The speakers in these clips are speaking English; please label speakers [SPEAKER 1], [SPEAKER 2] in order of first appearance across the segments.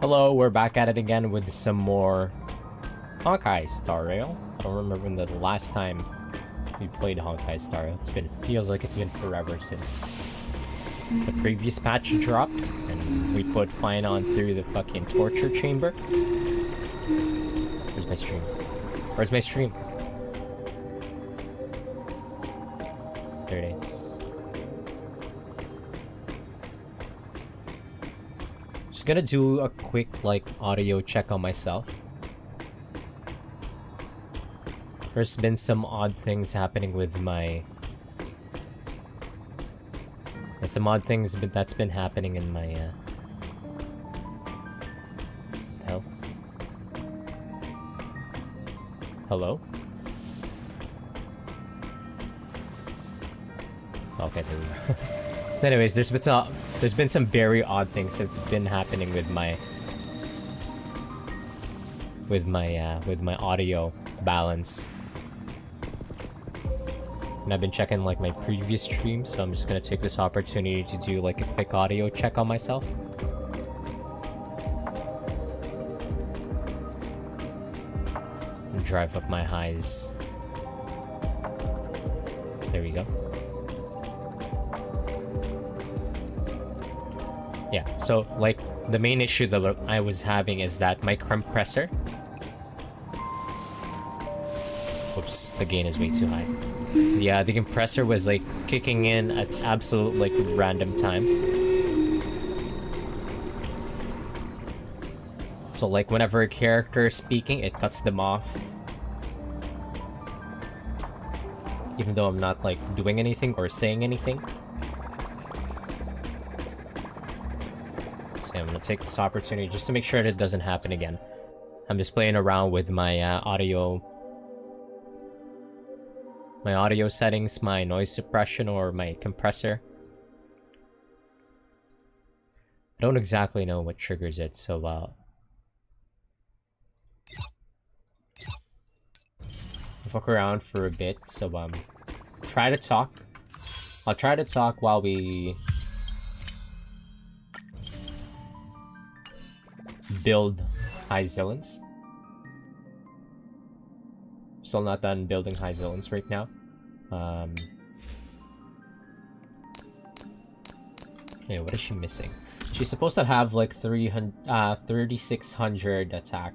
[SPEAKER 1] Hello, we're back at it again with some more Honkai Star Rail. I don't remember when the last time we played Honkai Star Rail. Feels like it's been forever since the previous patch dropped, and we put Fine on through the fucking torture chamber. Where's my stream? Where's my stream? There it is. Just gonna do a quick audio check on myself. There's been some odd things happening with my that's been happening in my hell. Hello? Okay, there we go. Anyways, there's been some very odd things that's been happening with my audio balance. And I've been checking my previous streams, so I'm just gonna take this opportunity to do a quick audio check on myself. And drive up my highs. There we go. Yeah, so the main issue that I was having is that my compressor. Whoops, the gain is way too high. Yeah, the compressor was kicking in at absolute random times. So whenever a character is speaking, it cuts them off. Even though I'm not doing anything or saying anything. So I'm gonna take this opportunity just to make sure that it doesn't happen again. I'm just playing around with my audio settings, my noise suppression, or my compressor. I don't exactly know what triggers it, so I'll fuck around for a bit. So try to talk. I'll try to talk while we build high Zillans. Still not done building high Zillans right now. Okay, what is she missing? She's supposed to have 3600 attack.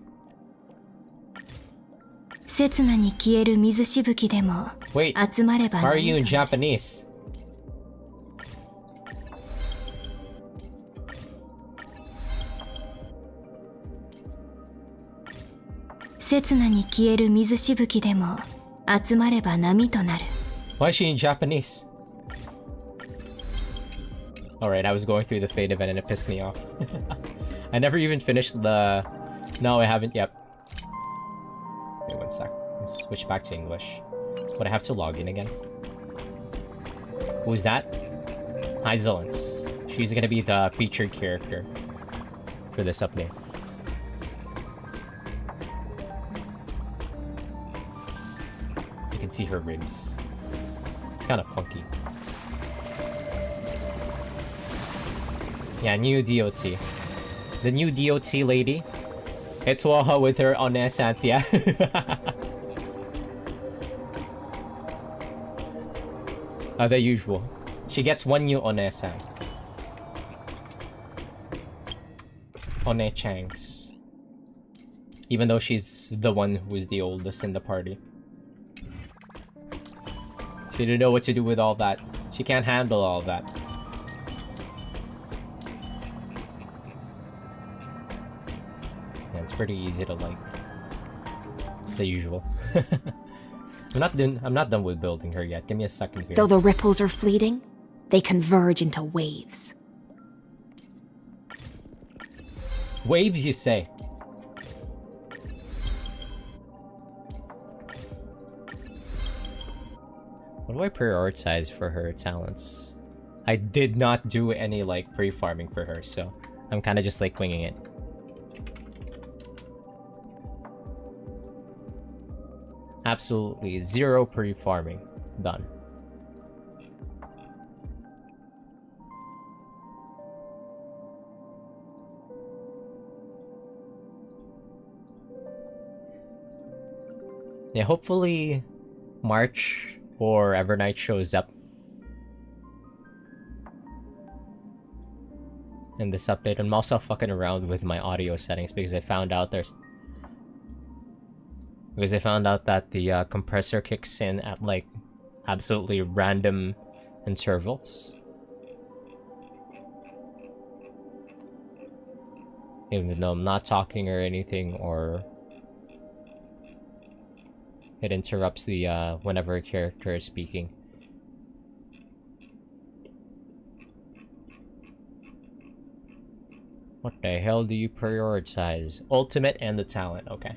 [SPEAKER 1] Wait, how are you in Japanese? Why is she in Japanese? Alright, I was going through the fate event and it pissed me off. I never even finished the... No, I haven't yet. Wait, 1 sec. Let's switch back to English. Would I have to log in again? Who's that? High Zillans. She's gonna be the featured character for this update. You can see her ribs. It's kind of funky. Yeah, new DOT. The new DOT lady. It's Waha with her on essence, yeah. The usual. She gets one new Onesan. One-changs. Even though she's the one who is the oldest in the party. She didn't know what to do with all that. She can't handle all that. Yeah, it's pretty easy to the usual. I'm not done with building her yet. Give me a second here.
[SPEAKER 2] Though the ripples are fleeting, they converge into waves.
[SPEAKER 1] Waves, you say? What do I prioritize for her talents? I did not do any pre-farming for her, so I'm kind of just winging it. Absolutely zero pre-farming done. Yeah, hopefully March or Evernight shows up in this update. I'm also fucking around with my audio settings because I found out that the compressor kicks in at like absolutely random intervals. Even though I'm not talking or anything, or it interrupts the whenever a character is speaking. What the hell do you prioritize? Ultimate and the talent, okay.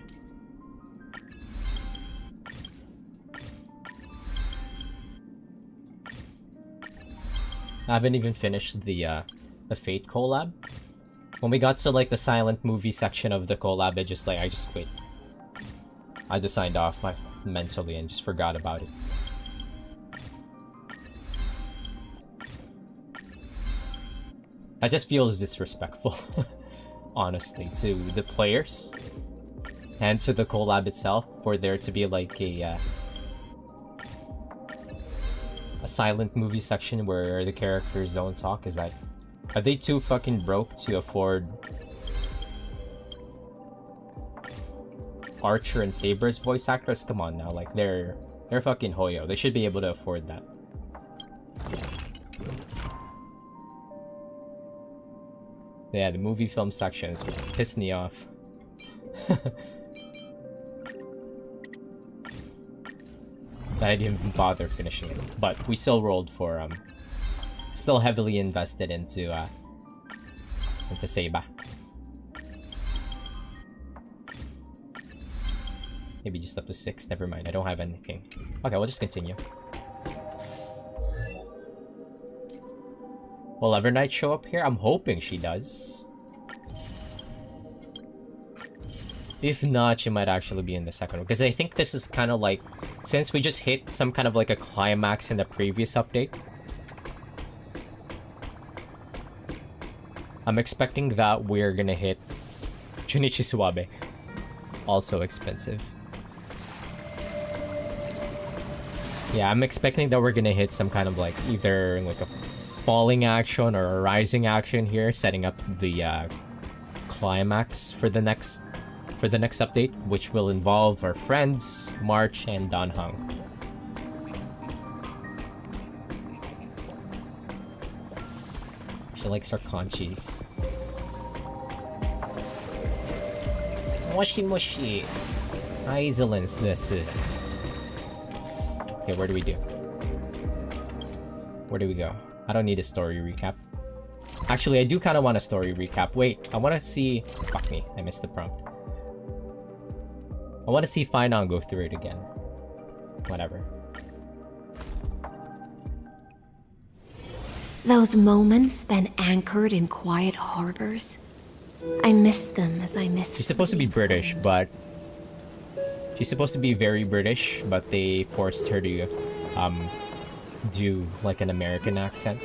[SPEAKER 1] I haven't even finished the Fate collab. When we got to like the silent movie section of the collab, I just quit. I just signed off mentally and just forgot about it. That just feels disrespectful, honestly, to the players and to the collab itself, for there to be like a silent movie section where the characters don't talk. Are they too fucking broke to afford Archer and Saber's voice actors? Come on now, like they're fucking Hoyo. They should be able to afford that. Yeah, the movie film section is pissed me off. That I didn't even bother finishing it, but we still rolled for still heavily invested into Seba. Maybe just up to 6. Never mind. I don't have anything. Okay, we'll just continue. Will Evernight show up here? I'm hoping she does. If not, she might actually be in the second one, because I think this is kind of like, since we just hit some kind of like a climax in the previous update, I'm expecting that we're gonna hit Junichi Suwabe. Also expensive. Yeah, I'm expecting that we're gonna hit some kind of like either like a falling action or a rising action here, setting up the climax for the next update, which will involve our friends March and Dan Hung. She likes her conchies. Moshi moshi. Isolence desu. Okay, where do we do? Where do we go? I don't need a story recap. Actually, I do kind of want a story recap. Wait, I want to see... Fuck me, I missed the prompt. I want to see Finon go through it again. Whatever.
[SPEAKER 2] Those moments spent anchored in quiet harbors. I miss them as I miss...
[SPEAKER 1] She's supposed to be British, but... She's supposed to be very British, but they forced her to do like an American accent.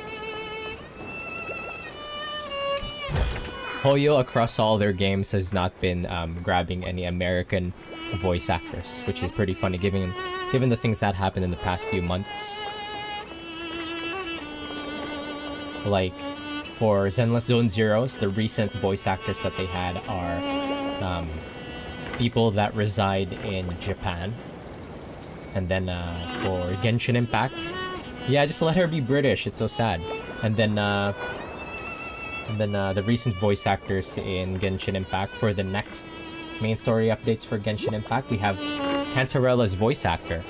[SPEAKER 1] Hoyo across all their games has not been grabbing any American voice actors, which is pretty funny given the things that happened in the past few months. Like for Zenless Zone Zeros, the recent voice actors that they had are people that reside in Japan. And then for Genshin Impact, yeah, just let her be British. It's so sad. And then the recent voice actors in Genshin Impact for the next main story updates for Genshin Impact, we have Cantarella's voice actor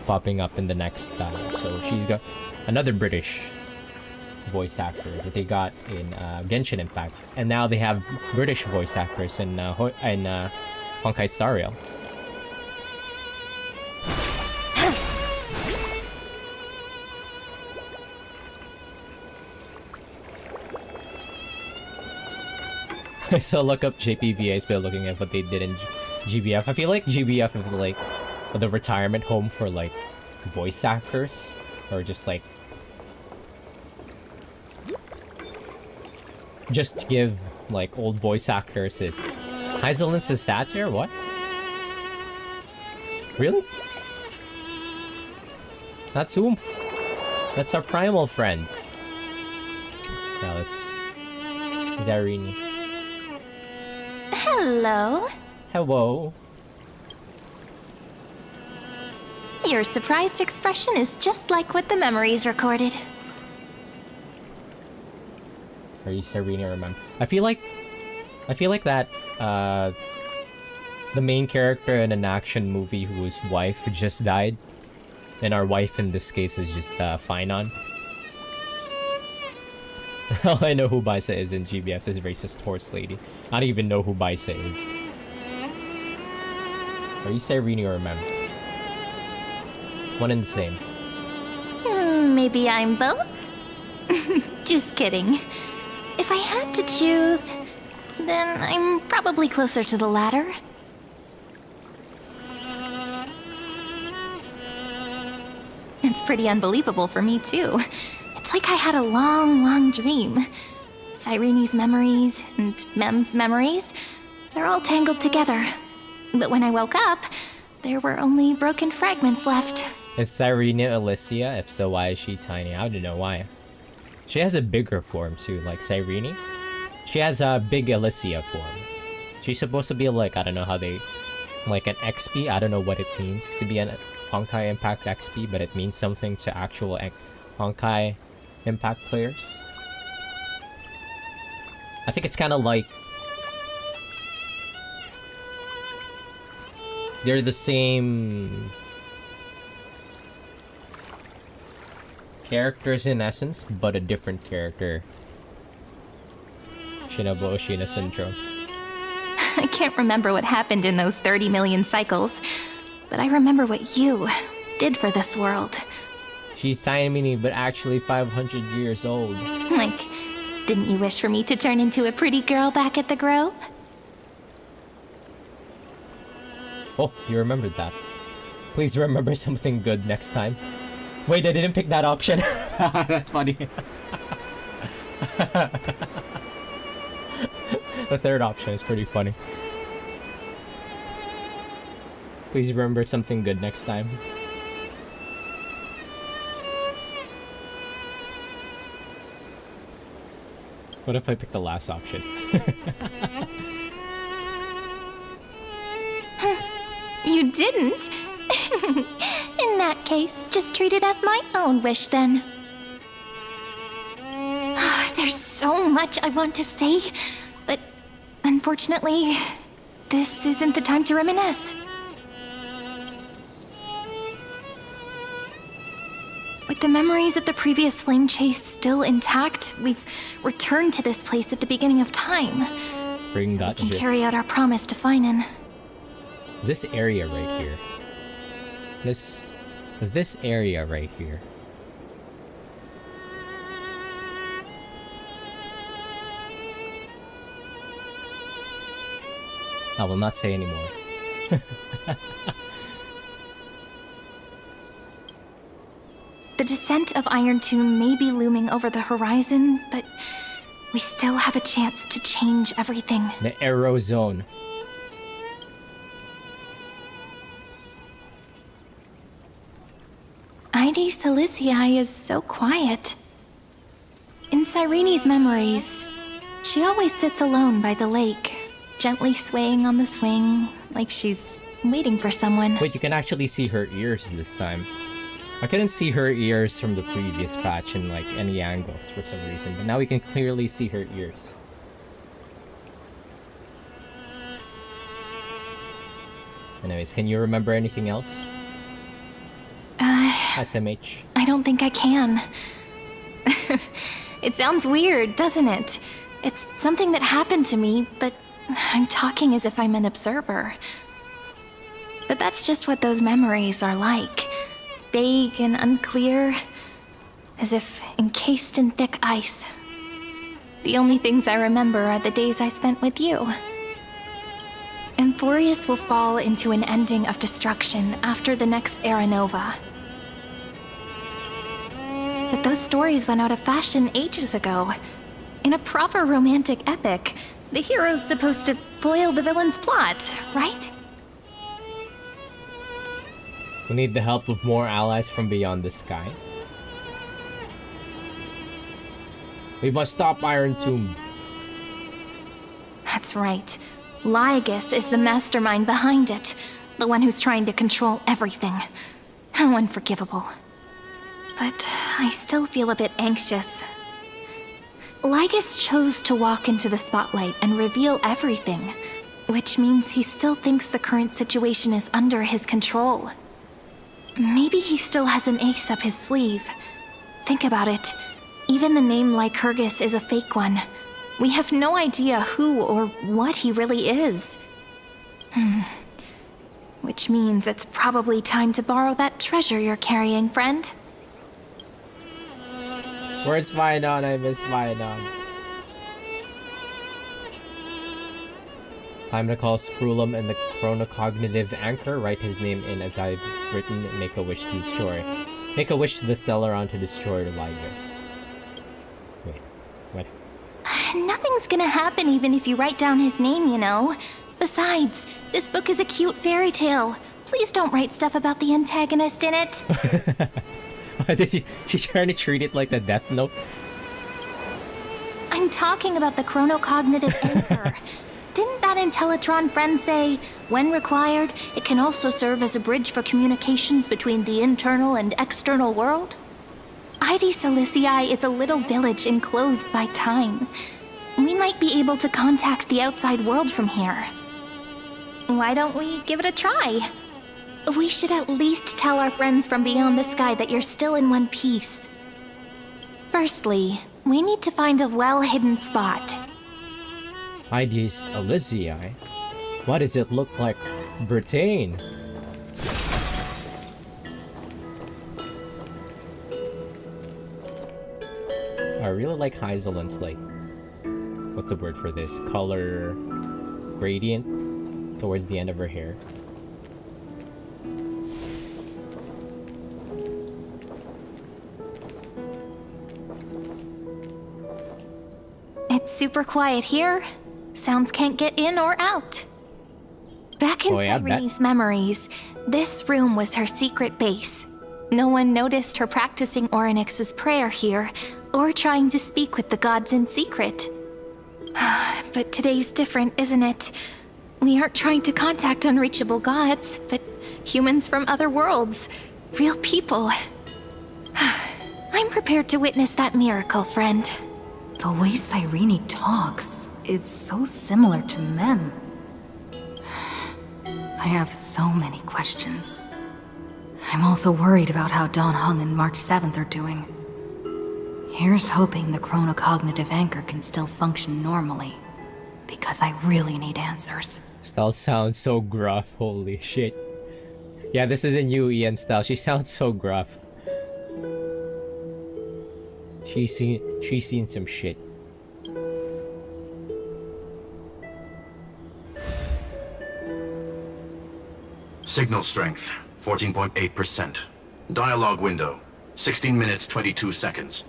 [SPEAKER 1] popping up in the next. So she's got another British voice actor that they got in Genshin Impact, and now they have British voice actors in Honkai Star Rail. I still look up JPVA's by looking at what they did in GBF. I feel like GBF is like the retirement home for like voice actors, or just like just to give like old voice actors is Isolence is satire? What? Really? That's Oomph. That's our primal friends. Now let's... Zarini.
[SPEAKER 3] Hello.
[SPEAKER 1] Hello.
[SPEAKER 3] Your surprised expression is just like what the memories recorded.
[SPEAKER 1] Are you Zarini, remember? I feel like that, the main character in an action movie whose wife just died. And our wife in this case is just, Finon. All I know who Baisa is in GBF is racist horse lady. I don't even know who Baisa is. Are you Zarini or Mem? One and the same.
[SPEAKER 3] Maybe I'm both? Just kidding. If I had to choose, then I'm probably closer to the latter. It's pretty unbelievable for me, too. It's like I had a long, long dream. Cyreni's memories and Mem's memories, they're all tangled together. But when I woke up, there were only broken fragments left.
[SPEAKER 1] Is Cyrene Alicia? If so, why is she tiny? I don't know why. She has a bigger form too, like Cyrene. She has a big Alicia form. She's supposed to be like, I don't know how they... like an XP? I don't know what it means to be an Honkai Impact XP, but it means something to actual Honkai Impact players. I think it's kind of like... they're the same... characters in essence, but a different character. Shinobu Oshina syndrome.
[SPEAKER 3] I can't remember what happened in those 30 million cycles, but I remember what you did for this world.
[SPEAKER 1] She's tiny, but actually 500 years old.
[SPEAKER 3] Like, didn't you wish for me to turn into a pretty girl back at the Grove?
[SPEAKER 1] Oh, you remembered that. Please remember something good next time. Wait, I didn't pick that option. That's funny. The third option is pretty funny. Please remember something good next time. What if I pick the last option?
[SPEAKER 3] You didn't? In that case, just treat it as my own wish then. There's so much I want to say, but unfortunately, this isn't the time to reminisce. With the memories of the previous flame chase still intact, we've returned to this place at the beginning of time.
[SPEAKER 1] Bring
[SPEAKER 3] So we
[SPEAKER 1] that
[SPEAKER 3] can
[SPEAKER 1] shit.
[SPEAKER 3] carry out our promise to Finan.
[SPEAKER 1] This area right here. This area right here. I will not say anymore.
[SPEAKER 3] The descent of Iron Tomb may be looming over the horizon, but we still have a chance to change everything.
[SPEAKER 1] The Arrow Zone.
[SPEAKER 3] Ide Silicii is so quiet. In Cyrene's memories, she always sits alone by the lake, gently swaying on the swing, like she's waiting for someone.
[SPEAKER 1] Wait, you can actually see her ears this time. I couldn't see her ears from the previous patch in like any angles for some reason, but now we can clearly see her ears. Anyways, can you remember anything else? SMH.
[SPEAKER 3] I don't think I can. It sounds weird, doesn't it? It's something that happened to me, but I'm talking as if I'm an observer. But that's just what those memories are like. Vague and unclear, as if encased in thick ice. The only things I remember are the days I spent with you. Emphorius will fall into an ending of destruction after the next Era Nova. But those stories went out of fashion ages ago. In a proper romantic epic, the hero's supposed to foil the villain's plot, right?
[SPEAKER 1] We need the help of more allies from beyond the sky. We must stop Iron Tomb.
[SPEAKER 3] That's right. Lygus is the mastermind behind it. The one who's trying to control everything. How unforgivable. But I still feel a bit anxious. Lygus chose to walk into the spotlight and reveal everything, which means he still thinks the current situation is under his control. Maybe he still has an ace up his sleeve. Think about it. Even the name Lycurgus is a fake one. We have no idea who or what he really is. Which means it's probably time to borrow that treasure you're carrying, friend.
[SPEAKER 1] Where's Phaidon? I miss Phaidon. Time to call Scrulum and the chronocognitive anchor. Write his name in as I've written. Make a wish to destroy. Make a wish to the Stellaron to destroy Lygus. Wait, what?
[SPEAKER 3] Nothing's gonna happen even if you write down his name, you know. Besides, this book is a cute fairy tale. Please don't write stuff about the antagonist in it.
[SPEAKER 1] She's trying to treat it like the Death Note.
[SPEAKER 3] I'm talking about the chronocognitive anchor. Didn't that Intellitron friend say, when required, it can also serve as a bridge for communications between the internal and external world? Ide Silicii is a little village enclosed by time. We might be able to contact the outside world from here. Why don't we give it a try? We should at least tell our friends from beyond the sky that you're still in one piece. Firstly, we need to find a well-hidden spot.
[SPEAKER 1] Ide Silicii? What does it look like? Britain. I really like Heiselin's, like, what's the word for this? Color gradient towards the end of her hair.
[SPEAKER 3] It's super quiet here. Sounds can't get in or out. Back in Cyrene's memories, this room was her secret base. No one noticed her practicing Orynyx's prayer here, or trying to speak with the gods in secret. But today's different, isn't it? We aren't trying to contact unreachable gods, but humans from other worlds. Real people. I'm prepared to witness that miracle, friend.
[SPEAKER 4] The way Cyrene talks is so similar to Mem. I have so many questions. I'm also worried about how Dawn Hung and March 7th are doing. Here's hoping the chronocognitive anchor can still function normally, because I really need answers.
[SPEAKER 1] Style sounds so gruff, holy shit. Yeah, this is a new Ian style. She sounds so gruff. She's seen some shit.
[SPEAKER 5] Signal strength, 14.8%. Dialogue window, 16 minutes 22 seconds.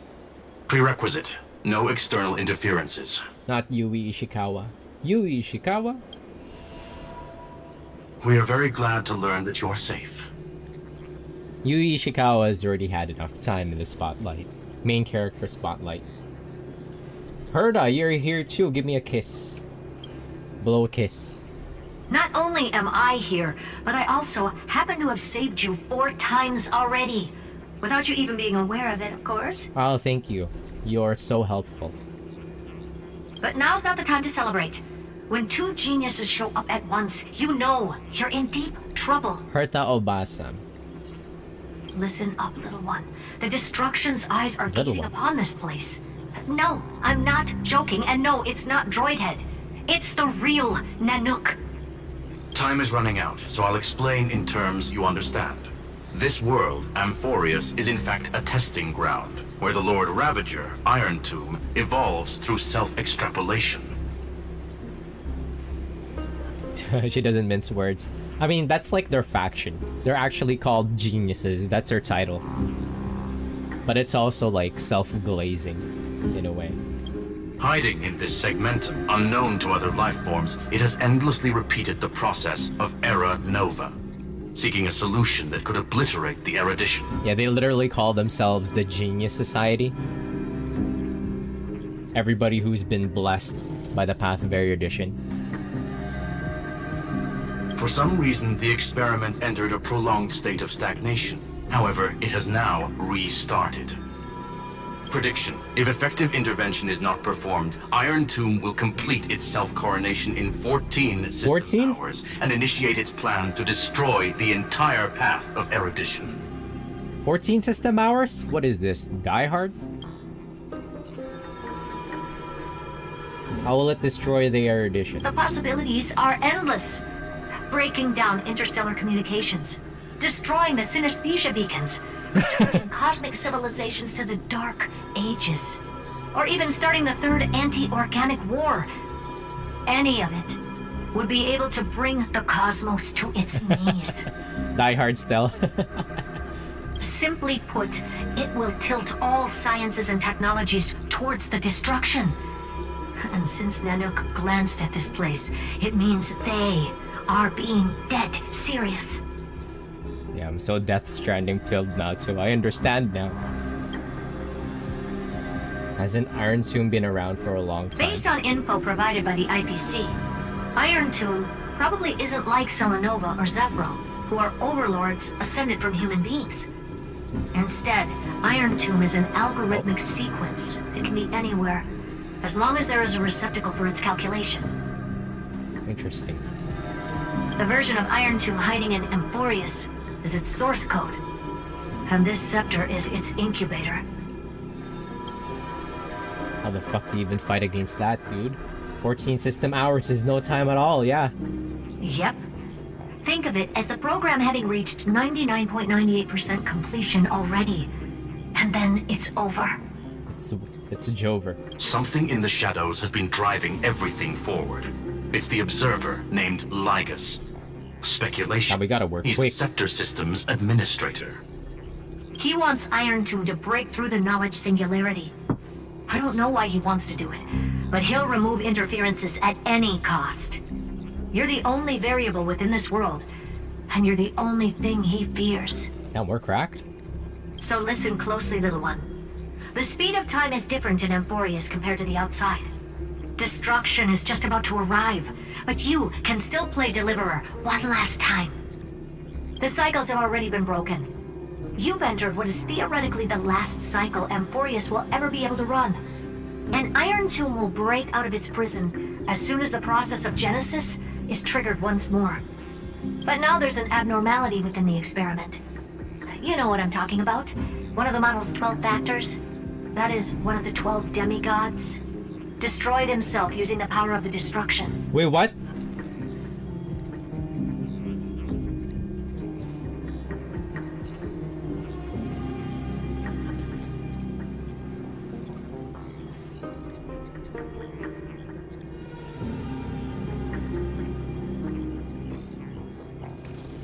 [SPEAKER 5] Prerequisite, no external interferences.
[SPEAKER 1] Not Yui Ishikawa. Yui Ishikawa?
[SPEAKER 5] We are very glad to learn that you're safe.
[SPEAKER 1] Yui Ishikawa has already had enough time in the spotlight. Main character spotlight. Herda, you're here too. Give me a kiss. Blow a kiss.
[SPEAKER 6] Not only am I here, but I also happen to have saved you 4 times already. Without you even being aware of it, of course.
[SPEAKER 1] Oh, thank you. You're so helpful.
[SPEAKER 6] But now's not the time to celebrate. When 2 geniuses show up at once, you know you're in deep trouble.
[SPEAKER 1] Herta Obasam.
[SPEAKER 6] Listen up, little one. The Destruction's eyes are
[SPEAKER 1] Little
[SPEAKER 6] gazing
[SPEAKER 1] one.
[SPEAKER 6] upon this place. No, I'm not joking, and no, it's not Droidhead. It's the real Nanook.
[SPEAKER 5] Time is running out, so I'll explain in terms you understand. This world, Amphorius, is in fact a testing ground, where the Lord Ravager, Iron Tomb, evolves through self-extrapolation.
[SPEAKER 1] She doesn't mince words. I mean, that's like their faction. They're actually called geniuses. That's their title. But it's also like self-glazing, in a way.
[SPEAKER 5] Hiding in this segmentum, unknown to other life forms, it has endlessly repeated the process of Era Nova. seeking a solution that could obliterate the erudition.
[SPEAKER 1] Yeah, they literally call themselves the Genius Society. Everybody who's been blessed by the path of erudition.
[SPEAKER 5] For some reason, the experiment entered a prolonged state of stagnation. However, it has now restarted. Prediction: if effective intervention is not performed, Iron Tomb will complete its self-coronation in 14 system
[SPEAKER 1] 14?
[SPEAKER 5] hours and initiate its plan to destroy the entire path of erudition.
[SPEAKER 1] 14 system hours? What is this? Die Hard? How will it destroy the erudition?
[SPEAKER 6] The possibilities are endless. Breaking down interstellar communications, destroying the synesthesia beacons, returning cosmic civilizations to the Dark Ages, or even starting the third anti-organic war. Any of it would be able to bring the cosmos to its knees.
[SPEAKER 1] Die Hard still.
[SPEAKER 6] Simply put, it will tilt all sciences and technologies towards the destruction. And since Nanook glanced at this place, it means they are being dead serious.
[SPEAKER 1] Yeah, I'm so Death Stranding filled now too. I understand now. Hasn't Iron Tomb been around for a long time?
[SPEAKER 6] Based on info provided by the IPC, Iron Tomb probably isn't like Selenova or Zephyro, who are overlords ascended from human beings. Instead, Iron Tomb is an algorithmic sequence. It can be anywhere, as long as there is a receptacle for its calculation.
[SPEAKER 1] Interesting.
[SPEAKER 6] The version of Iron Tomb hiding in Amphorius is its source code, and this scepter is its incubator.
[SPEAKER 1] How the fuck do you even fight against that, dude? 14 system hours is no time at all, yeah.
[SPEAKER 6] Yep. Think of it as the program having reached 99.98% completion already. And then it's over.
[SPEAKER 1] It's a Jover.
[SPEAKER 5] Something in the shadows has been driving everything forward. It's the observer named Lygus. Speculation.
[SPEAKER 1] Now we gotta work
[SPEAKER 5] He's
[SPEAKER 1] quick.
[SPEAKER 5] the Scepter System's administrator.
[SPEAKER 6] He wants Iron Tomb to break through the knowledge singularity. I don't know why he wants to do it, but he'll remove interferences at any cost. You're the only variable within this world, and you're the only thing he fears.
[SPEAKER 1] Now we're cracked.
[SPEAKER 6] So listen closely, little one. The speed of time is different in Amphorius compared to the outside. Destruction is just about to arrive, but you can still play Deliverer one last time. The cycles have already been broken. You've entered what is theoretically the last cycle Amphorius will ever be able to run. And Iron Tomb will break out of its prison as soon as the process of Genesis is triggered once more. But now there's an abnormality within the experiment. You know what I'm talking about. One of the model's 12 factors. That is one of the 12 demigods. Destroyed himself using the power of the destruction.
[SPEAKER 1] Wait, what?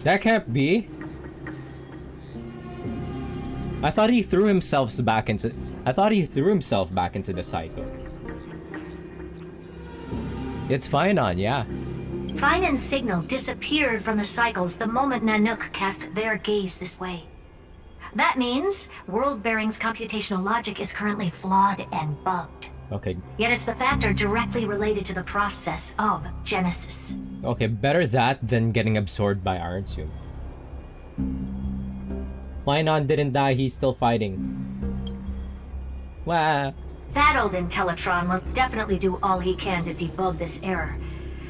[SPEAKER 1] That can't be. I thought he threw himself back into the cycle. It's Finon, yeah.
[SPEAKER 6] Finon's signal disappeared from the cycles the moment Nanook cast their gaze this way. That means World Bearing's computational logic is currently flawed and bugged.
[SPEAKER 1] Okay.
[SPEAKER 6] Yet it's the factor directly related to the process of Genesis.
[SPEAKER 1] Okay, better that than getting absorbed by Iron Tomb. Finon didn't die, he's still fighting. Wah.
[SPEAKER 6] That old Intellitron will definitely do all he can to debug this error.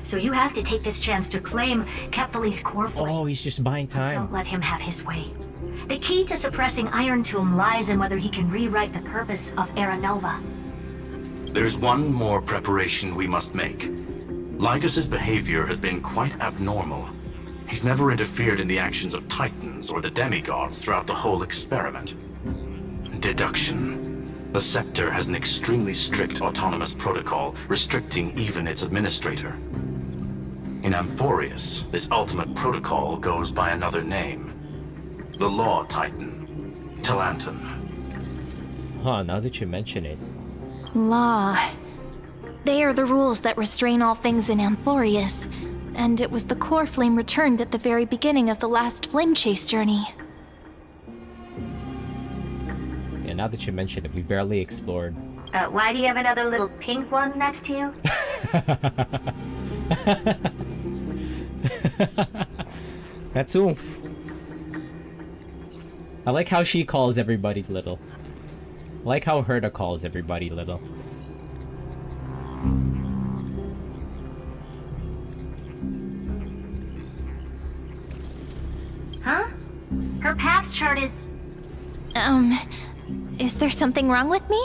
[SPEAKER 6] So you have to take this chance to claim Kepfali's core flame.
[SPEAKER 1] Oh, he's just buying time.
[SPEAKER 6] Don't let him have his way. The key to suppressing Iron Tomb lies in whether he can rewrite the purpose of Era Nova.
[SPEAKER 5] There's one more preparation we must make. Lygus's behavior has been quite abnormal. He's never interfered in the actions of Titans or the demigods throughout the whole experiment. Deduction. The Scepter has an extremely strict autonomous protocol, restricting even its administrator. In Amphorius, this ultimate protocol goes by another name. The Law Titan, Talanton.
[SPEAKER 1] Huh, now that you mention it.
[SPEAKER 3] Law. They are the rules that restrain all things in Amphorius. and it was the core flame returned at the very beginning of the last flame chase journey.
[SPEAKER 1] Yeah, now that you mention it, we barely explored.
[SPEAKER 6] Why do you have another little pink one next to you?
[SPEAKER 1] That's oomph. I like how she calls everybody little. I like how Herta calls everybody little.
[SPEAKER 6] Huh? Her path chart is...
[SPEAKER 3] Is there something wrong with me?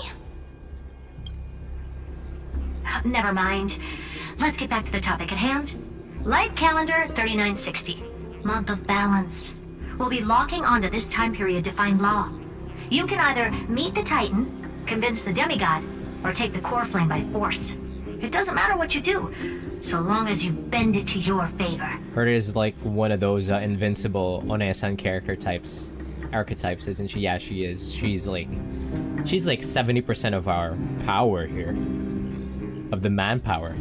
[SPEAKER 6] Never mind. Let's get back to the topic at hand. Light calendar 3960. Month of balance. We'll be locking onto this time period to find law. You can either meet the Titan, convince the demigod, or take the core flame by force. It doesn't matter what you do, so long as you bend it to your favor.
[SPEAKER 1] Herta is like one of those invincible Onesan character types. Archetypes, isn't she? Yeah, she is. She's like 70% of our power here. Of the manpower.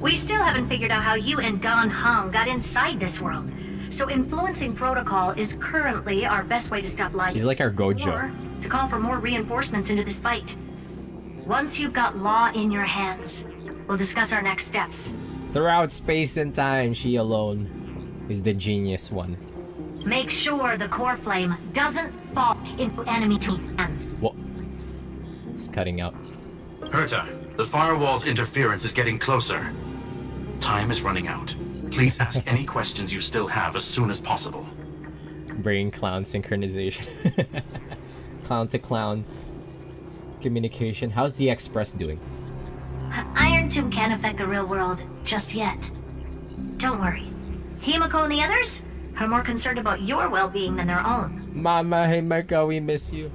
[SPEAKER 6] We still haven't figured out how you and Don Hung got inside this world. So influencing protocol is currently our best way to stop life.
[SPEAKER 1] She's like our Gojo.
[SPEAKER 6] Or to call for more reinforcements into this fight. Once you've got law in your hands, we'll discuss our next steps.
[SPEAKER 1] Throughout space and time, she alone is the genius one.
[SPEAKER 6] Make sure the core flame doesn't fall into enemy hands.
[SPEAKER 1] What? It's cutting out.
[SPEAKER 5] Herta, the firewall's interference is getting closer. Time is running out. Please ask any questions you still have as soon as possible.
[SPEAKER 1] Brain clown synchronization. Clown to clown communication. How's the Express doing?
[SPEAKER 6] Iron Tomb can't affect the real world just yet. Don't worry. Himiko and the others are more concerned about your well-being than their own.
[SPEAKER 1] Mama, hey Marco, we miss you.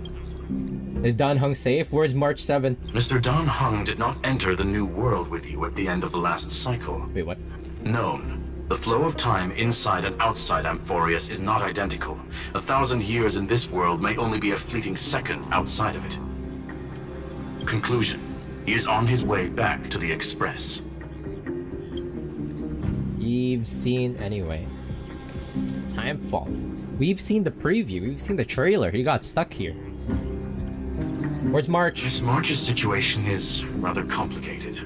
[SPEAKER 1] Is Don Hung safe? Where's March 7th?
[SPEAKER 5] Mr. Don Hung did not enter the new world with you at the end of the last cycle.
[SPEAKER 1] Wait, what?
[SPEAKER 5] Known. The flow of time inside and outside Amphorius is not identical. 1,000 years in this world may only be a fleeting second outside of it. Conclusion. He is on his way back to the Express.
[SPEAKER 1] You've seen... Anyway. Timefall. We've seen the preview. We've seen the trailer. He got stuck here. Where's March?
[SPEAKER 5] Miss March's situation is rather complicated.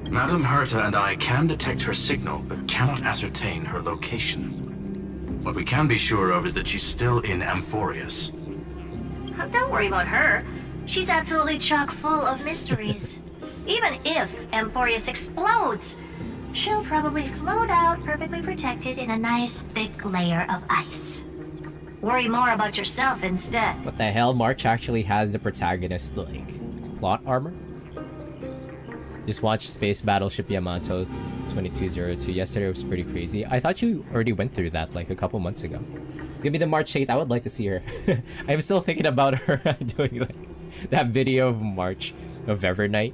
[SPEAKER 5] Madame Herta and I can detect her signal, but cannot ascertain her location. What we can be sure of is that she's still in Amphorius.
[SPEAKER 6] Don't worry about her. She's absolutely chock full of mysteries. Even if Amphorius explodes, she'll probably float out perfectly protected in a nice thick layer of ice. Worry more about yourself instead.
[SPEAKER 1] What the hell? March actually has the protagonist, like, plot armor? Just watched Space Battleship Yamato 2202. Yesterday was pretty crazy. I thought you already went through that, like, a couple months ago. Give me the March 8th. I would like to see her. I'm still thinking about her doing, like, that video of March of Evernight.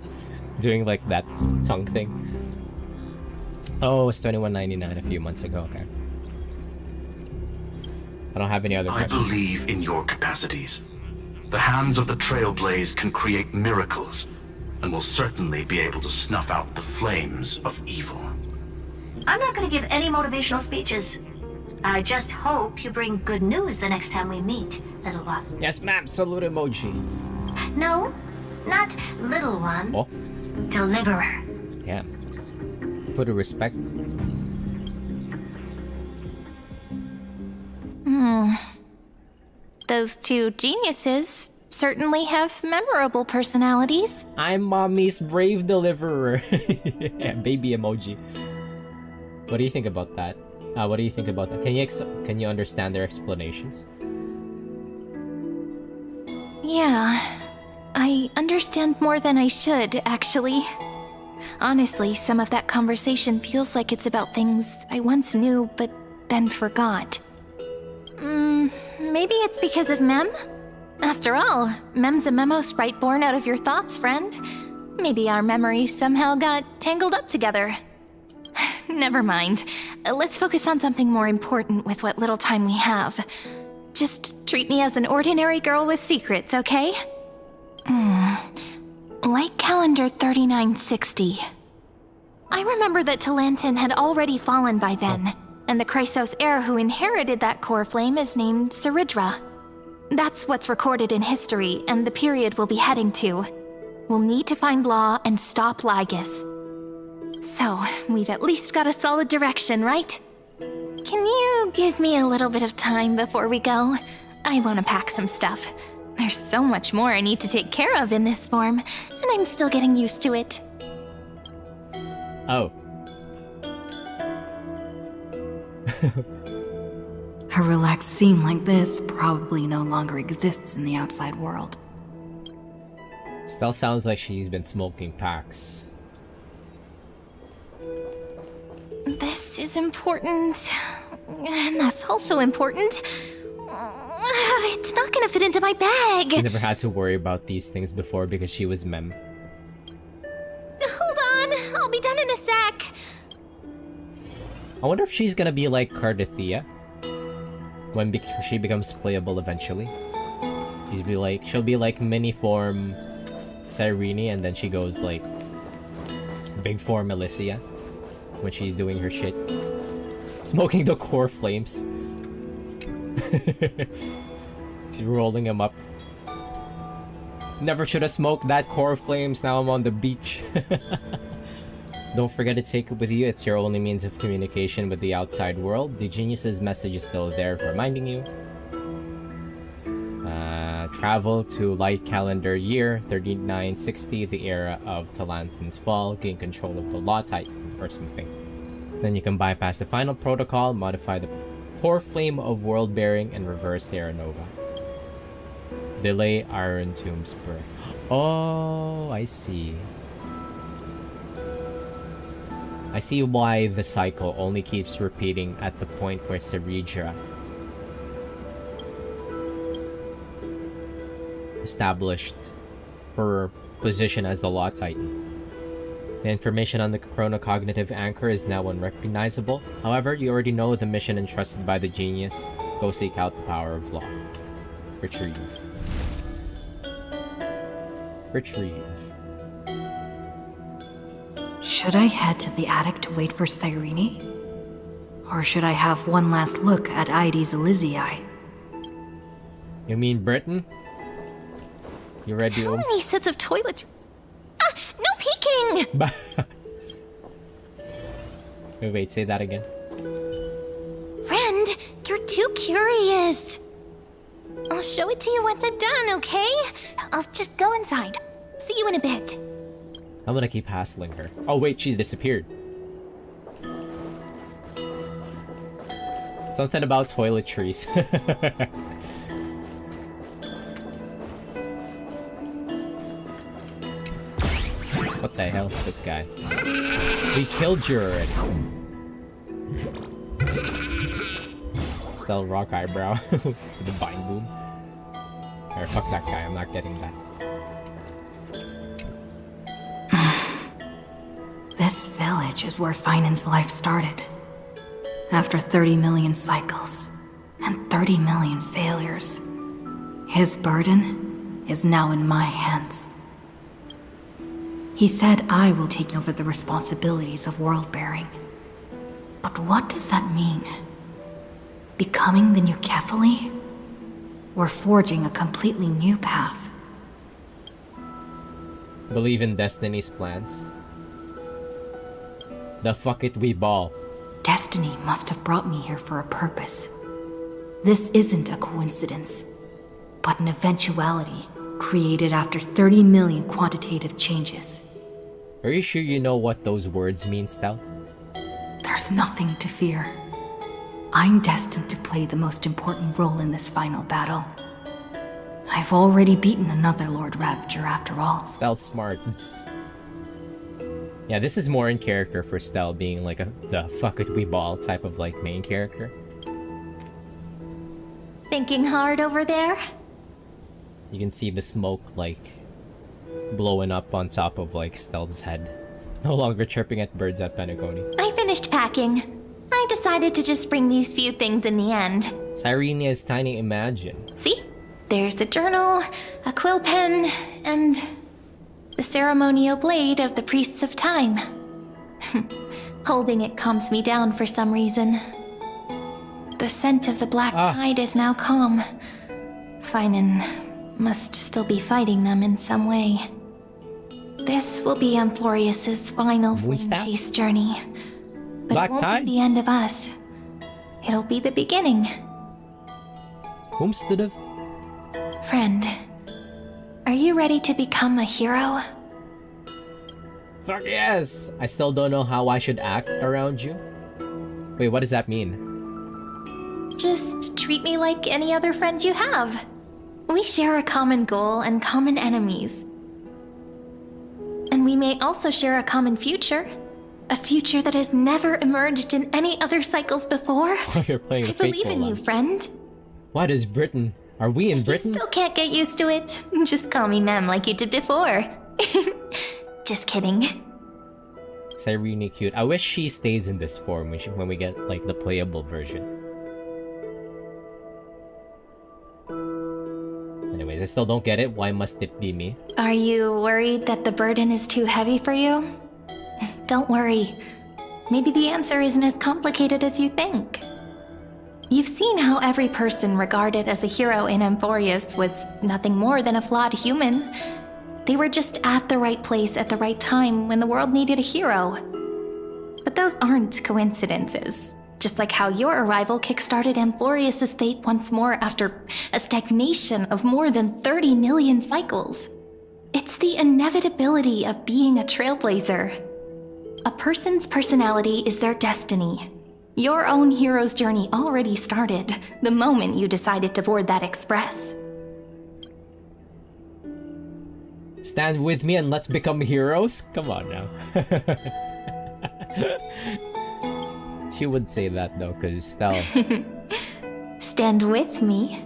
[SPEAKER 1] Doing, like, that tongue thing. Oh, it's $21.99 a few months ago. Okay. I don't have any other questions.
[SPEAKER 5] I believe in your capacities. The hands of the Trailblaze can create miracles, and will certainly be able to snuff out the flames of evil.
[SPEAKER 6] I'm not going to give any motivational speeches. I just hope you bring good news the next time we meet, little one.
[SPEAKER 1] Yes, ma'am. Salute emoji.
[SPEAKER 6] No, not little one.
[SPEAKER 1] Oh,
[SPEAKER 6] Deliverer.
[SPEAKER 1] damn. Put a respect.
[SPEAKER 3] Those two geniuses certainly have memorable personalities.
[SPEAKER 1] I'm mommy's brave deliverer. Yeah, baby emoji. What do you think about that? What do you think about that? Can you understand their explanations?
[SPEAKER 3] Yeah, I understand more than I should, actually. Honestly, some of that conversation feels like it's about things I once knew, but then forgot. Maybe it's because of Mem? After all, Mem's a memo sprite born out of your thoughts, friend. Maybe our memories somehow got tangled up together. Never mind. Let's focus on something more important with what little time we have. Just treat me as an ordinary girl with secrets, okay? Light calendar 3960. I remember that Talantin had already fallen by then, and the Chrysos heir who inherited that core flame is named Saridra. That's what's recorded in history, and the period we'll be heading to. We'll need to find Law and stop Lygus. So, we've at least got a solid direction, right? Can you give me a little bit of time before we go? I want to pack some stuff. There's so much more I need to take care of in this form, and I'm still getting used to it.
[SPEAKER 1] Oh.
[SPEAKER 4] A relaxed scene like this probably no longer exists in the outside world.
[SPEAKER 1] Still sounds like she's been smoking packs.
[SPEAKER 3] This is important, and that's also important. It's not gonna fit into my bag.
[SPEAKER 1] She never had to worry about these things before because she was mem.
[SPEAKER 3] Hold on, I'll be done in a sec.
[SPEAKER 1] I wonder if she's gonna be like Cardathea when she becomes playable eventually. She'll be like mini form Cyrene, and then she goes like big form Alicia when she's doing her shit. Smoking the core flames. She's rolling them up. Never should have smoked that core flames, now I'm on the beach. Don't forget to take it with you, it's your only means of communication with the outside world. The genius's message is still there, reminding you. Travel to light calendar year 3960, the era of Talantin's fall, gain control of the Law Titan, or something. Then you can bypass the final protocol, modify the core flame of world bearing, and reverse Terra Nova. Delay Iron Tomb's birth. Oh, I see. I see why the cycle only keeps repeating at the point where Saridra established her position as the Law Titan. The information on the chronocognitive anchor is now unrecognizable. However, you already know the mission entrusted by the genius. Go seek out the power of Law. Retrieve. Retrieve.
[SPEAKER 4] Should I head to the attic to wait for Cyrene? Or should I have one last look at Ides Elysiae?
[SPEAKER 1] You mean Britain? You ready?
[SPEAKER 3] How many sets of toilet... Ah! No peeking!
[SPEAKER 1] Wait, say that again.
[SPEAKER 3] Friend, you're too curious. I'll show it to you once I'm done, okay? I'll just go inside. See you in a bit.
[SPEAKER 1] I'm gonna keep hassling her. Oh wait, she disappeared. Something about toiletries. What the hell is this guy? We killed you already. Still rock eyebrow with the bind boom. Or fuck that guy, I'm not getting that.
[SPEAKER 4] This village is where Finan's life started. After 30 million cycles and 30 million failures, his burden is now in my hands. He said I will take over the responsibilities of world-bearing. But what does that mean? Becoming the new Kefali? Or forging a completely new path?
[SPEAKER 1] Believe in Destiny's plans. The fuck it we ball.
[SPEAKER 4] Destiny must have brought me here for a purpose. This isn't a coincidence, but an eventuality created after 30 million quantitative changes.
[SPEAKER 1] Are you sure you know what those words mean, Stel?
[SPEAKER 4] There's nothing to fear. I'm destined to play the most important role in this final battle. I've already beaten another Lord Ravager after all.
[SPEAKER 1] Stel's smart. Yeah, this is more in character for Stel, being like the fuck it we ball type of like main character.
[SPEAKER 3] Thinking hard over there?
[SPEAKER 1] You can see the smoke like blowing up on top of like Stel's head. No longer chirping at birds at Penacony.
[SPEAKER 3] I finished packing. I decided to just bring these few things in the end.
[SPEAKER 1] Cyrenia's tiny imagine.
[SPEAKER 3] See? There's a journal, a quill pen, and the ceremonial blade of the Priests of Time. Holding it calms me down for some reason. The scent of the black tide is now calm. Finan must still be fighting them in some way. This will be Amphorius's final flame
[SPEAKER 1] Moonstaff?
[SPEAKER 3] chase journey. But
[SPEAKER 1] Black
[SPEAKER 3] it won't
[SPEAKER 1] tides?
[SPEAKER 3] be the end of us. It'll be the beginning.
[SPEAKER 1] Homestead.
[SPEAKER 3] Friend, are you ready to become a hero?
[SPEAKER 1] Fuck yes! I still don't know how I should act around you. Wait, what does that mean?
[SPEAKER 3] Just treat me like any other friend you have. We share a common goal and common enemies. And we may also share a common future. A future that has never emerged in any other cycles before.
[SPEAKER 1] You're playing
[SPEAKER 3] I
[SPEAKER 1] the
[SPEAKER 3] believe
[SPEAKER 1] faithful
[SPEAKER 3] in you,
[SPEAKER 1] one.
[SPEAKER 3] friend.
[SPEAKER 1] What is Britain? Are we in
[SPEAKER 3] You
[SPEAKER 1] Britain?
[SPEAKER 3] still can't get used to it. Just call me ma'am like you did before. Just kidding.
[SPEAKER 1] Cyrene cute. I wish she stays in this form when we get like the playable version. Anyways, I still don't get it. Why must it be me?
[SPEAKER 3] Are you worried that the burden is too heavy for you? Don't worry. Maybe the answer isn't as complicated as you think. You've seen how every person regarded as a hero in Amphorius was nothing more than a flawed human. They were just at the right place at the right time when the world needed a hero. But those aren't coincidences. Just like how your arrival kickstarted Amphorius's fate once more after a stagnation of more than 30 million cycles. It's the inevitability of being a trailblazer. A person's personality is their destiny. Your own hero's journey already started the moment you decided to board that express.
[SPEAKER 1] Stand with me and let's become heroes? Come on now. She would say that though, because Stella.
[SPEAKER 3] Stand with me?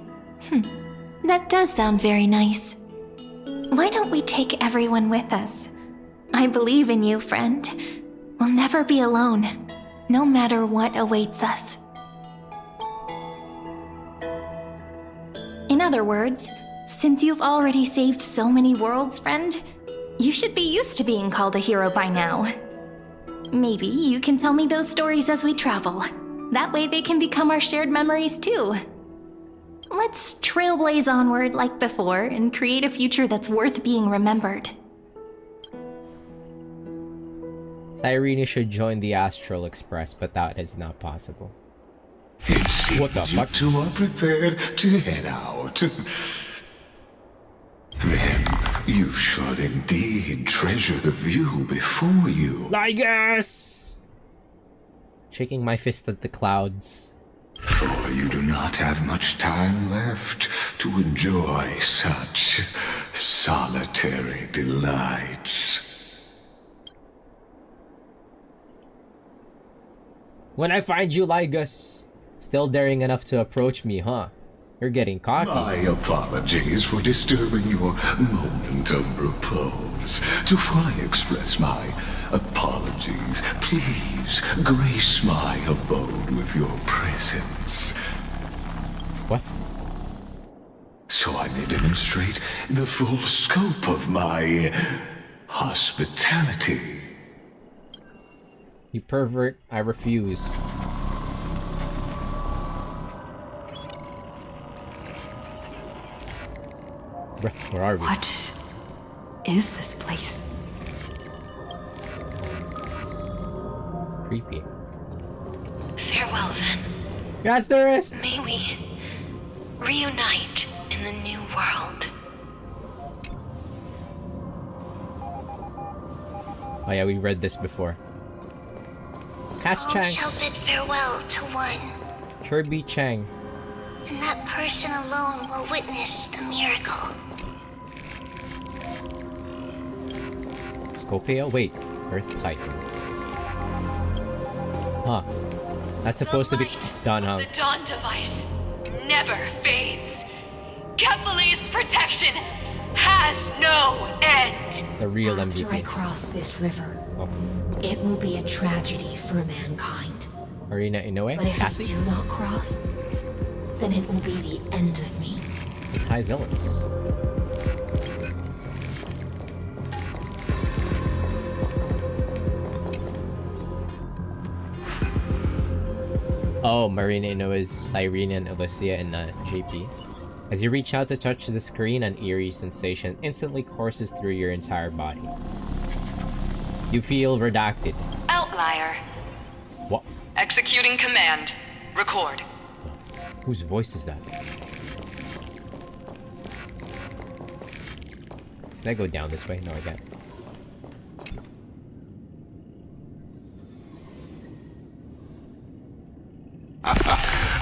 [SPEAKER 3] That does sound very nice. Why don't we take everyone with us? I believe in you, friend. We'll never be alone, no matter what awaits us. In other words, since you've already saved so many worlds, friend, you should be used to being called a hero by now. Maybe you can tell me those stories as we travel. That way they can become our shared memories too. Let's trailblaze onward like before and create a future that's worth being remembered.
[SPEAKER 1] Cyrene should join the Astral Express, but that is not possible.
[SPEAKER 7] It seems
[SPEAKER 1] What the
[SPEAKER 7] you
[SPEAKER 1] fuck?
[SPEAKER 7] two are prepared to head out. Then you should indeed treasure the view before you.
[SPEAKER 1] Ligas! Shaking my fist at the clouds.
[SPEAKER 7] For you do not have much time left to enjoy such solitary delights.
[SPEAKER 1] When I find you, Ligas, still daring enough to approach me, huh? You're getting cocky.
[SPEAKER 7] My apologies for disturbing your moment of repose. To fully express my apologies, please grace my abode with your presence,
[SPEAKER 1] What?
[SPEAKER 7] so I may demonstrate the full scope of my hospitality.
[SPEAKER 1] You pervert, I refuse. Bruh, where are we?
[SPEAKER 4] What is this place?
[SPEAKER 1] Creepy.
[SPEAKER 8] Farewell, then.
[SPEAKER 1] Yes, there is!
[SPEAKER 8] May we reunite in the new world.
[SPEAKER 1] Oh yeah, we read this before. Cass
[SPEAKER 8] All
[SPEAKER 1] Chang.
[SPEAKER 8] shall bid farewell to one,
[SPEAKER 1] Kirby Chang.
[SPEAKER 8] and that person alone will witness the miracle.
[SPEAKER 1] Scopia? Wait, Earth Titan. Huh. That's supposed to be Don Hung.
[SPEAKER 9] The Dawn device never fades. Kephalese protection has no end.
[SPEAKER 1] The real
[SPEAKER 2] After I
[SPEAKER 1] MVP.
[SPEAKER 2] cross this river,
[SPEAKER 1] Oh.
[SPEAKER 2] it will be a tragedy for mankind.
[SPEAKER 1] Arena Inoue?
[SPEAKER 2] But if
[SPEAKER 1] Cassie?
[SPEAKER 2] you do not cross, then it will be the end of me.
[SPEAKER 1] It's High Zealots. Oh, Marina knows Irene and Alicia and JP. As you reach out to touch the screen, an eerie sensation instantly courses through your entire body. You feel redacted.
[SPEAKER 9] Outlier.
[SPEAKER 1] What?
[SPEAKER 9] Executing command. Record.
[SPEAKER 1] Whose voice is that? Can I go down this way? No, I can't.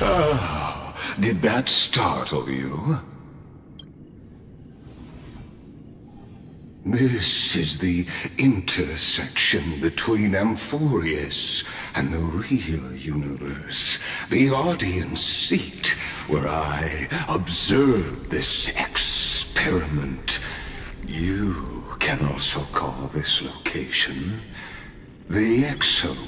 [SPEAKER 7] Oh, did that startle you? This is the intersection between Amphorius and the real universe. The audience seat where I observe this experiment. You can also call this location the Exomyth.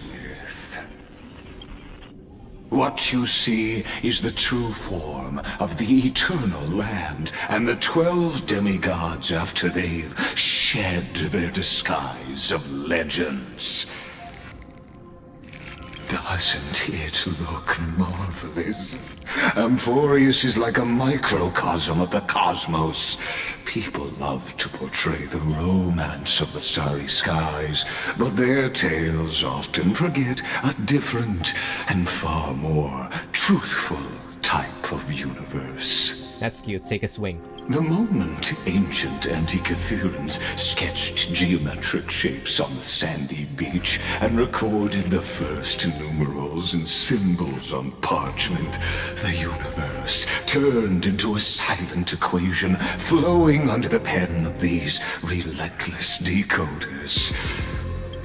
[SPEAKER 7] What you see is the true form of the eternal land and the 12 demigods after they've shed their disguise of legends. Doesn't it look marvelous? Amphorius is like a microcosm of the cosmos. People love to portray the romance of the starry skies, but their tales often forget a different and far more truthful type of universe.
[SPEAKER 1] That's cute. Take a swing.
[SPEAKER 7] The moment ancient Antikytherians sketched geometric shapes on the sandy beach and recorded the first numerals and symbols on parchment, the universe turned into a silent equation flowing under the pen of these relentless decoders.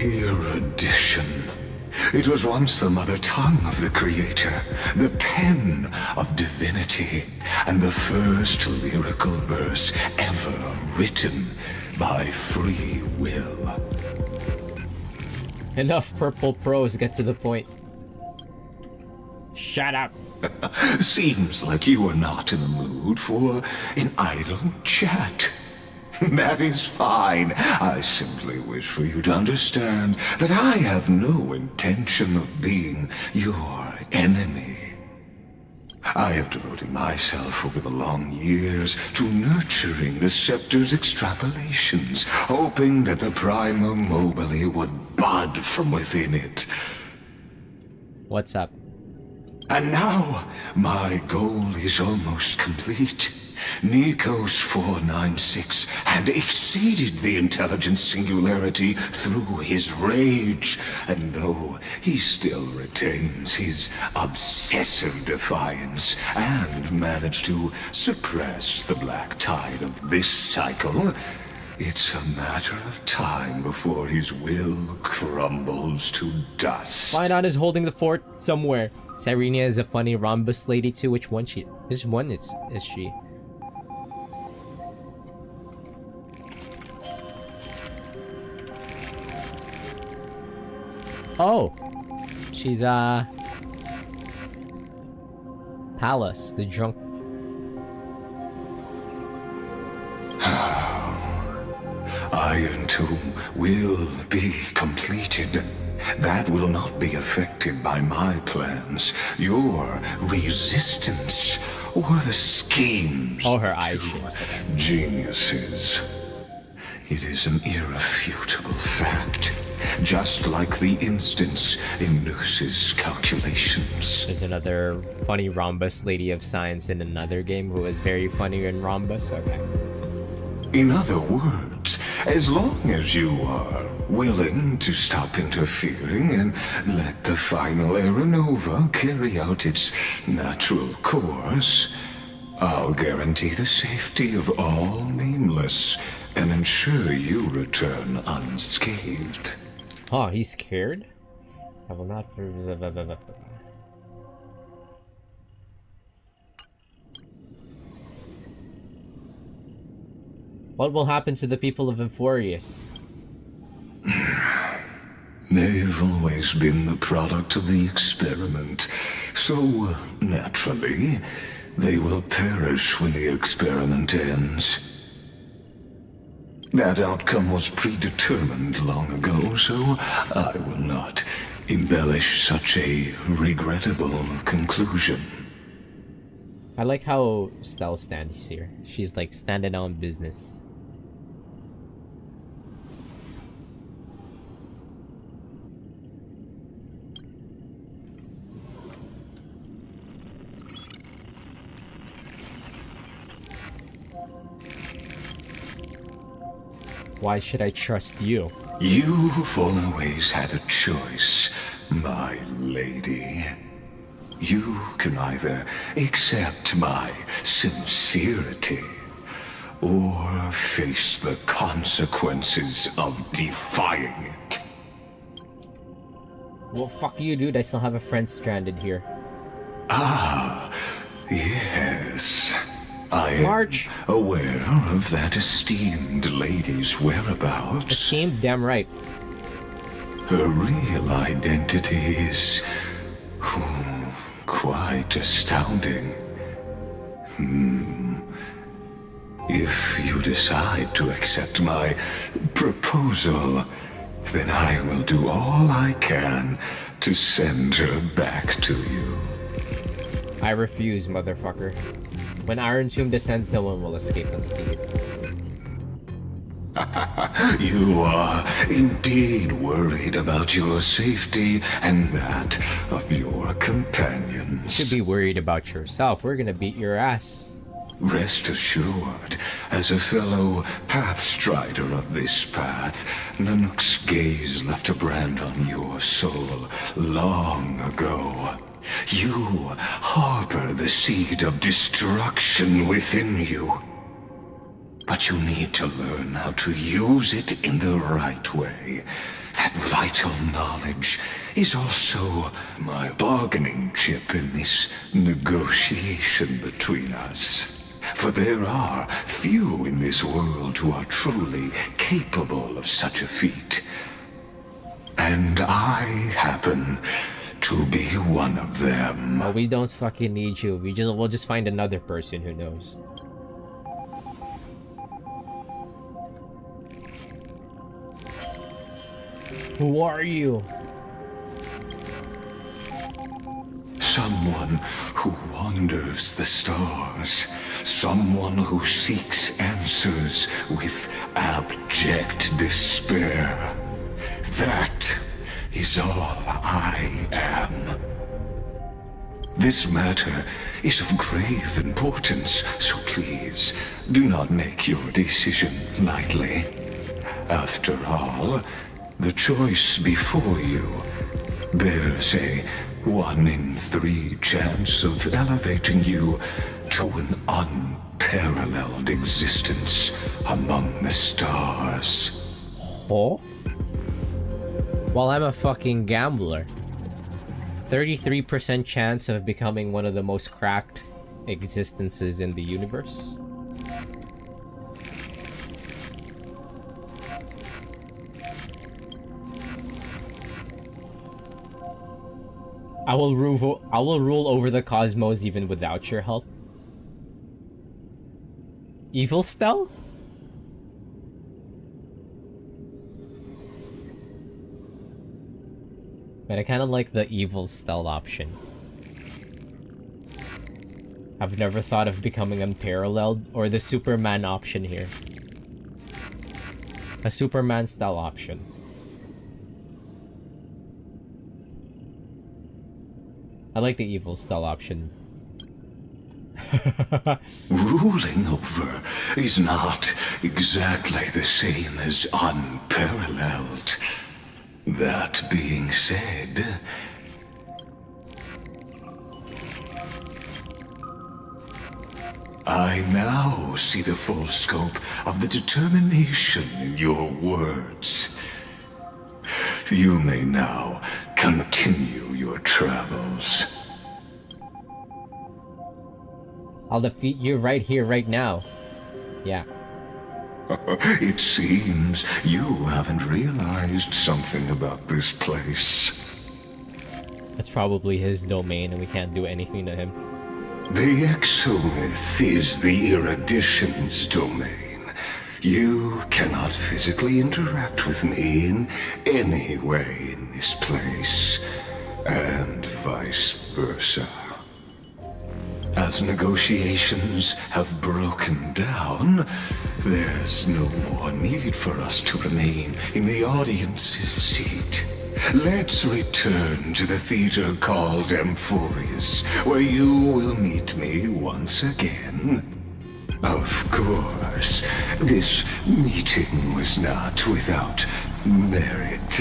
[SPEAKER 7] Erudition. It was once the mother tongue of the creator, the pen of divinity, and the first lyrical verse ever written by free will.
[SPEAKER 1] Enough purple prose, get to the point. Shut up.
[SPEAKER 7] Seems like you are not in the mood for an idle chat. That is fine. I simply wish for you to understand that I have no intention of being your enemy. I have devoted myself over the long years to nurturing the Scepter's extrapolations, hoping that the Prima Mobile would bud from within it.
[SPEAKER 1] What's up?
[SPEAKER 7] And now, my goal is almost complete. Nikos 496 had exceeded the intelligence singularity through his rage, and though he still retains his obsessive defiance and managed to suppress the black tide of this cycle, it's a matter of time before his will crumbles to dust.
[SPEAKER 1] Finon is holding the fort somewhere. Cyrenia is a funny rhombus lady too. Which one she? Which one is she? Oh, she's Palace, the drunk.
[SPEAKER 7] Iron Tomb will be completed. That will not be affected by my plans, your resistance, or the schemes
[SPEAKER 1] Oh, her
[SPEAKER 7] of
[SPEAKER 1] eye
[SPEAKER 7] two
[SPEAKER 1] shapes.
[SPEAKER 7] geniuses. It is an irrefutable fact, just like the instance in Noose's calculations.
[SPEAKER 1] There's another funny rhombus lady of science in another game who is very funny in rhombus. Okay.
[SPEAKER 7] In other words, as long as you are willing to stop interfering and let the final Aeronova carry out its natural course, I'll guarantee the safety of all nameless and ensure you return unscathed.
[SPEAKER 1] Oh, he's scared? I will not. What will happen to the people of Amphorius?
[SPEAKER 7] They've always been the product of the experiment, so naturally, they will perish when the experiment ends. That outcome was predetermined long ago, so I will not embellish such a regrettable conclusion?
[SPEAKER 1] I like how Stell stands here. She's like standing on business. Why should I trust you?
[SPEAKER 7] You've always had a choice, my lady. You can either accept my sincerity or face the consequences of defying it.
[SPEAKER 1] Well, fuck you, dude. I still have a friend stranded here.
[SPEAKER 7] Ah, yes. I
[SPEAKER 1] March.
[SPEAKER 7] am aware of that esteemed lady's whereabouts.
[SPEAKER 1] Esteemed, damn right.
[SPEAKER 7] Her real identity is quite astounding. If you decide to accept my proposal, then I will do all I can to send her back to you.
[SPEAKER 1] I refuse, motherfucker. When Iron Tomb descends, no one will escape unscathed.
[SPEAKER 7] You are indeed worried about your safety and that of your companions.
[SPEAKER 1] You should be worried about yourself. We're gonna beat your ass.
[SPEAKER 7] Rest assured, as a fellow pathstrider of this path, Nanook's gaze left a brand on your soul long ago. You harbor the seed of destruction within you. But you need to learn how to use it in the right way. That vital knowledge is also my bargaining chip in this negotiation between us. For there are few in this world who are truly capable of such a feat. And I happen to be one of them.
[SPEAKER 1] Oh, we don't fucking need you. We'll just find another person who knows. Who are you?
[SPEAKER 7] Someone who wanders the stars. Someone who seeks answers with abject despair. That is all I am. This matter is of grave importance, so please do not make your decision lightly. After all, the choice before you bears a 1 in 3 chance of elevating you to an unparalleled existence among the stars.
[SPEAKER 1] Huh? Well, I'm a fucking gambler. 33% chance of becoming one of the most cracked existences in the universe. I will rule over the cosmos even without your help. Evil Stell? But I kind of like the evil Stell option. I've never thought of becoming unparalleled, or the Superman option here. A Superman Stell option. I like the evil Stell option.
[SPEAKER 7] Ruling over is not exactly the same as unparalleled. That being said, I now see the full scope of the determination in your words. You may now continue your travels.
[SPEAKER 1] I'll defeat you right here, right now. Yeah.
[SPEAKER 7] It seems you haven't realized something about this place.
[SPEAKER 1] That's probably his domain and we can't do anything to him.
[SPEAKER 7] The Exolith is the Erudition's domain. You cannot physically interact with me in any way in this place. and vice versa. As negotiations have broken down, there's no more need for us to remain in the audience's seat. Let's return to the theater called Amphorius, where you will meet me once again. Of course, this meeting was not without merit.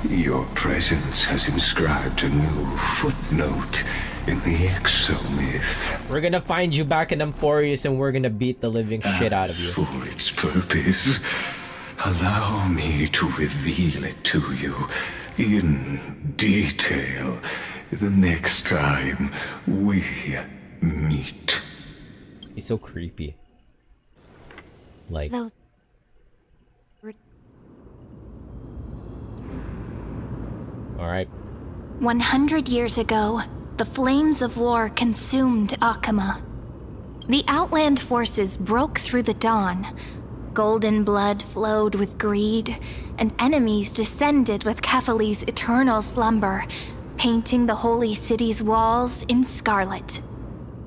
[SPEAKER 7] Your presence has inscribed a new footnote in the exomyth.
[SPEAKER 1] We're gonna find you back in Amphorius and we're gonna beat the living shit out of you.
[SPEAKER 7] For its purpose, allow me to reveal it to you in detail the next time we meet.
[SPEAKER 1] He's so creepy. Like...
[SPEAKER 2] Those...
[SPEAKER 1] Alright.
[SPEAKER 3] 100 years ago, the flames of war consumed Akama. The Outland forces broke through the dawn. Golden blood flowed with greed, and enemies descended with Kefali's eternal slumber, painting the holy city's walls in scarlet.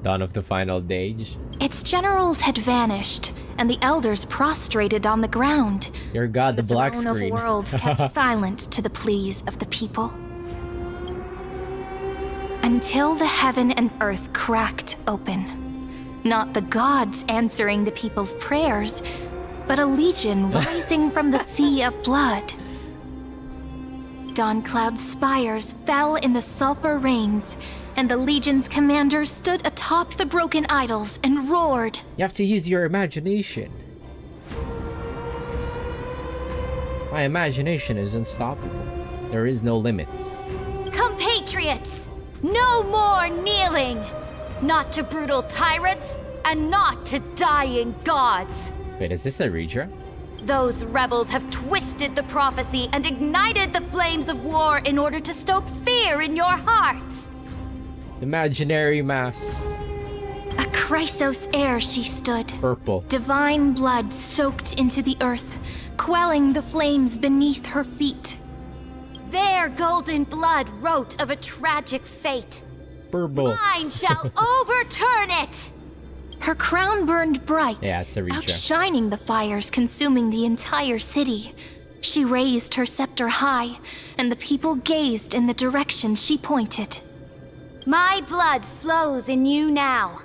[SPEAKER 1] Dawn of the final age.
[SPEAKER 3] Its generals had vanished, and the elders prostrated on the ground.
[SPEAKER 1] Dear God, the black
[SPEAKER 3] throne
[SPEAKER 1] screen.
[SPEAKER 3] of worlds kept silent to the pleas of the people. Until the heaven and earth cracked open. Not the gods answering the people's prayers, but a legion rising from the sea of blood. Dawn Cloud's spires fell in the sulfur rains, and the Legion's commander stood atop the broken idols and roared.
[SPEAKER 1] You have to use your imagination. My imagination is unstoppable. There is no limits.
[SPEAKER 10] Compatriots, no more kneeling! Not to brutal tyrants, and not to dying gods!
[SPEAKER 1] Wait, is this a Redra?
[SPEAKER 10] Those rebels have twisted the prophecy and ignited the flames of war in order to stoke fear in your hearts!
[SPEAKER 1] Imaginary mass.
[SPEAKER 3] A Chrysos heir she stood.
[SPEAKER 1] Purple.
[SPEAKER 3] Divine blood soaked into the earth, quelling the flames beneath her feet.
[SPEAKER 10] Their golden blood wrote of a tragic fate.
[SPEAKER 1] Purple.
[SPEAKER 10] Mine shall overturn it!
[SPEAKER 3] Her crown burned bright,
[SPEAKER 1] Yeah, it's a Redra.
[SPEAKER 3] outshining the fires consuming the entire city. She raised her scepter high, and the people gazed in the direction she pointed.
[SPEAKER 10] My blood flows in you now.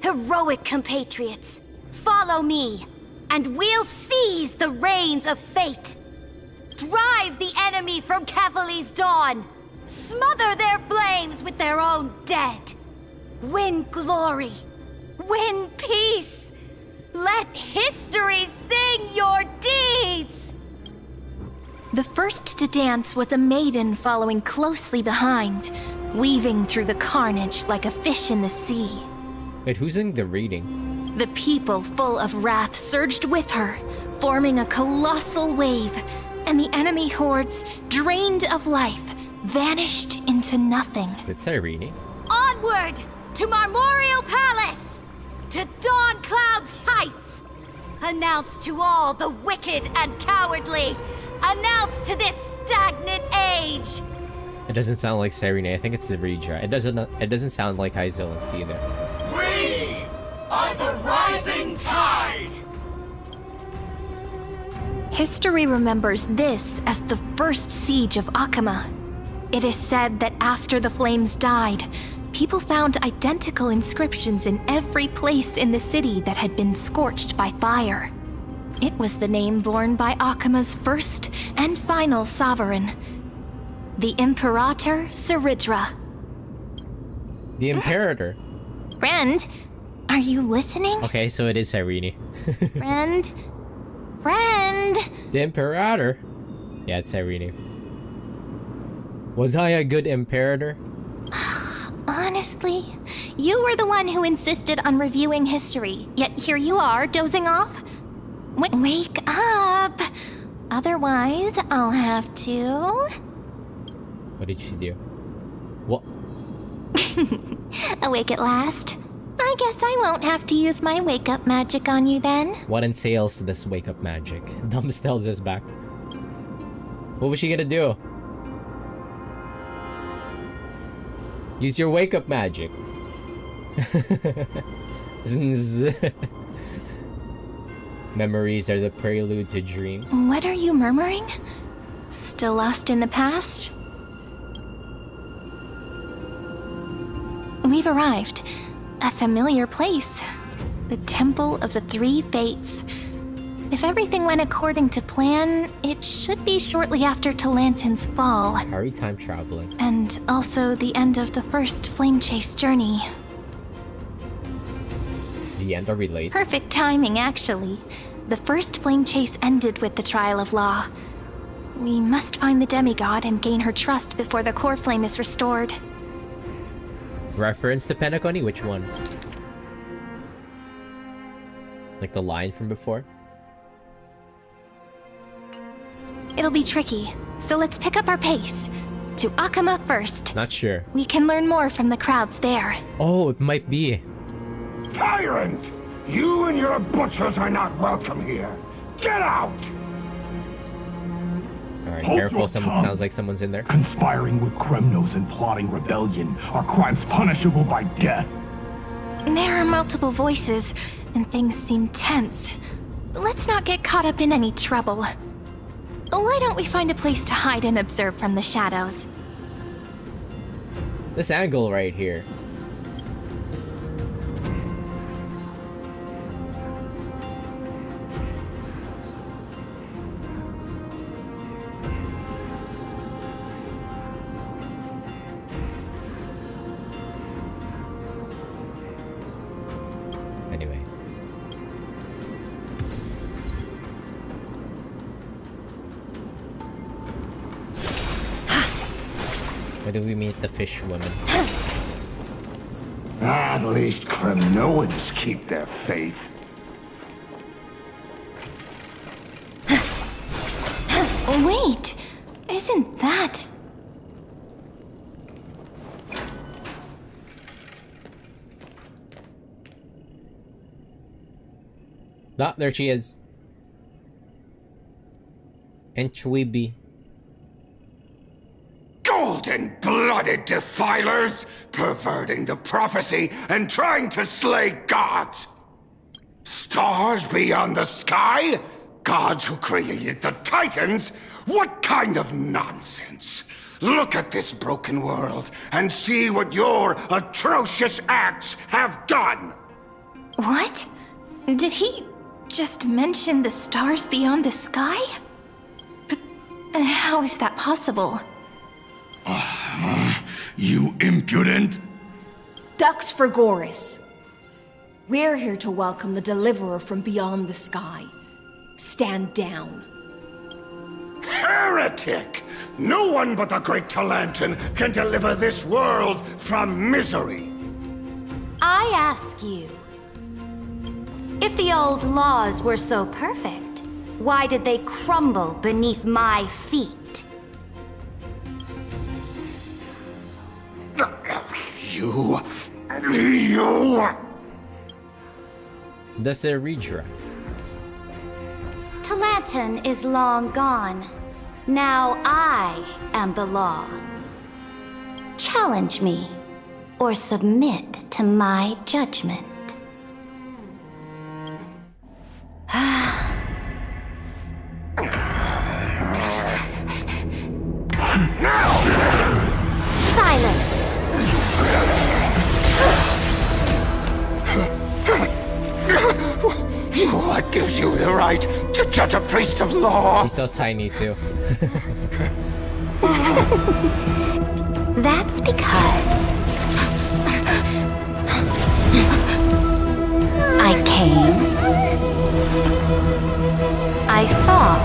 [SPEAKER 10] Heroic compatriots, follow me, and we'll seize the reins of fate. Drive the enemy from Kefali's dawn. Smother their flames with their own dead. Win glory. Win peace. Let history sing your deeds.
[SPEAKER 3] The first to dance was a maiden following closely behind, weaving through the carnage like a fish in the sea.
[SPEAKER 1] Wait, who's in the reading?
[SPEAKER 3] The people, full of wrath, surged with her, forming a colossal wave, and the enemy hordes, drained of life, vanished into nothing.
[SPEAKER 1] Is it Cyrene?
[SPEAKER 10] Onward to Marmorial Palace, to Dawn Cloud's heights. Announce to all the wicked and cowardly. Announce to this stagnant age.
[SPEAKER 1] It doesn't sound like Cyrene. I think it's the Redra. It doesn't sound like Hyzilence either.
[SPEAKER 11] We are the rising tide!
[SPEAKER 3] History remembers this as the first siege of Akama. It is said that after the flames died, people found identical inscriptions in every place in the city that had been scorched by fire. It was the name borne by Akama's first and final sovereign, the Imperator Saridra.
[SPEAKER 1] The Imperator.
[SPEAKER 3] Friend, are you listening?
[SPEAKER 1] Okay, so it is Cyrene.
[SPEAKER 3] Friend? Friend?
[SPEAKER 1] The Imperator. Yeah, it's Cyrene. Was I a good Imperator?
[SPEAKER 3] Honestly, you were the one who insisted on reviewing history, yet here you are, dozing off? Wake up! Otherwise, I'll have to...
[SPEAKER 1] What did she do? What?
[SPEAKER 3] Awake at last. I guess I won't have to use my wake-up magic on you then.
[SPEAKER 1] What entails this wake-up magic? Dumbstells is back. What was she gonna do? Use your wake-up magic. Zzz. Memories are the prelude to dreams.
[SPEAKER 3] What are you murmuring? Still lost in the past? We've arrived. A familiar place. The Temple of the Three Fates. If everything went according to plan, it should be shortly after Talantin's fall.
[SPEAKER 1] Are we time traveling?
[SPEAKER 3] And also the end of the first flame chase journey.
[SPEAKER 1] The end, are we late?
[SPEAKER 3] Perfect timing, actually. The first flame chase ended with the trial of law. We must find the demigod and gain her trust before the core flame is restored.
[SPEAKER 1] Reference to Penacony? Which one? Like the line from before?
[SPEAKER 3] It'll be tricky, so let's pick up our pace. To Akama first.
[SPEAKER 1] Not sure.
[SPEAKER 3] We can learn more from the crowds there.
[SPEAKER 1] Oh, it might be.
[SPEAKER 11] Tyrant! You and your butchers are not welcome here. Get out!
[SPEAKER 1] Alright,
[SPEAKER 11] Hold
[SPEAKER 1] careful,
[SPEAKER 11] your
[SPEAKER 1] someone
[SPEAKER 11] tongue.
[SPEAKER 1] sounds like someone's in there.
[SPEAKER 11] Conspiring with Kremnos and plotting rebellion are crimes punishable by death.
[SPEAKER 3] There are multiple voices, and things seem tense. Let's not get caught up in any trouble. Why don't we find a place to hide and observe from the shadows?
[SPEAKER 1] This angle right here. Anyway. Where do we meet the fish woman?
[SPEAKER 11] At least Kremnoans keep their faith.
[SPEAKER 3] Wait! Isn't that...
[SPEAKER 1] Ah, there she is. Enchweeby.
[SPEAKER 11] Golden-blooded defilers, perverting the prophecy and trying to slay gods. Stars beyond the sky? Gods who created the Titans? What kind of nonsense? Look at this broken world and see what your atrocious acts have done.
[SPEAKER 3] What? Did he just mention the stars beyond the sky? But how is that possible?
[SPEAKER 11] You impudent!
[SPEAKER 12] Ducks for Goris. We're here to welcome the deliverer from beyond the sky. Stand down.
[SPEAKER 11] Heretic! No one but the great Talantin can deliver this world from misery.
[SPEAKER 10] I ask you, if the old laws were so perfect, why did they crumble beneath my feet?
[SPEAKER 11] You...
[SPEAKER 1] That's a redraft.
[SPEAKER 10] Talantin is long gone. Now I am the law. Challenge me, or submit to my judgment. Silence!
[SPEAKER 11] What gives you the right to judge a priest of law?
[SPEAKER 1] He's so tiny too.
[SPEAKER 10] That's because I came, I saw,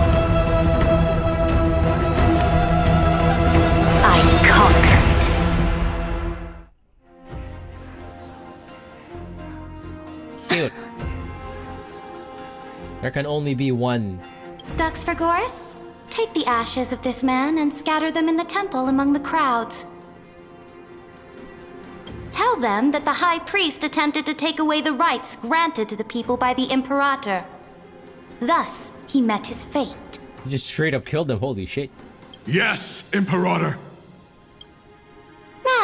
[SPEAKER 10] I conquered.
[SPEAKER 1] Cute. There can only be one.
[SPEAKER 10] Ducks for Goris? Take the ashes of this man and scatter them in the temple among the crowds. Tell them that the High Priest attempted to take away the rights granted to the people by the Imperator. Thus, he met his fate.
[SPEAKER 1] He just straight up killed them, holy shit.
[SPEAKER 11] Yes, Imperator.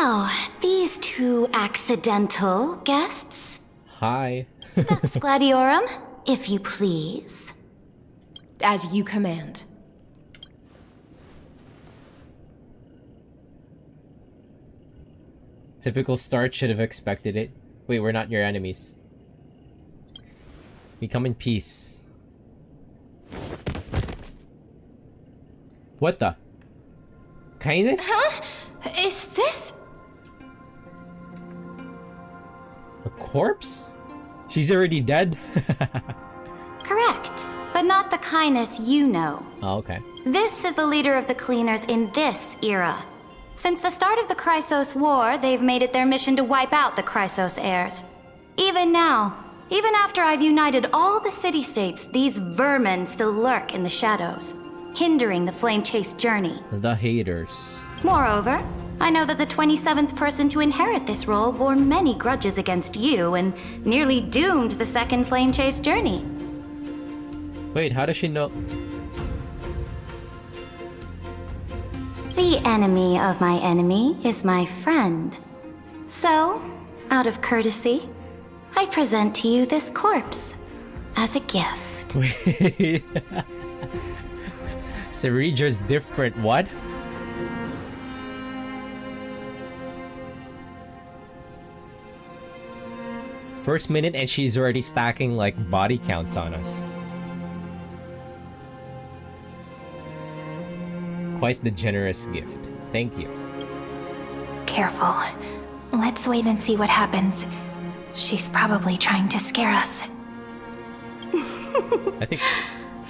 [SPEAKER 3] Now, these two accidental guests.
[SPEAKER 1] Hi.
[SPEAKER 3] Dux Gladiorum, if you please.
[SPEAKER 12] As you command.
[SPEAKER 1] Typical start, should have expected it. Wait, we're not your enemies. We come in peace. What the? Kindness?
[SPEAKER 12] Huh? Is this...
[SPEAKER 1] A corpse? She's already dead?
[SPEAKER 3] Correct, but not the kindness you know.
[SPEAKER 1] Oh, okay.
[SPEAKER 3] This is the leader of the cleaners in this era. Since the start of the Chrysos War, they've made it their mission to wipe out the Chrysos heirs. Even now, even after I've united all the city-states, these vermin still lurk in the shadows, hindering the flame-chased journey.
[SPEAKER 1] The haters.
[SPEAKER 3] Moreover, I know that the 27th person to inherit this role bore many grudges against you and nearly doomed the second flame-chased journey.
[SPEAKER 1] Wait, how does she know?
[SPEAKER 3] The enemy of my enemy is my friend. So, out of courtesy, I present to you this corpse as a gift.
[SPEAKER 1] Wait. Ceredra's different. What? First minute and she's already stacking like body counts on us. Quite the generous gift. Thank you.
[SPEAKER 3] Careful. Let's wait and see what happens. She's probably trying to scare us.
[SPEAKER 1] I think...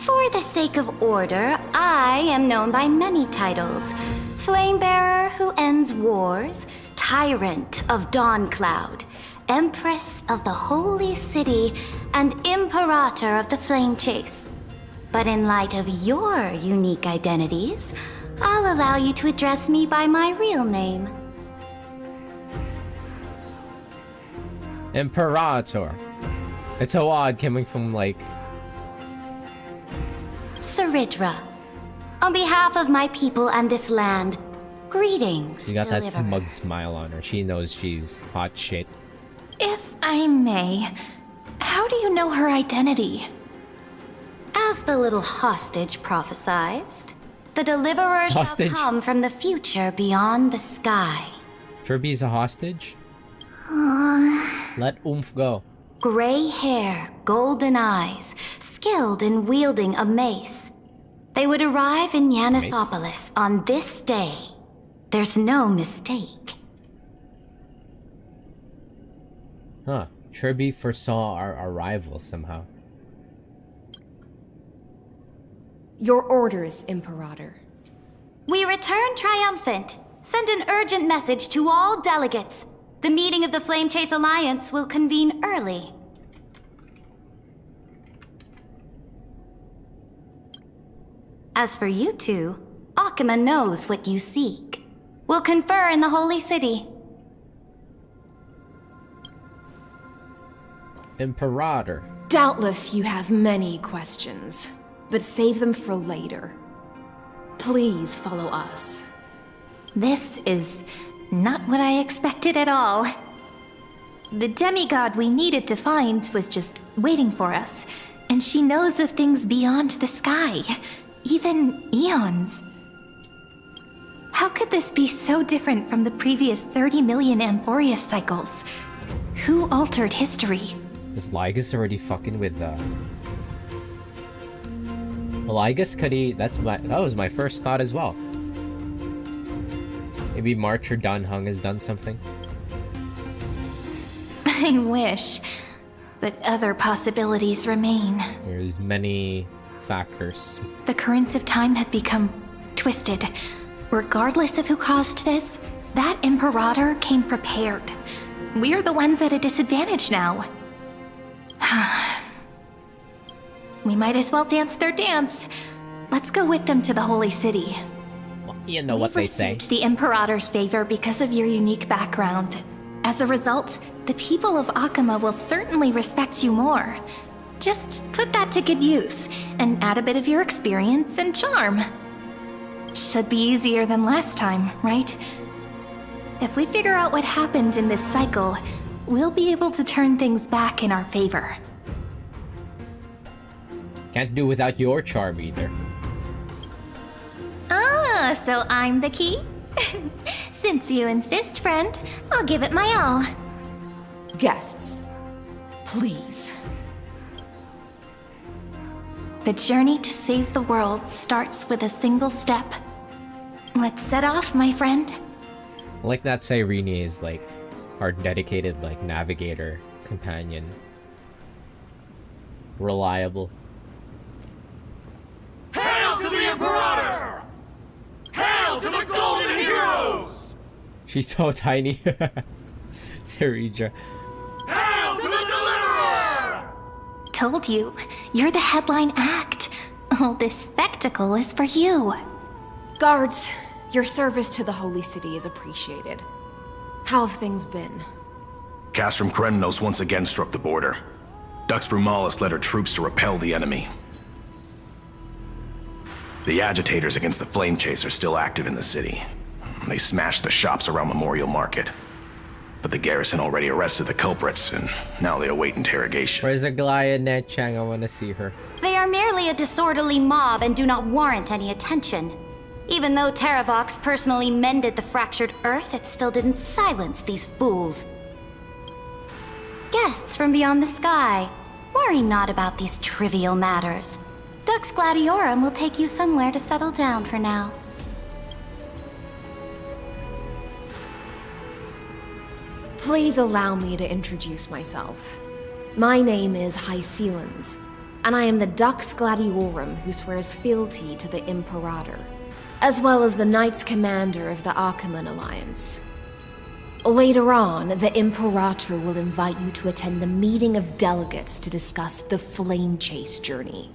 [SPEAKER 3] For the sake of order, I am known by many titles. Flamebearer who ends wars, Tyrant of Dawncloud, Empress of the Holy City, and Imperator of the Flame Chase. But in light of your unique identities, I'll allow you to address me by my real name.
[SPEAKER 1] Imperator. It's so odd coming from like...
[SPEAKER 3] Ceredra. On behalf of my people and this land, greetings,
[SPEAKER 1] You got that
[SPEAKER 3] Deliverer.
[SPEAKER 1] smug smile on her. She knows she's hot shit.
[SPEAKER 3] If I may, how do you know her identity? As the little hostage prophesized, the Deliverer
[SPEAKER 1] Hostage?
[SPEAKER 3] shall come from the future beyond the sky.
[SPEAKER 1] Kirby's a hostage? Let Oomph go.
[SPEAKER 3] Gray hair, golden eyes, skilled in wielding a mace. They would arrive in Yanisopolis on this day. There's no mistake.
[SPEAKER 1] Huh. Kirby foresaw our arrival somehow.
[SPEAKER 12] Your orders, Imperator.
[SPEAKER 3] We return triumphant. Send an urgent message to all delegates. The meeting of the Flame Chase Alliance will convene early. As for you two, Akuma knows what you seek. We'll confer in the Holy City.
[SPEAKER 1] Imperator.
[SPEAKER 12] Doubtless you have many questions, but save them for later. Please follow us.
[SPEAKER 3] This is not what I expected at all. The demigod we needed to find was just waiting for us, and she knows of things beyond the sky, even eons. How could this be so different from the previous 30 million Amphorius cycles? Who altered history?
[SPEAKER 1] Is Lygus already fucking with Well, Lygus could he... that was my first thought as well. Maybe March or Dan Heng has done something.
[SPEAKER 3] I wish, but other possibilities remain.
[SPEAKER 1] There's many factors.
[SPEAKER 3] The currents of time have become twisted. Regardless of who caused this, that Imperator came prepared. We're the ones at a disadvantage now. We might as well dance their dance. Let's go with them to the Holy City.
[SPEAKER 1] Well, you know what they say.
[SPEAKER 3] We've received the Imperator's favor because of your unique background. As a result, the people of Akuma will certainly respect you more. Just put that to good use, and add a bit of your experience and charm. Should be easier than last time, right? If we figure out what happened in this cycle, we'll be able to turn things back in our favor.
[SPEAKER 1] Can't do without your charm either.
[SPEAKER 3] Ah, so I'm the key? Since you insist, friend, I'll give it my all.
[SPEAKER 12] Guests, please.
[SPEAKER 3] The journey to save the world starts with a single step. Let's set off, my friend.
[SPEAKER 1] I like that Cyrene is like our dedicated like navigator, companion. Reliable.
[SPEAKER 11] Hail to the Imperator! Hail to the Golden Heroes!
[SPEAKER 1] She's so tiny. Serija.
[SPEAKER 11] Hail to the Deliverer!
[SPEAKER 3] Told you, you're the headline act. All this spectacle is for you.
[SPEAKER 12] Guards, your service to the Holy City is appreciated. How have things been?
[SPEAKER 5] Castrum Krennos once again struck the border. Dux Brumalis led her troops to repel the enemy. The agitators against the Flame Chase are still active in the city. They smashed the shops around Memorial Market. But the garrison already arrested the culprits, and now they await interrogation.
[SPEAKER 1] Where's the Glaya Net Chang? I want to see her.
[SPEAKER 10] They are merely a disorderly mob and do not warrant any attention. Even though Terravox personally mended the fractured earth, it still didn't silence these fools. Guests from beyond the sky, worry not about these trivial matters. Dux Gladiorum will take you somewhere to settle down for now.
[SPEAKER 12] Please allow me to introduce myself. My name is Hycelens, and I am the Dux Gladiorum who swears fealty to the Imperator, as well as the Knights Commander of the Achaemen Alliance. Later on, the Imperator will invite you to attend the meeting of delegates to discuss the Flame Chase journey.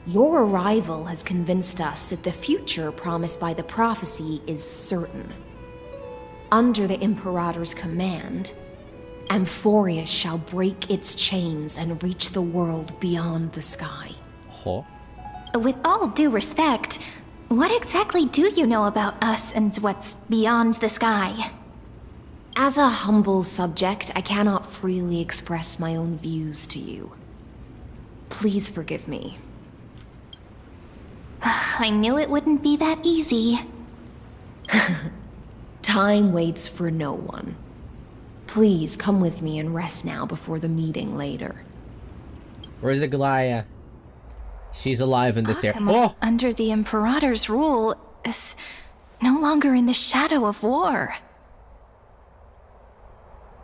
[SPEAKER 12] Your arrival has convinced us that the future promised by the prophecy is certain. Under the Imperator's command, Amphorius shall break its chains and reach the world beyond the sky.
[SPEAKER 1] Huh?
[SPEAKER 3] With all due respect, what exactly do you know about us and what's beyond the sky?
[SPEAKER 12] As a humble subject, I cannot freely express my own views to you. Please forgive me.
[SPEAKER 3] I knew it wouldn't be that easy.
[SPEAKER 12] Time waits for no one. Please come with me and rest now before the meeting later.
[SPEAKER 1] Where's the Glaya? She's alive in this area. Oh!
[SPEAKER 3] Under the Imperator's rule, is no longer in the shadow of war.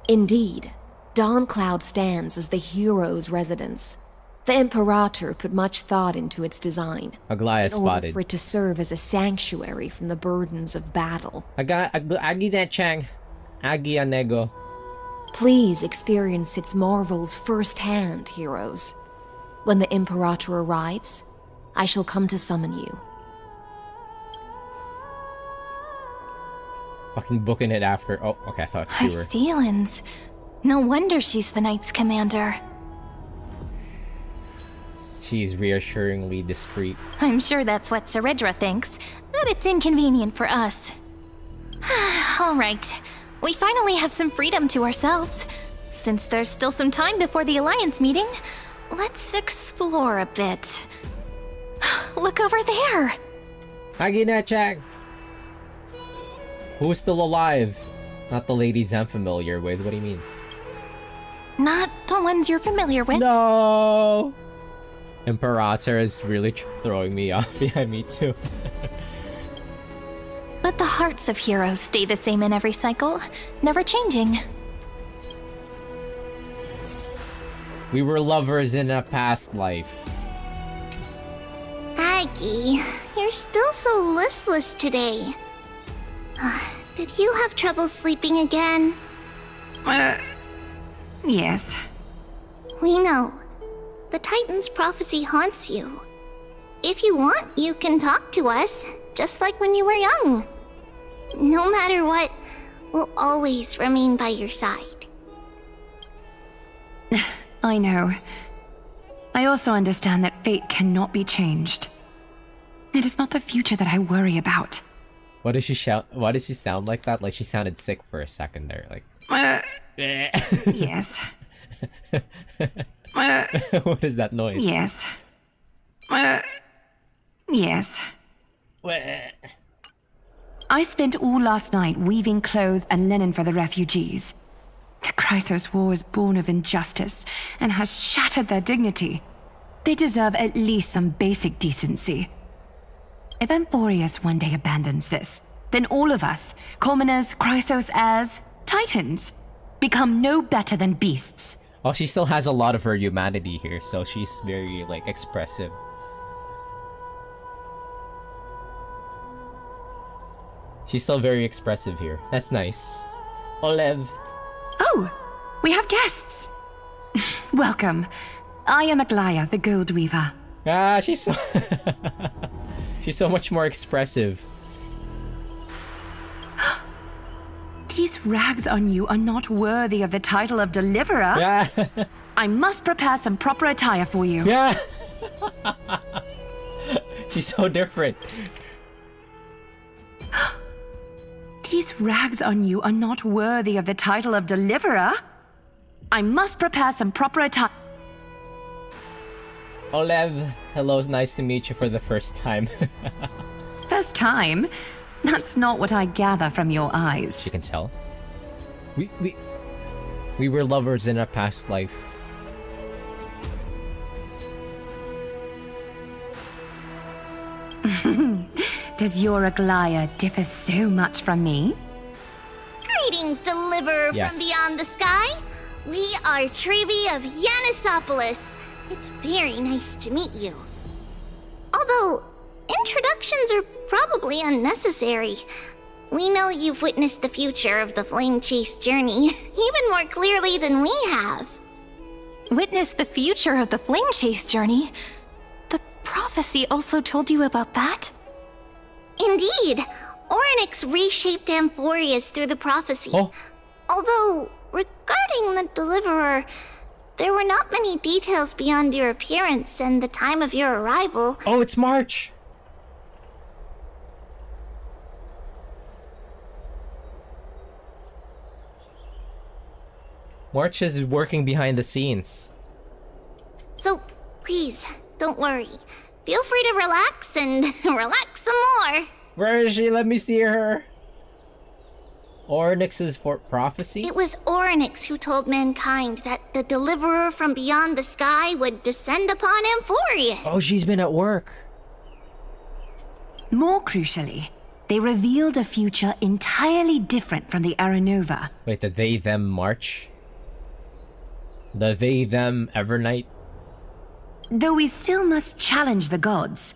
[SPEAKER 12] Indeed, Dawncloud stands as the hero's residence. The Imperator put much thought into its design.
[SPEAKER 1] Aglaya
[SPEAKER 12] in order
[SPEAKER 1] spotted.
[SPEAKER 12] for it to serve as a sanctuary from the burdens of battle.
[SPEAKER 1] Agi Net Chang. Agi Anego.
[SPEAKER 12] Please experience its marvels firsthand, heroes. When the Imperator arrives, I shall come to summon you.
[SPEAKER 1] Fucking booking it after. Oh, okay, I thought you were.
[SPEAKER 3] Hycelens. No wonder she's the Knights Commander.
[SPEAKER 1] She's reassuringly discreet.
[SPEAKER 3] I'm sure that's what Seredra thinks, but it's inconvenient for us. All right, we finally have some freedom to ourselves. Since there's still some time before the Alliance meeting, let's explore a bit. Look over there!
[SPEAKER 1] Agi Net Chang. Who's still alive? Not the ladies I'm familiar with. What do you mean?
[SPEAKER 3] Not the ones you're familiar with.
[SPEAKER 1] No! Imperator is really throwing me off. Yeah, me too.
[SPEAKER 3] But the hearts of heroes stay the same in every cycle, never changing.
[SPEAKER 1] We were lovers in a past life.
[SPEAKER 13] Aggie, you're still so listless today. Did you have trouble sleeping again?
[SPEAKER 4] Yes.
[SPEAKER 13] We know. The Titan's prophecy haunts you. If you want, you can talk to us, just like when you were young. No matter what, we'll always remain by your side.
[SPEAKER 4] I know. I also understand that fate cannot be changed. It is not the future that I worry about,
[SPEAKER 1] What does she shout? Why does she sound like that? Like she sounded sick for a second there. Like.
[SPEAKER 14] Yes.
[SPEAKER 1] What is that noise?
[SPEAKER 14] Yes. Yes. I spent all last night weaving clothes and linen for the refugees. The Chrysos War is born of injustice and has shattered their dignity. They deserve at least some basic decency. If Amphorius one day abandons this, then all of us, commoners, Chrysos heirs, Titans, become no better than beasts.
[SPEAKER 1] Oh, she still has a lot of her humanity here, so she's very, like, expressive. She's still very expressive here. That's nice. Olev.
[SPEAKER 14] Oh, we have guests. Welcome. I am Aglaya, the Gold Weaver.
[SPEAKER 1] Ah, she's so... she's so much more expressive.
[SPEAKER 14] These rags on you are not worthy of the title of Deliverer.
[SPEAKER 1] Yeah.
[SPEAKER 14] I must prepare some proper attire for you.
[SPEAKER 1] Yeah. She's so different.
[SPEAKER 14] These rags on you are not worthy of the title of Deliverer. I must prepare some proper attire.
[SPEAKER 1] Olev, hello, it's nice to meet you for the first time.
[SPEAKER 14] First time? That's not what I gather from your eyes.
[SPEAKER 1] She can tell. We were lovers in a past life.
[SPEAKER 14] Does your Aglaya differ so much from me?
[SPEAKER 13] Greetings, Deliverer
[SPEAKER 1] Yes.
[SPEAKER 13] from beyond the sky. We are Trevi of Yanisopolis. It's very nice to meet you. Although, introductions are probably unnecessary. We know you've witnessed the future of the Flame Chase journey even more clearly than we have.
[SPEAKER 3] Witness the future of the Flame Chase journey? The prophecy also told you about that?
[SPEAKER 13] Indeed. Orynyx reshaped Amphorius through the prophecy.
[SPEAKER 1] Oh.
[SPEAKER 13] Although, regarding the Deliverer, there were not many details beyond your appearance and the time of your arrival.
[SPEAKER 1] Oh, it's March! March is working behind the scenes.
[SPEAKER 13] So, please, don't worry. Feel free to relax and relax some more.
[SPEAKER 1] Where is she? Let me see her. Orynyx's prophecy?
[SPEAKER 13] It was Orynyx who told mankind that the Deliverer from beyond the sky would descend upon Amphorius.
[SPEAKER 1] Oh, she's been at work.
[SPEAKER 14] More crucially, they revealed a future entirely different from the Aranova.
[SPEAKER 1] Wait, the they-them march? The they-them Evernight?
[SPEAKER 14] Though we still must challenge the gods.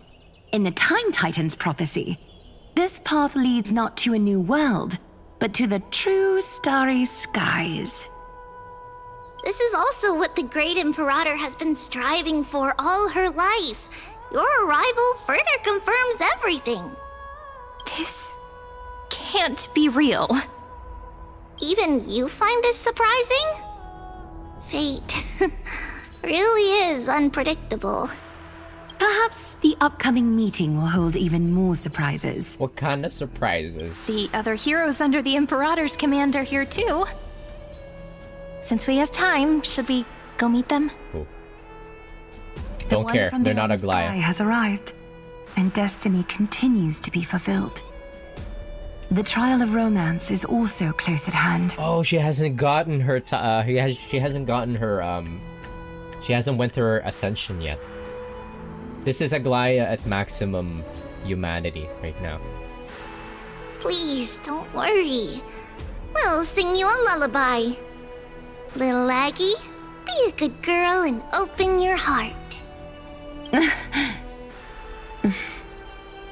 [SPEAKER 14] In the Time Titans prophecy, this path leads not to a new world, but to the true starry skies.
[SPEAKER 13] This is also what the Great Imperator has been striving for all her life. Your arrival further confirms everything.
[SPEAKER 3] This can't be real.
[SPEAKER 13] Even you find this surprising? Fate really is unpredictable.
[SPEAKER 14] Perhaps the upcoming meeting will hold even more surprises.
[SPEAKER 1] What kind of surprises?
[SPEAKER 3] The other heroes under the Imperator's command are here too. Since we have time, should we go meet them?
[SPEAKER 1] Cool.
[SPEAKER 14] The
[SPEAKER 1] Don't
[SPEAKER 14] one
[SPEAKER 1] care,
[SPEAKER 14] from
[SPEAKER 1] they're not
[SPEAKER 14] beyond the sky
[SPEAKER 1] Aglaya.
[SPEAKER 14] has arrived, and destiny continues to be fulfilled. The trial of romance is also close at hand.
[SPEAKER 1] Oh, she hasn't gotten her. She hasn't gotten her. She hasn't went through her ascension yet. This is Aglaya at maximum humanity right now.
[SPEAKER 13] Please, don't worry. We'll sing you a lullaby. Little Aggie, be a good girl and open your heart.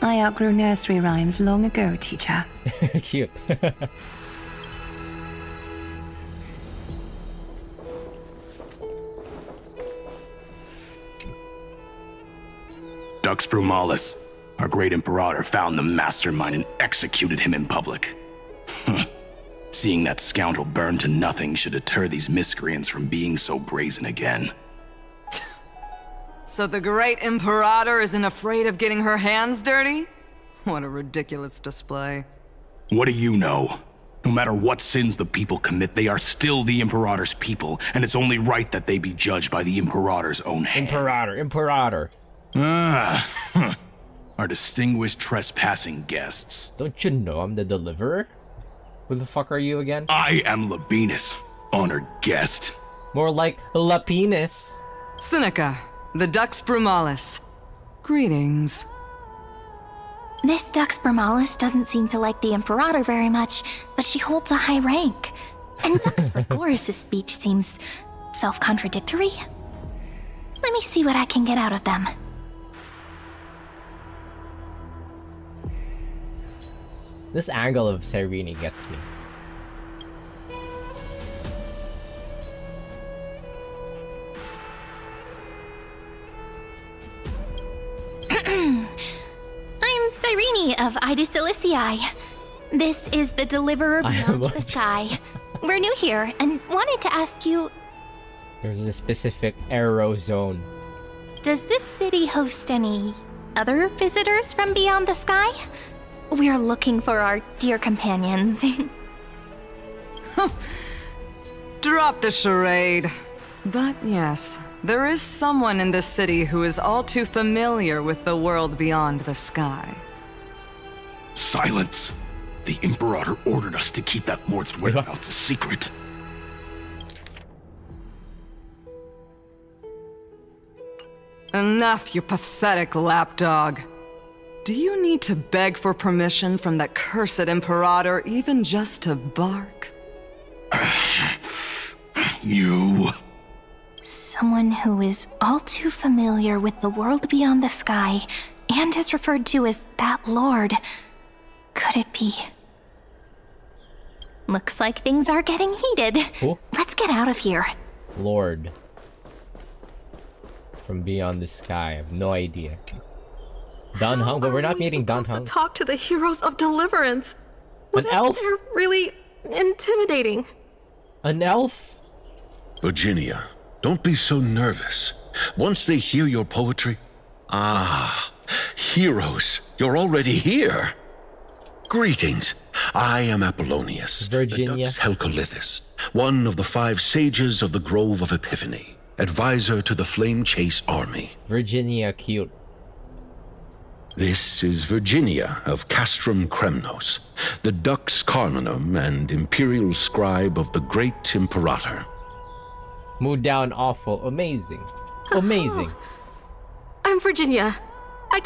[SPEAKER 14] I outgrew nursery rhymes long ago, teacher.
[SPEAKER 1] Cute.
[SPEAKER 15] Dux Brumalis, our great Imperator, found the mastermind and executed him in public. Seeing that scoundrel burn to nothing should deter these miscreants from being so brazen again.
[SPEAKER 9] So the great Imperator isn't afraid of getting her hands dirty? What a ridiculous display.
[SPEAKER 15] What do you know? No matter what sins the people commit, they are still the Imperator's people, and it's only right that they be judged by the Imperator's own hand.
[SPEAKER 1] Imperator.
[SPEAKER 15] Our distinguished trespassing guests.
[SPEAKER 1] Don't you know I'm the deliverer? Who the fuck are you again?
[SPEAKER 15] I am Labinas, honored guest.
[SPEAKER 1] More like Lapinis.
[SPEAKER 9] Seneca, the Dux Brumalis. Greetings.
[SPEAKER 3] This Dux Brumalis doesn't seem to like the Imperator very much, but she holds a high rank. And Dux Vergoris' speech seems self-contradictory. Let me see what I can get out of them.
[SPEAKER 1] This angle of Cyrene gets me.
[SPEAKER 3] I'm Cyrene of Ida Cilicii. This is the Deliverer Beyond the Sky. We're new here and wanted to ask you...
[SPEAKER 1] There's a specific arrow zone.
[SPEAKER 3] Does this city host any other visitors from beyond the sky? We're looking for our dear companions.
[SPEAKER 9] Drop the charade. But yes, there is someone in this city who is all too familiar with the world beyond the sky.
[SPEAKER 15] Silence! The Imperator ordered us to keep that lord's whereabouts a secret.
[SPEAKER 9] Enough, you pathetic lapdog. Do you need to beg for permission from that cursed Imperator even just to bark?
[SPEAKER 15] You...
[SPEAKER 3] Someone who is all too familiar with the world beyond the sky and is referred to as that lord. Could it be? Looks like things are getting heated.
[SPEAKER 1] Who?
[SPEAKER 3] Let's get out of here.
[SPEAKER 1] Lord. From beyond the sky. I have no idea. Don Hung, but we're not meeting Don Hung.
[SPEAKER 16] To talk to the heroes of deliverance.
[SPEAKER 1] An elf?
[SPEAKER 16] They're really intimidating.
[SPEAKER 1] An elf?
[SPEAKER 7] Virginia, don't be so nervous. Once they hear your poetry... Ah, heroes, you're already here. Greetings. I am Apollonius,
[SPEAKER 1] Virginia.
[SPEAKER 7] the Dux Helcolithus, one of the 5 sages of the Grove of Epiphany, advisor to the Flame Chase army.
[SPEAKER 1] Virginia cute.
[SPEAKER 7] This is Virginia of Castrum Kremnos, the Dux Carminum and imperial scribe of the great Imperator.
[SPEAKER 1] Mood down awful. Amazing. Amazing.
[SPEAKER 16] I'm Virginia. I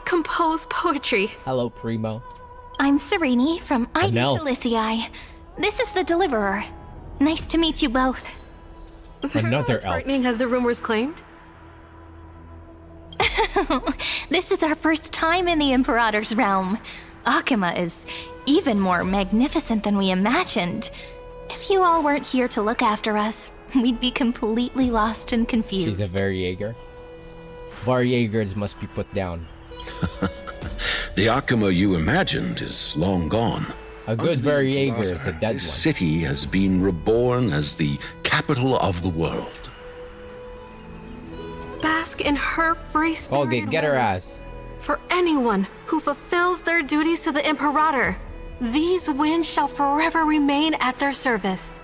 [SPEAKER 16] compose poetry.
[SPEAKER 1] Hello, Primo.
[SPEAKER 3] I'm Serene from Ida
[SPEAKER 1] elf.
[SPEAKER 3] Cilicii. This is the Deliverer. Nice to meet you both.
[SPEAKER 1] Another
[SPEAKER 16] As
[SPEAKER 1] elf.
[SPEAKER 16] frightening as the rumors claimed.
[SPEAKER 3] This is our first time in the Imperator's realm. Akima is even more magnificent than we imagined. If you all weren't here to look after us, we'd be completely lost and confused.
[SPEAKER 1] She's a Varjager. Varjagers must be put down.
[SPEAKER 7] The Akima you imagined is long gone.
[SPEAKER 1] A good Varjager is a dead one.
[SPEAKER 7] This city has been reborn as the capital of the world.
[SPEAKER 16] Bask in her free spirit.
[SPEAKER 1] Colgate, get her ass.
[SPEAKER 16] For anyone who fulfills their duties to the Imperator, these winds shall forever remain at their service.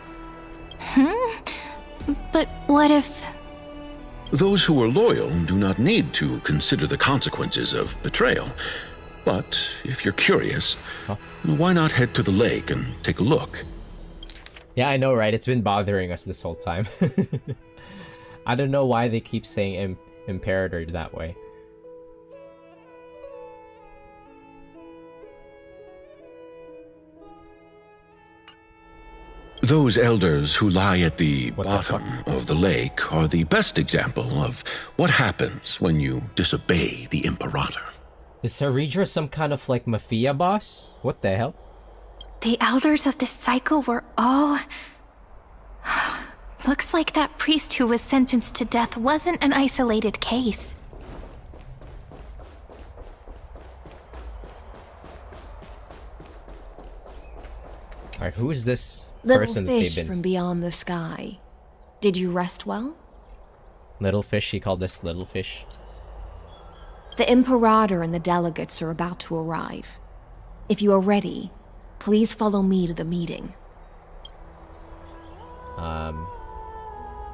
[SPEAKER 3] But what if...
[SPEAKER 7] Those who are loyal do not need to consider the consequences of betrayal. But if you're curious, why not head to the lake and take a look?
[SPEAKER 1] Yeah, I know, right? It's been bothering us this whole time. I don't know why they keep saying Imperator that way.
[SPEAKER 7] Those elders who lie at the bottom of the lake are the best example of what happens when you disobey the Imperator.
[SPEAKER 1] Is Saridra some kind of like mafia boss? What the hell?
[SPEAKER 3] The elders of this cycle were all... Looks like that priest who was sentenced to death wasn't an isolated case.
[SPEAKER 1] Alright, who is this
[SPEAKER 12] Little
[SPEAKER 1] person that
[SPEAKER 12] fish
[SPEAKER 1] they've been...
[SPEAKER 12] from beyond the sky. Did you rest well?
[SPEAKER 1] Little fish, he called us little fish.
[SPEAKER 12] The Imperator and the delegates are about to arrive. If you are ready, please follow me to the meeting.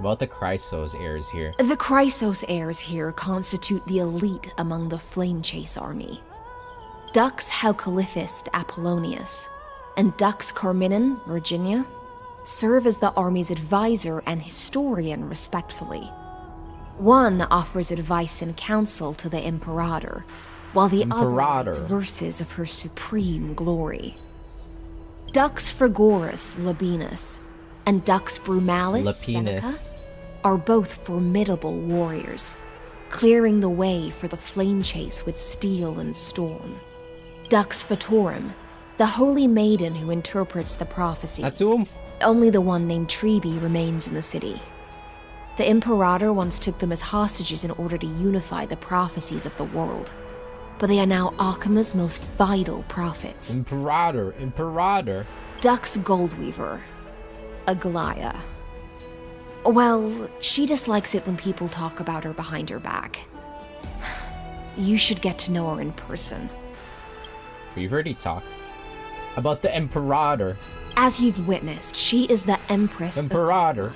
[SPEAKER 1] About the Chrysos heirs here.
[SPEAKER 12] The Chrysos heirs here constitute the elite among the Flame Chase army. Dux Haucalithist Apollonius and Dux Carminin, Virginia, serve as the army's advisor and historian respectively. One offers advice and counsel to the Imperator, while the other writes verses of her supreme glory. Dux Frigorus Labienus and Dux Brumalis Seneca are both formidable warriors, clearing the way for the Flame Chase with steel and storm. Dux Fatorum, the holy maiden who interprets the prophecy. Only the one named Trebi remains in the city. The Imperator once took them as hostages in order to unify the prophecies of the world, but they are now Akima's most vital prophets.
[SPEAKER 1] Imperator.
[SPEAKER 12] Dux Goldweaver, Aglaya. Well, she dislikes it when people talk about her behind her back. You should get to know her in person.
[SPEAKER 1] We've already talked about the Imperator.
[SPEAKER 12] As you've witnessed, she is the Empress
[SPEAKER 1] Imperator,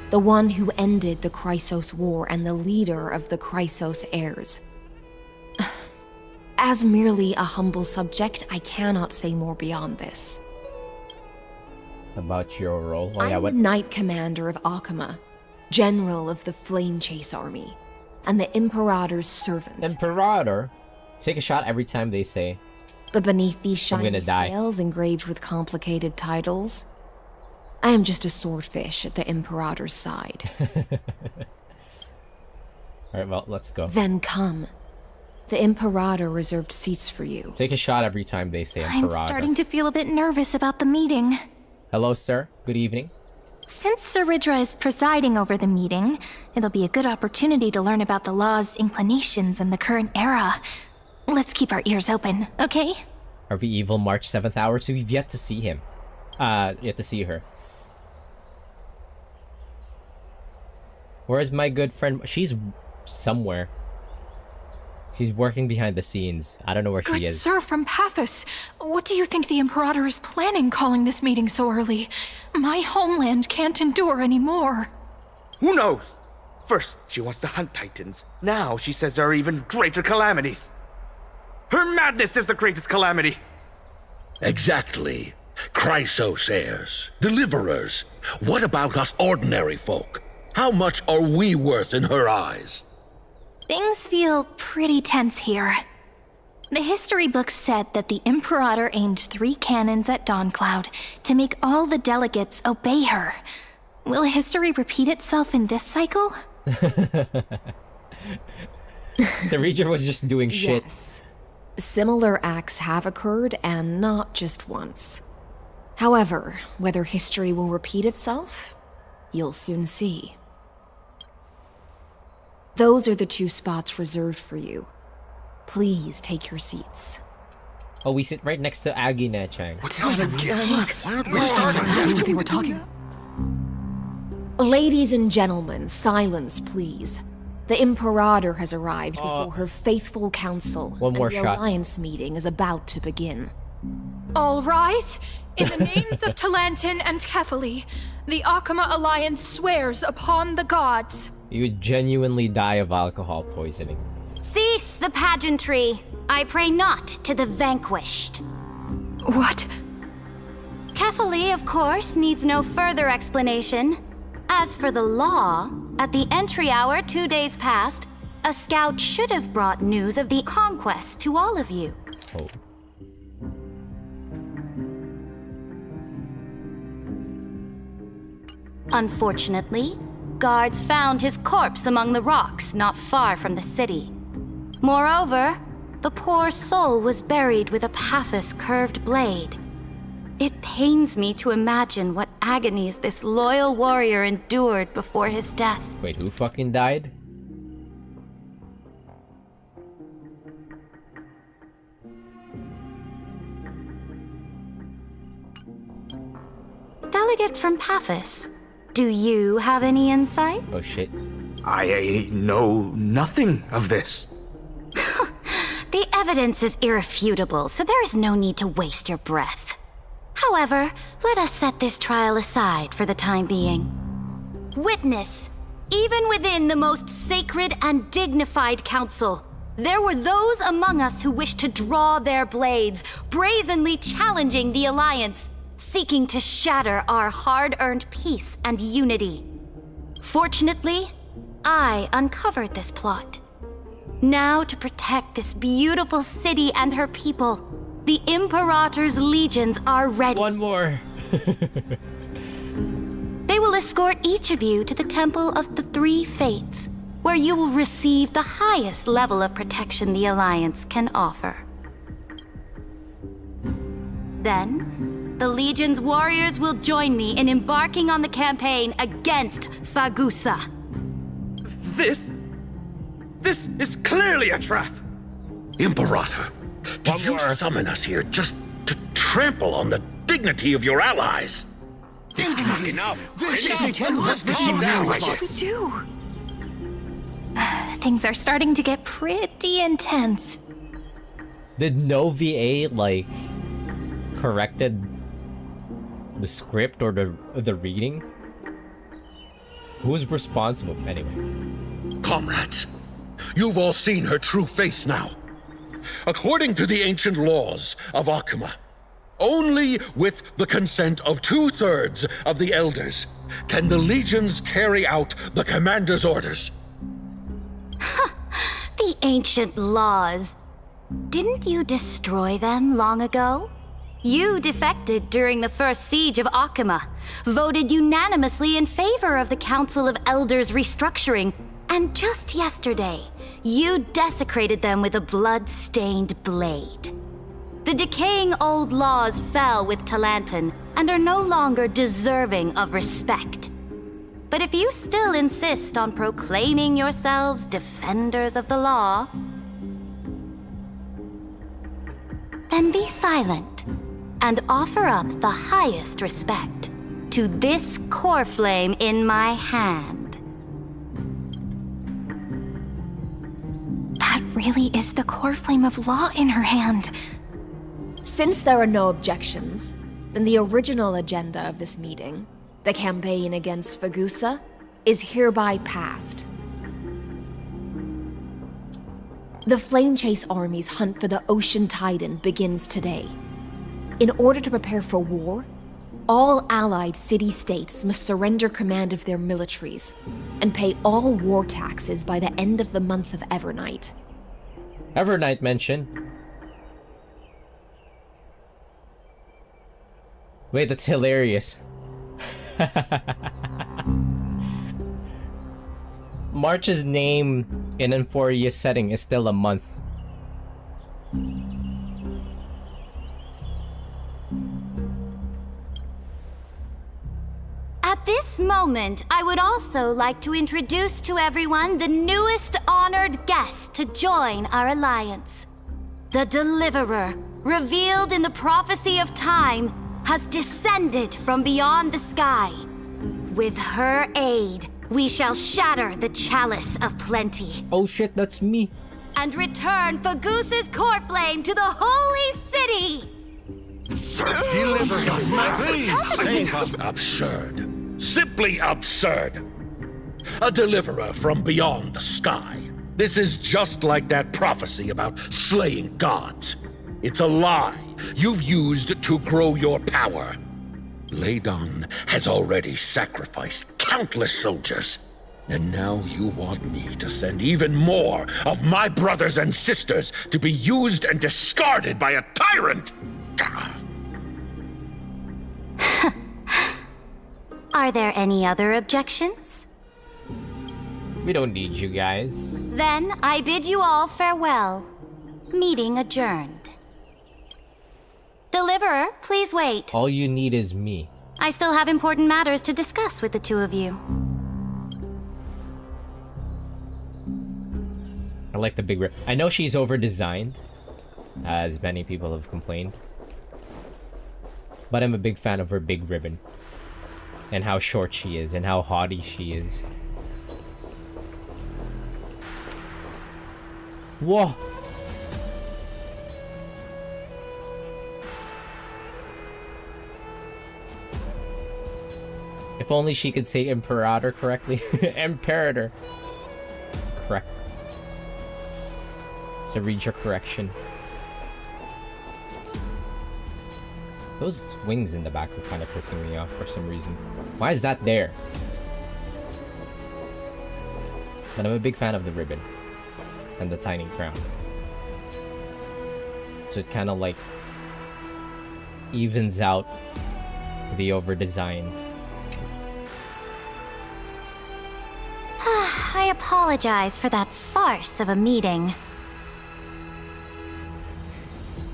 [SPEAKER 12] the one who ended the Chrysos War and the leader of the Chrysos heirs. As merely a humble subject, I cannot say more beyond this.
[SPEAKER 1] About your role?
[SPEAKER 12] I'm the Knight Commander of Akama, General of the Flame Chase Army, and the Imperator's servant.
[SPEAKER 1] Imperator? Take a shot every time they say.
[SPEAKER 12] But beneath these shiny scales engraved with complicated titles, I am just a swordfish at the Imperator's side.
[SPEAKER 1] Alright, well, let's go.
[SPEAKER 12] Then come. The Imperator reserved seats for you.
[SPEAKER 1] Take a shot every time they say Imperator.
[SPEAKER 3] I'm starting to feel a bit nervous about the meeting.
[SPEAKER 1] Hello, sir. Good evening.
[SPEAKER 3] Since Sir Ridra is presiding over the meeting, it'll be a good opportunity to learn about the law's inclinations in the current era. Let's keep our ears open, okay?
[SPEAKER 1] Are we evil March 7th hour? So we've yet to see him. Yet to see her. Where's my good friend? She's somewhere. She's working behind the scenes. I don't know where she is.
[SPEAKER 17] Sir from Paphos, what do you think the Imperator is planning calling this meeting so early? My homeland can't endure anymore.
[SPEAKER 18] Who knows? First, she wants to hunt Titans. Now she says there are even greater calamities. Her madness is the greatest calamity.
[SPEAKER 7] Exactly. Chrysos heirs, deliverers. What about us ordinary folk? How much are we worth in her eyes?
[SPEAKER 3] Things feel pretty tense here. The history books said that the Imperator aimed 3 cannons at Dawncloud to make all the delegates obey her. Will history repeat itself in this cycle?
[SPEAKER 1] Sarija was just doing shit.
[SPEAKER 12] Yes. Similar acts have occurred, and not just once. However, whether history will repeat itself, you'll soon see. Those are the 2 spots reserved for you. Please take your seats.
[SPEAKER 1] Oh, we sit right next to Agi Nechang.
[SPEAKER 12] We were talking. Ladies and gentlemen, silence, please. The Imperator has arrived before her faithful council.
[SPEAKER 1] One more
[SPEAKER 12] and the
[SPEAKER 1] shot.
[SPEAKER 12] alliance meeting is about to begin.
[SPEAKER 17] All right. In the names of Talantin and Kefali, the Akama Alliance swears upon the gods.
[SPEAKER 1] You would genuinely die of alcohol poisoning.
[SPEAKER 10] Cease the pageantry. I pray not to the vanquished.
[SPEAKER 17] What?
[SPEAKER 10] Kefali, of course, needs no further explanation. As for the law, at the entry hour 2 days past, a scout should have brought news of the conquest to all of you.
[SPEAKER 1] Oh.
[SPEAKER 10] Unfortunately, guards found his corpse among the rocks not far from the city. Moreover, the poor soul was buried with a Paphos curved blade. It pains me to imagine what agonies this loyal warrior endured before his death.
[SPEAKER 1] Wait, who fucking died?
[SPEAKER 10] Delegate from Paphos, do you have any insight?
[SPEAKER 1] Oh shit.
[SPEAKER 18] I know nothing of this.
[SPEAKER 10] evidence is irrefutable, so there is no need to waste your breath. However, let us set this trial aside for the time being. Witness, even within the most sacred and dignified council, there were those among us who wished to draw their blades, brazenly challenging the Alliance, seeking to shatter our hard-earned peace and unity. Fortunately, I uncovered this plot. Now, to protect this beautiful city and her people, the Imperator's legions are ready.
[SPEAKER 1] One more.
[SPEAKER 10] They will escort each of you to the Temple of the Three Fates, where you will receive the highest level of protection the Alliance can offer. Then, the Legion's warriors will join me in embarking on the campaign against Fagusa.
[SPEAKER 11] This is clearly a trap!
[SPEAKER 19] Imperator, did you summon us here just to trample on the dignity of your allies?
[SPEAKER 11] Enough!
[SPEAKER 14] What we do? Things are starting to get pretty intense.
[SPEAKER 1] Did no VA like corrected the script or the reading? Who's responsible anyway?
[SPEAKER 19] Comrades, you've all seen her true face now. According to the ancient laws of Akuma, only with the consent of 2/3 of the elders can the legions carry out the commander's orders.
[SPEAKER 10] The ancient laws. Didn't you destroy them long ago? You defected during the first siege of Akuma, voted unanimously in favor of the Council of Elders restructuring, and just yesterday, you desecrated them with a blood-stained blade. The decaying old laws fell with Talanton and are no longer deserving of respect. But if you still insist on proclaiming yourselves defenders of the law, then be silent and offer up the highest respect to this core flame in my hand.
[SPEAKER 14] That really is the core flame of law in her hand.
[SPEAKER 12] Since there are no objections, then the original agenda of this meeting, the campaign against Fagusa, is hereby passed. The Flame Chase Army's hunt for the Ocean Titan begins today. In order to prepare for war, all allied city-states must surrender command of their militaries and pay all war taxes by the end of the month of Evernight.
[SPEAKER 1] Evernight mentioned. Wait, that's hilarious. March's name in Emphoria's setting is still a month.
[SPEAKER 10] At this moment, I would also like to introduce to everyone the newest honored guest to join our alliance. The Deliverer, revealed in the prophecy of time, has descended from beyond the sky. With her aid, we shall shatter the Chalice of Plenty.
[SPEAKER 1] Oh shit, that's me.
[SPEAKER 10] And return Fagusa's core flame to the Holy City!
[SPEAKER 19] Absurd. Simply absurd. A deliverer from beyond the sky. This is just like that prophecy about slaying gods. It's a lie you've used to grow your power. Ladon has already sacrificed countless soldiers. And now you want me to send even more of my brothers and sisters to be used and discarded by a tyrant?
[SPEAKER 10] Are there any other objections?
[SPEAKER 1] We don't need you guys.
[SPEAKER 10] Then I bid you all farewell. Meeting adjourned. Deliverer, please wait.
[SPEAKER 1] All you need is me.
[SPEAKER 10] I still have important matters to discuss with the two of you.
[SPEAKER 1] I like the big ribbon. I know she's over-designed, as many people have complained. But I'm a big fan of her big ribbon. And how short she is, and how haughty she is. Whoa! If only she could say Imperator correctly. Imperator. It's correct. So read your correction. Those wings in the back are kind of pissing me off for some reason. Why is that there? But I'm a big fan of the ribbon. And the tiny crown. So it kind of like evens out the over-design.
[SPEAKER 3] I apologize for that farce of a meeting.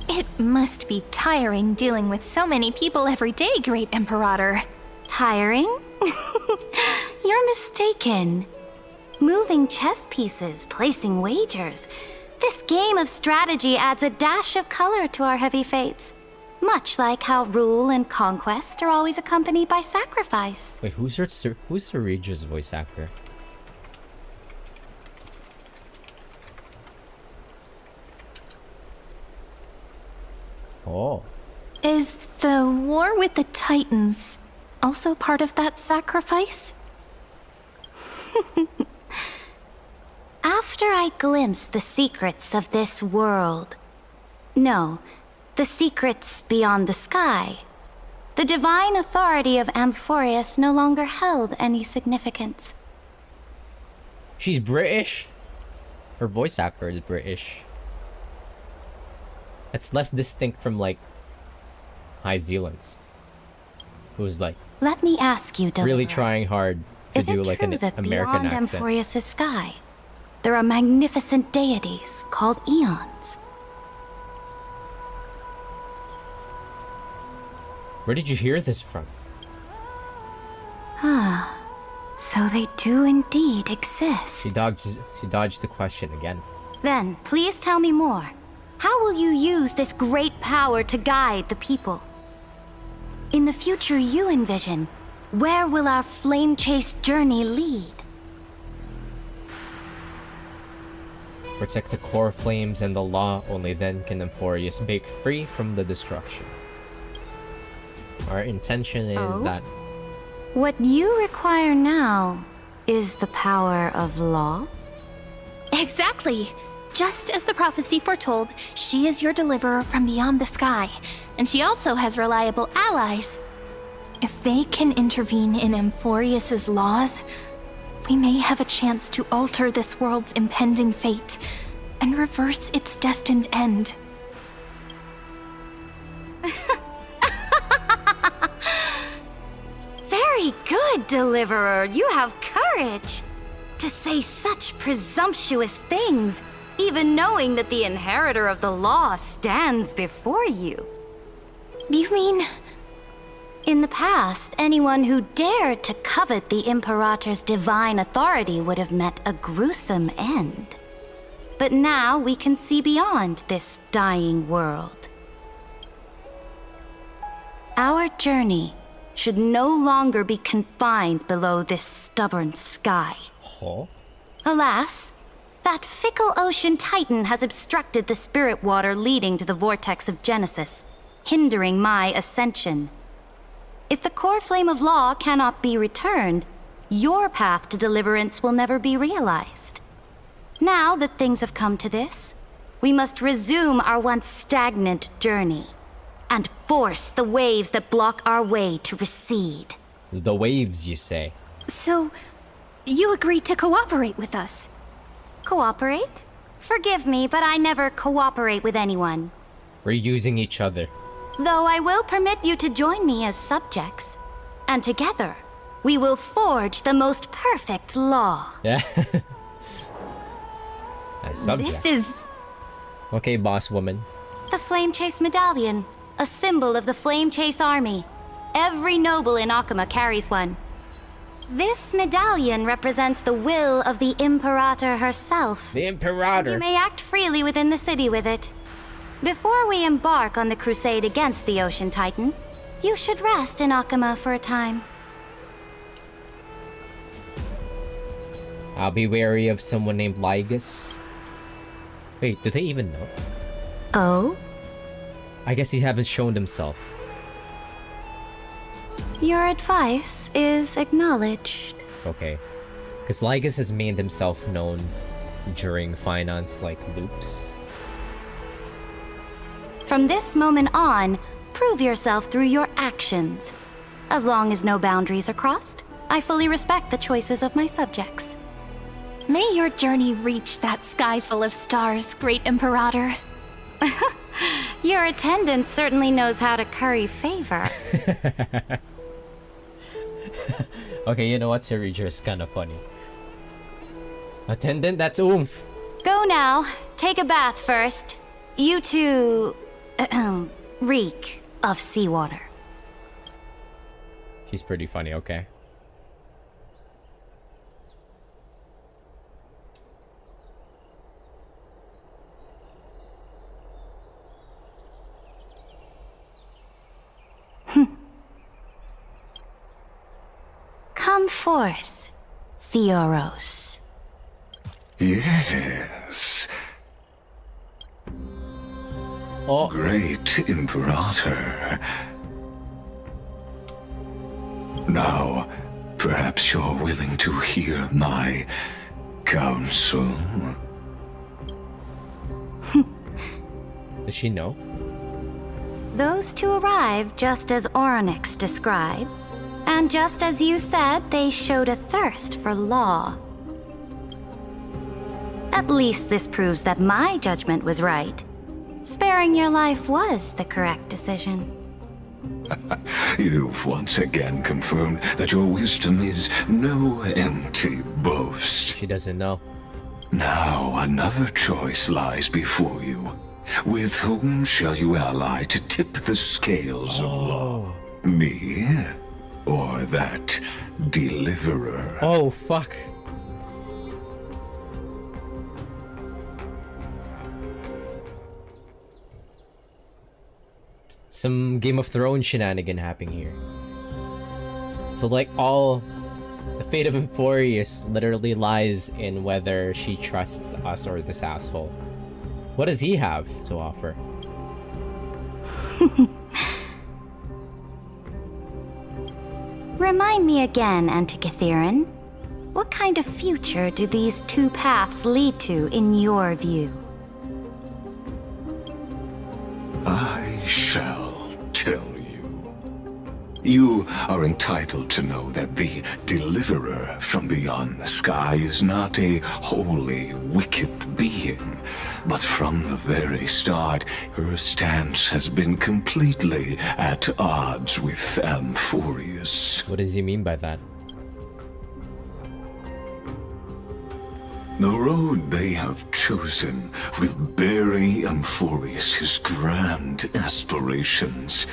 [SPEAKER 3] It must be tiring dealing with so many people every day, Great Imperator. Tiring? You're mistaken. Moving chess pieces, placing wagers. This game of strategy adds a dash of color to our heavy fates. Much like how rule and conquest are always accompanied by sacrifice.
[SPEAKER 1] Wait, who's Regis' voice actor? Oh.
[SPEAKER 3] Is the war with the Titans also part of that sacrifice? After I glimpse the secrets of this world... No, the secrets beyond the sky, the divine authority of Amphorius no longer held any significance.
[SPEAKER 1] She's British? Her voice actor is British. It's less distinct from, like, High Zealand's. Who's, like...
[SPEAKER 3] Let me ask you, Deliverer.
[SPEAKER 1] Really trying hard to do, like, an American
[SPEAKER 3] beyond
[SPEAKER 1] accent.
[SPEAKER 3] Amphorius' sky, there are magnificent deities called eons?
[SPEAKER 1] Where did you hear this from?
[SPEAKER 3] Ah, so they do indeed exist.
[SPEAKER 1] She dodged the question again.
[SPEAKER 3] Then, please tell me more. How will you use this great power to guide the people? In the future you envision, where will our flame chase journey lead?
[SPEAKER 1] Protect the core flames and the law, only then can Amphorius break free from the destruction. Our intention is that...
[SPEAKER 3] What you require now is the power of law? Exactly! Just as the prophecy foretold, she is your deliverer from beyond the sky, and she also has reliable allies. If they can intervene in Amphorius' laws, we may have a chance to alter this world's impending fate and reverse its destined end. Very good, Deliverer. You have courage. To say such presumptuous things, even knowing that the inheritor of the law stands before you. You mean... In the past, anyone who dared to covet the Imperator's divine authority would have met a gruesome end. But now we can see beyond this dying world. Our journey should no longer be confined below this stubborn sky.
[SPEAKER 1] Huh?
[SPEAKER 3] Alas, that fickle ocean titan has obstructed the spirit water leading to the vortex of Genesis, hindering my ascension. If the core flame of law cannot be returned, your path to deliverance will never be realized. Now that things have come to this, we must resume our once stagnant journey and force the waves that block our way to recede.
[SPEAKER 1] The waves, you say?
[SPEAKER 3] So, you agreed to cooperate with us? Cooperate? Forgive me, but I never cooperate with anyone.
[SPEAKER 1] We're using each other.
[SPEAKER 3] Though I will permit you to join me as subjects. And together, we will forge the most perfect law.
[SPEAKER 1] Yeah. As subjects.
[SPEAKER 3] This is...
[SPEAKER 1] Okay, boss woman.
[SPEAKER 3] The Flame Chase Medallion, a symbol of the Flame Chase Army. Every noble in Akuma carries one. This medallion represents the will of the Imperator herself.
[SPEAKER 1] The Imperator.
[SPEAKER 3] You may act freely within the city with it. Before we embark on the crusade against the Ocean Titan, you should rest in Akuma for a time.
[SPEAKER 1] I'll be wary of someone named Lygus. Wait, do they even know?
[SPEAKER 3] Oh?
[SPEAKER 1] I guess he haven't shown himself.
[SPEAKER 10] Your advice is acknowledged.
[SPEAKER 1] Okay. Because Lygus has made himself known during finance-like loops.
[SPEAKER 10] From this moment on, prove yourself through your actions. As long as no boundaries are crossed, I fully respect the choices of my subjects.
[SPEAKER 3] May your journey reach that sky full of stars, great Imperator.
[SPEAKER 10] Your attendant certainly knows how to curry favor.
[SPEAKER 1] Okay, you know what, Sirija is kind of funny. Attendant, that's oomph.
[SPEAKER 10] Go now. Take a bath first. You two... reek of seawater.
[SPEAKER 1] She's pretty funny, okay.
[SPEAKER 10] Come forth, Theoros.
[SPEAKER 7] Yes.
[SPEAKER 1] Oh.
[SPEAKER 7] Great Imperator. Now, perhaps you're willing to hear my counsel.
[SPEAKER 1] Does she know?
[SPEAKER 10] Those two arrived just as Orynyx described, and just as you said, they showed a thirst for law. At least this proves that my judgment was right. Sparing your life was the correct decision.
[SPEAKER 7] You've once again confirmed that your wisdom is no empty boast.
[SPEAKER 1] She doesn't know.
[SPEAKER 7] Now another choice lies before you. With whom shall you ally to tip the scales of law? Me? Or that deliverer?
[SPEAKER 1] Oh, fuck. Some Game of Thrones shenanigan happening here. So like all... The fate of Emphorius literally lies in whether she trusts us or this asshole. What does he have to offer?
[SPEAKER 10] Remind me again, Antikythera. What kind of future do these two paths lead to in your view?
[SPEAKER 7] I shall tell you. You are entitled to know that the deliverer from beyond the sky is not a wholly wicked being, but from the very start, her stance has been completely at odds with Amphorius.
[SPEAKER 1] What does he mean by that?
[SPEAKER 7] The road they have chosen will bury Amphorius' grand aspirations.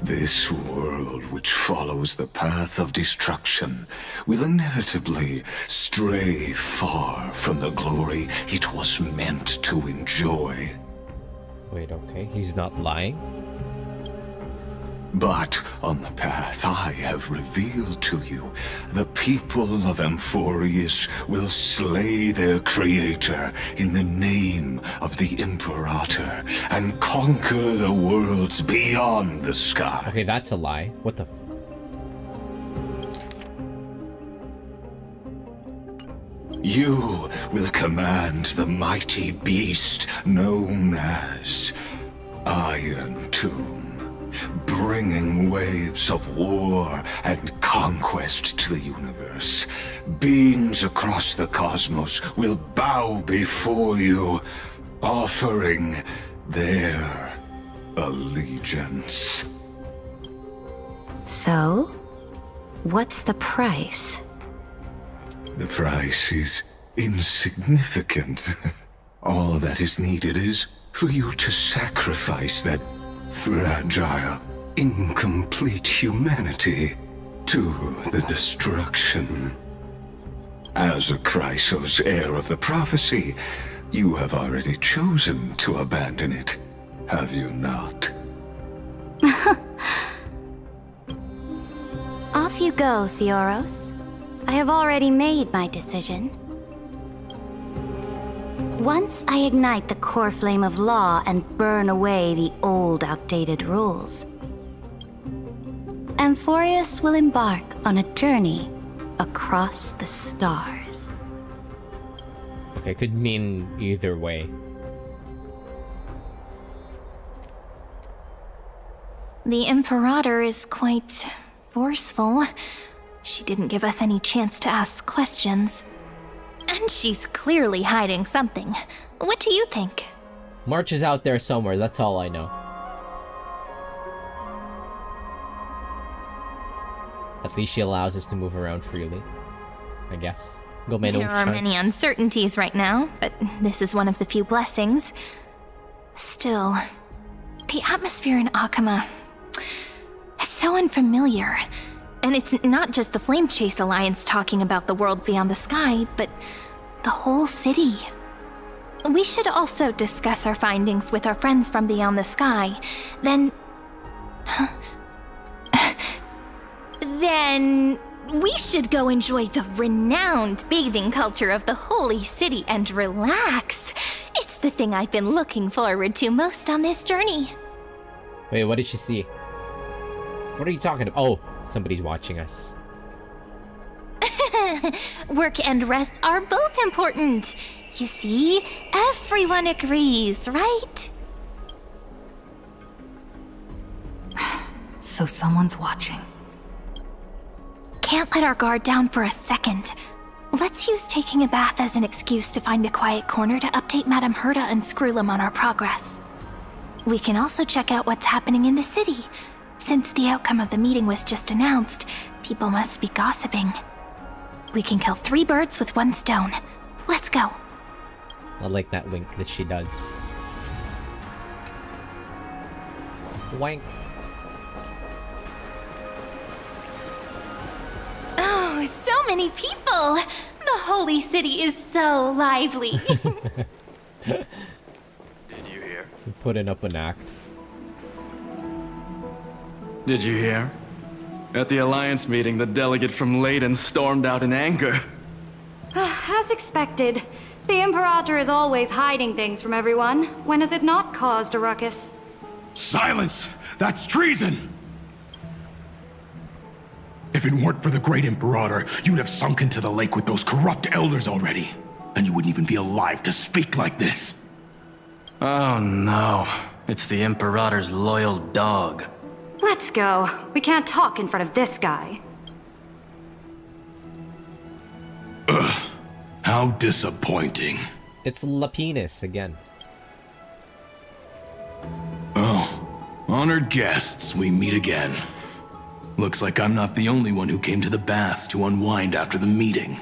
[SPEAKER 7] This world which follows the path of destruction will inevitably stray far from the glory it was meant to enjoy.
[SPEAKER 1] Wait, okay, he's not lying?
[SPEAKER 7] But on the path I have revealed to you, the people of Amphorius will slay their creator in the name of the Imperator and conquer the worlds beyond the sky.
[SPEAKER 1] Okay, that's a lie. What the
[SPEAKER 7] You will command the mighty beast known as Iron Tomb, bringing waves of war and conquest to the universe. Beings across the cosmos will bow before you, offering their allegiance.
[SPEAKER 10] So, what's the price?
[SPEAKER 7] The price is insignificant. All that is needed is for you to sacrifice that fragile, incomplete humanity to the destruction. As a Chrysos, heir of the prophecy, you have already chosen to abandon it, have you not?
[SPEAKER 10] Off you go, Theoros. I have already made my decision. Once I ignite the core flame of law and burn away the old, outdated rules, Amphorius will embark on a journey across the stars.
[SPEAKER 1] Okay, could mean either way.
[SPEAKER 3] The Imperator is quite forceful. She didn't give us any chance to ask questions. And she's clearly hiding something. What do you think?
[SPEAKER 1] March is out there somewhere, that's all I know. At least she allows us to move around freely, I guess.
[SPEAKER 3] There are many uncertainties right now, but this is one of the few blessings. Still, the atmosphere in Akama, it's so unfamiliar. And it's not just the Flame Chase Alliance talking about the world beyond the sky, but the whole city. We should also discuss our findings with our friends from beyond the sky. Then we should go enjoy the renowned bathing culture of the holy city and relax. It's the thing I've been looking forward to most on this journey.
[SPEAKER 1] Wait, what did she see? What are you talking about? Oh, somebody's watching us.
[SPEAKER 3] Work and rest are both important. You see, everyone agrees, right?
[SPEAKER 4] So someone's watching.
[SPEAKER 3] Can't let our guard down for a second. Let's use taking a bath as an excuse to find a quiet corner to update Madame Herta and Screwlum on our progress. We can also check out what's happening in the city. Since the outcome of the meeting was just announced, people must be gossiping. We can kill 3 birds with 1 stone. Let's go.
[SPEAKER 1] I like that wink that she does. Wank.
[SPEAKER 3] Oh, so many people! The holy city is so lively.
[SPEAKER 20] Did you hear?
[SPEAKER 1] Putting up an act.
[SPEAKER 20] Did you hear? At the Alliance meeting, the delegate from Leyden stormed out in anger.
[SPEAKER 21] As expected. The Imperator is always hiding things from everyone. When has it not caused a ruckus?
[SPEAKER 15] Silence! That's treason! If it weren't for the Great Imperator, you'd have sunk into the lake with those corrupt elders already. And you wouldn't even be alive to speak like this.
[SPEAKER 20] Oh no. It's the Imperator's loyal dog.
[SPEAKER 21] Let's go. We can't talk in front of this guy.
[SPEAKER 15] Ugh. How disappointing.
[SPEAKER 1] It's Lapinis again.
[SPEAKER 15] Oh, honored guests, we meet again. Looks like I'm not the only one who came to the baths to unwind after the meeting.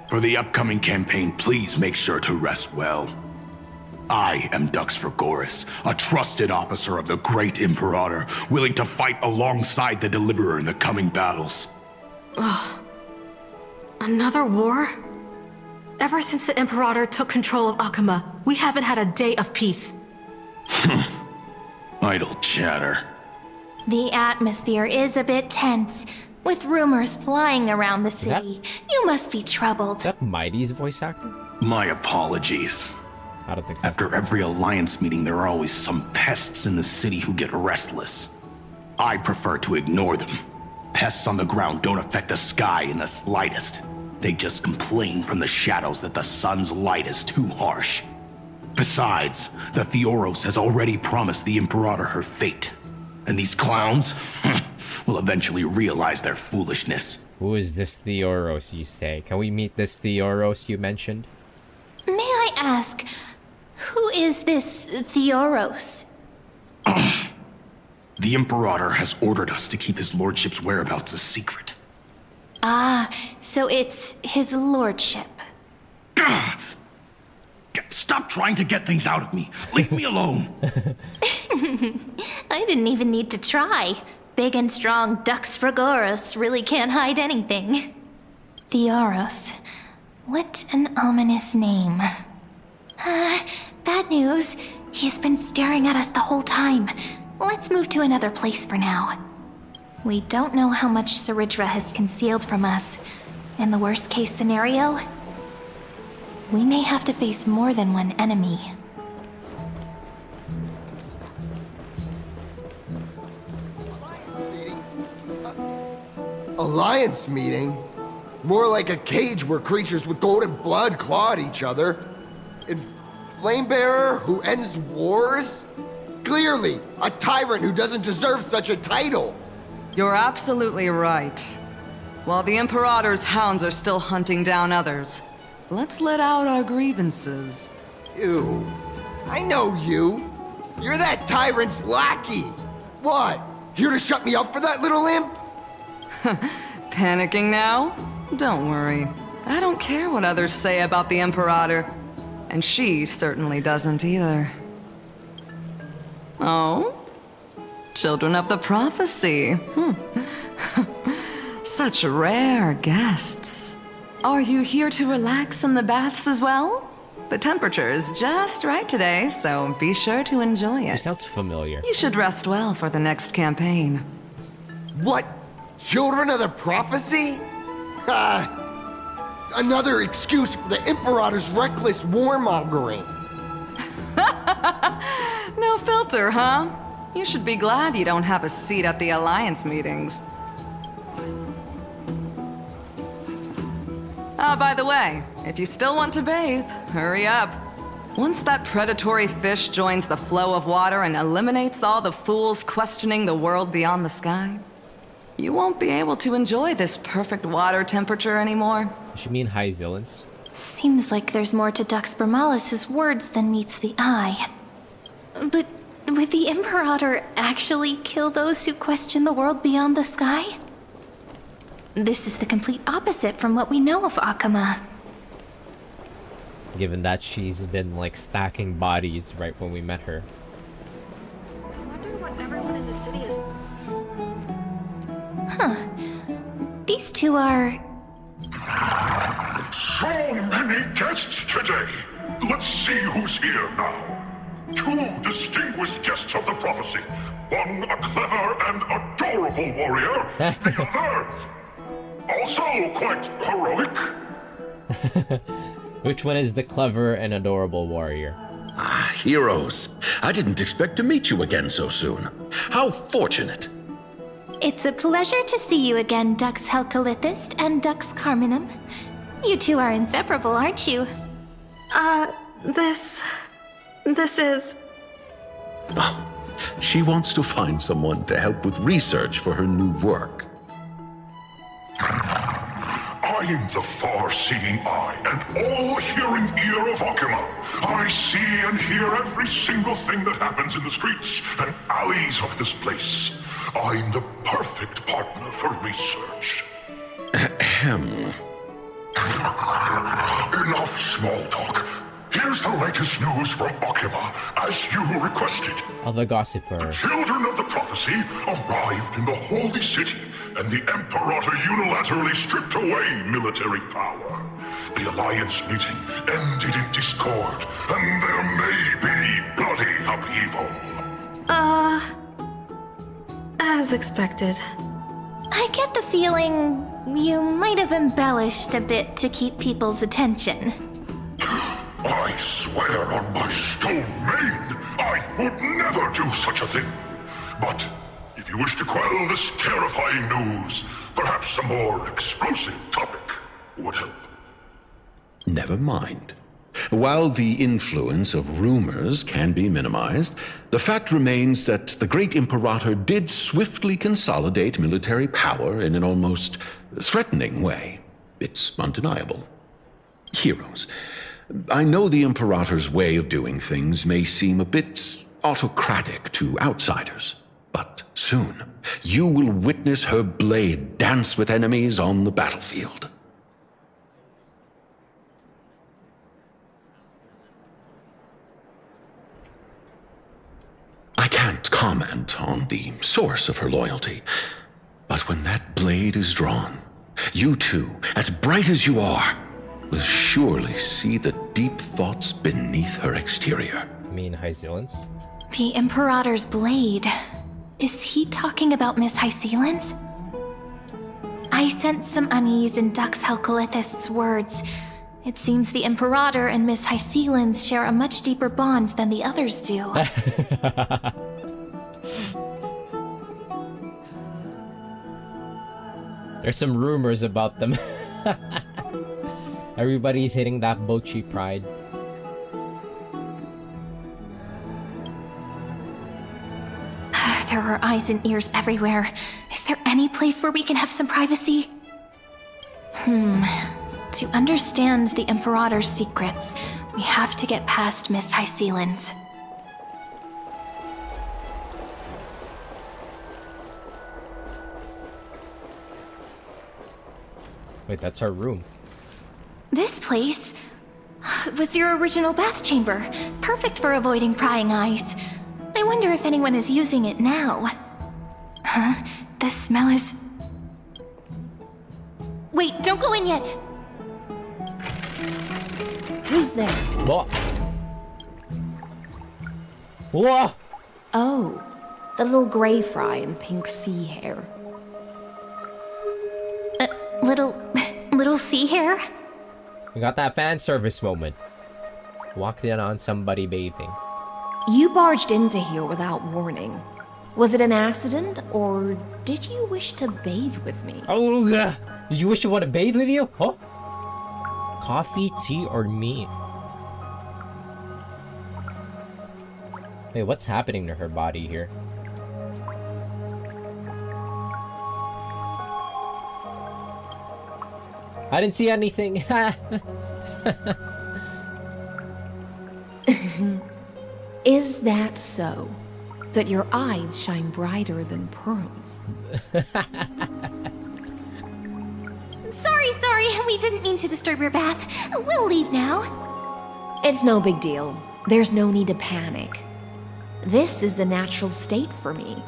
[SPEAKER 15] For the upcoming campaign, please make sure to rest well. I am Dux Fragoris, a trusted officer of the Great Imperator, willing to fight alongside the Deliverer in the coming battles.
[SPEAKER 16] Ugh. Another war? Ever since the Imperator took control of Akama, we haven't had a day of peace.
[SPEAKER 15] Idle chatter.
[SPEAKER 3] The atmosphere is a bit tense, with rumors flying around the city. You must be troubled.
[SPEAKER 1] Is that Mighty's voice actor?
[SPEAKER 15] My apologies.
[SPEAKER 1] I don't think so.
[SPEAKER 15] After every Alliance meeting, there are always some pests in the city who get restless. I prefer to ignore them. Pests on the ground don't affect the sky in the slightest. They just complain from the shadows that the sun's light is too harsh. Besides, the Theoros has already promised the Imperator her fate. And these clowns will eventually realize their foolishness.
[SPEAKER 1] Who is this Theoros, you say? Can we meet this Theoros you mentioned?
[SPEAKER 3] May I ask, who is this Theoros?
[SPEAKER 15] The Imperator has ordered us to keep his lordship's whereabouts a secret.
[SPEAKER 3] Ah, so it's his lordship.
[SPEAKER 15] Stop trying to get things out of me. Leave me alone.
[SPEAKER 3] I didn't even need to try. Big and strong Dux Fragoris really can't hide anything. Theoros. What an ominous name. Bad news. He's been staring at us the whole time. Let's move to another place for now. We don't know how much Saridra has concealed from us. In the worst case scenario, we may have to face more than one enemy.
[SPEAKER 6] Alliance meeting? More like a cage where creatures with golden blood claw at each other. And Flamebearer who ends wars? Clearly, a tyrant who doesn't deserve such a title.
[SPEAKER 9] You're absolutely right. While the Imperator's hounds are still hunting down others, let's let out our grievances.
[SPEAKER 6] Ew. I know you. You're that tyrant's lackey. What? Here to shut me up for that little imp?
[SPEAKER 9] Panicking now? Don't worry. I don't care what others say about the Imperator. And she certainly doesn't either. Oh? Children of the Prophecy. Such rare guests. Are you here to relax in the baths as well? The temperature is just right today, so be sure to enjoy it.
[SPEAKER 1] It sounds familiar.
[SPEAKER 9] You should rest well for the next campaign.
[SPEAKER 6] What? Children of the Prophecy? Another excuse for the Imperator's reckless warmongering.
[SPEAKER 9] No filter, huh? You should be glad you don't have a seat at the Alliance meetings. By the way, if you still want to bathe, hurry up. Once that predatory fish joins the flow of water and eliminates all the fools questioning the world beyond the sky, you won't be able to enjoy this perfect water temperature anymore.
[SPEAKER 1] Does she mean high Zillans?
[SPEAKER 3] Seems like there's more to Dux Bermalis' words than meets the eye. But would the Imperator actually kill those who question the world beyond the sky? This is the complete opposite from what we know of Akama.
[SPEAKER 1] Given that she's been like stacking bodies right when we met her.
[SPEAKER 16] I wonder what everyone in the city is.
[SPEAKER 3] Huh. These two are...
[SPEAKER 7] So many guests today. Let's see who's here now. Two distinguished guests of the prophecy. One a clever and adorable warrior. The other, also quite heroic.
[SPEAKER 1] Which one is the clever and adorable warrior?
[SPEAKER 19] Ah, heroes. I didn't expect to meet you again so soon. How fortunate.
[SPEAKER 3] It's a pleasure to see you again, Dux Helcalithist and Dux Carminum. You two are inseparable, aren't you?
[SPEAKER 16] This is...
[SPEAKER 19] Oh, she wants to find someone to help with research for her new work.
[SPEAKER 7] I'm the far-seeing eye and all-hearing ear of Akama. I see and hear every single thing that happens in the streets and alleys of this place. I'm the perfect partner for research.
[SPEAKER 19] Ahem.
[SPEAKER 7] Enough small talk. Here's the latest news from Akama, as you requested.
[SPEAKER 1] Other gossiper.
[SPEAKER 7] Children of the Prophecy arrived in the Holy City, and the Imperator unilaterally stripped away military power. The Alliance meeting ended in discord, and there may be bloody upheaval.
[SPEAKER 16] As expected.
[SPEAKER 3] I get the feeling you might have embellished a bit to keep people's attention.
[SPEAKER 7] I swear on my stone mane, I would never do such a thing. But if you wish to quell this terrifying news, perhaps a more explosive topic would help.
[SPEAKER 19] Never mind. While the influence of rumors can be minimized, the fact remains that the great Imperator did swiftly consolidate military power in an almost threatening way. It's undeniable. Heroes. I know the Imperator's way of doing things may seem a bit autocratic to outsiders, but soon you will witness her blade dance with enemies on the battlefield. I can't comment on the source of her loyalty, but when that blade is drawn, you two, as bright as you are, will surely see the deep thoughts beneath her exterior.
[SPEAKER 1] You mean Hyzillans?
[SPEAKER 3] The Imperator's blade. Is he talking about Miss Hyzillans? I sense some unease in Dux Helcalithist's words. It seems the Imperator and Miss Hyzillans share a much deeper bond than the others do.
[SPEAKER 1] There's some rumors about them. Everybody's hitting that Bochi pride.
[SPEAKER 3] There are eyes and ears everywhere. Is there any place where we can have some privacy? To understand the Imperator's secrets, we have to get past Miss High Sealands.
[SPEAKER 1] Wait, that's our room.
[SPEAKER 3] This place was your original bath chamber, perfect for avoiding prying eyes. I wonder if anyone is using it now. Huh? The smell is... Wait, don't go in yet!
[SPEAKER 12] Who's there?
[SPEAKER 1] What? What?
[SPEAKER 12] Oh, the little gray fry in pink sea hair.
[SPEAKER 3] Little sea hair?
[SPEAKER 1] We got that fan service moment. Walked in on somebody bathing.
[SPEAKER 12] You barged into here without warning. Was it an accident, or did you wish to bathe with me?
[SPEAKER 1] Oh, yeah. Did you wish to want to bathe with you? Huh? Coffee, tea, or me? Wait, what's happening to her body here? I didn't see anything.
[SPEAKER 12] Is that so? That your eyes shine brighter than pearls?
[SPEAKER 3] Sorry, we didn't mean to disturb your bath. We'll leave now.
[SPEAKER 12] It's no big deal. There's no need to panic. This is the natural state for me.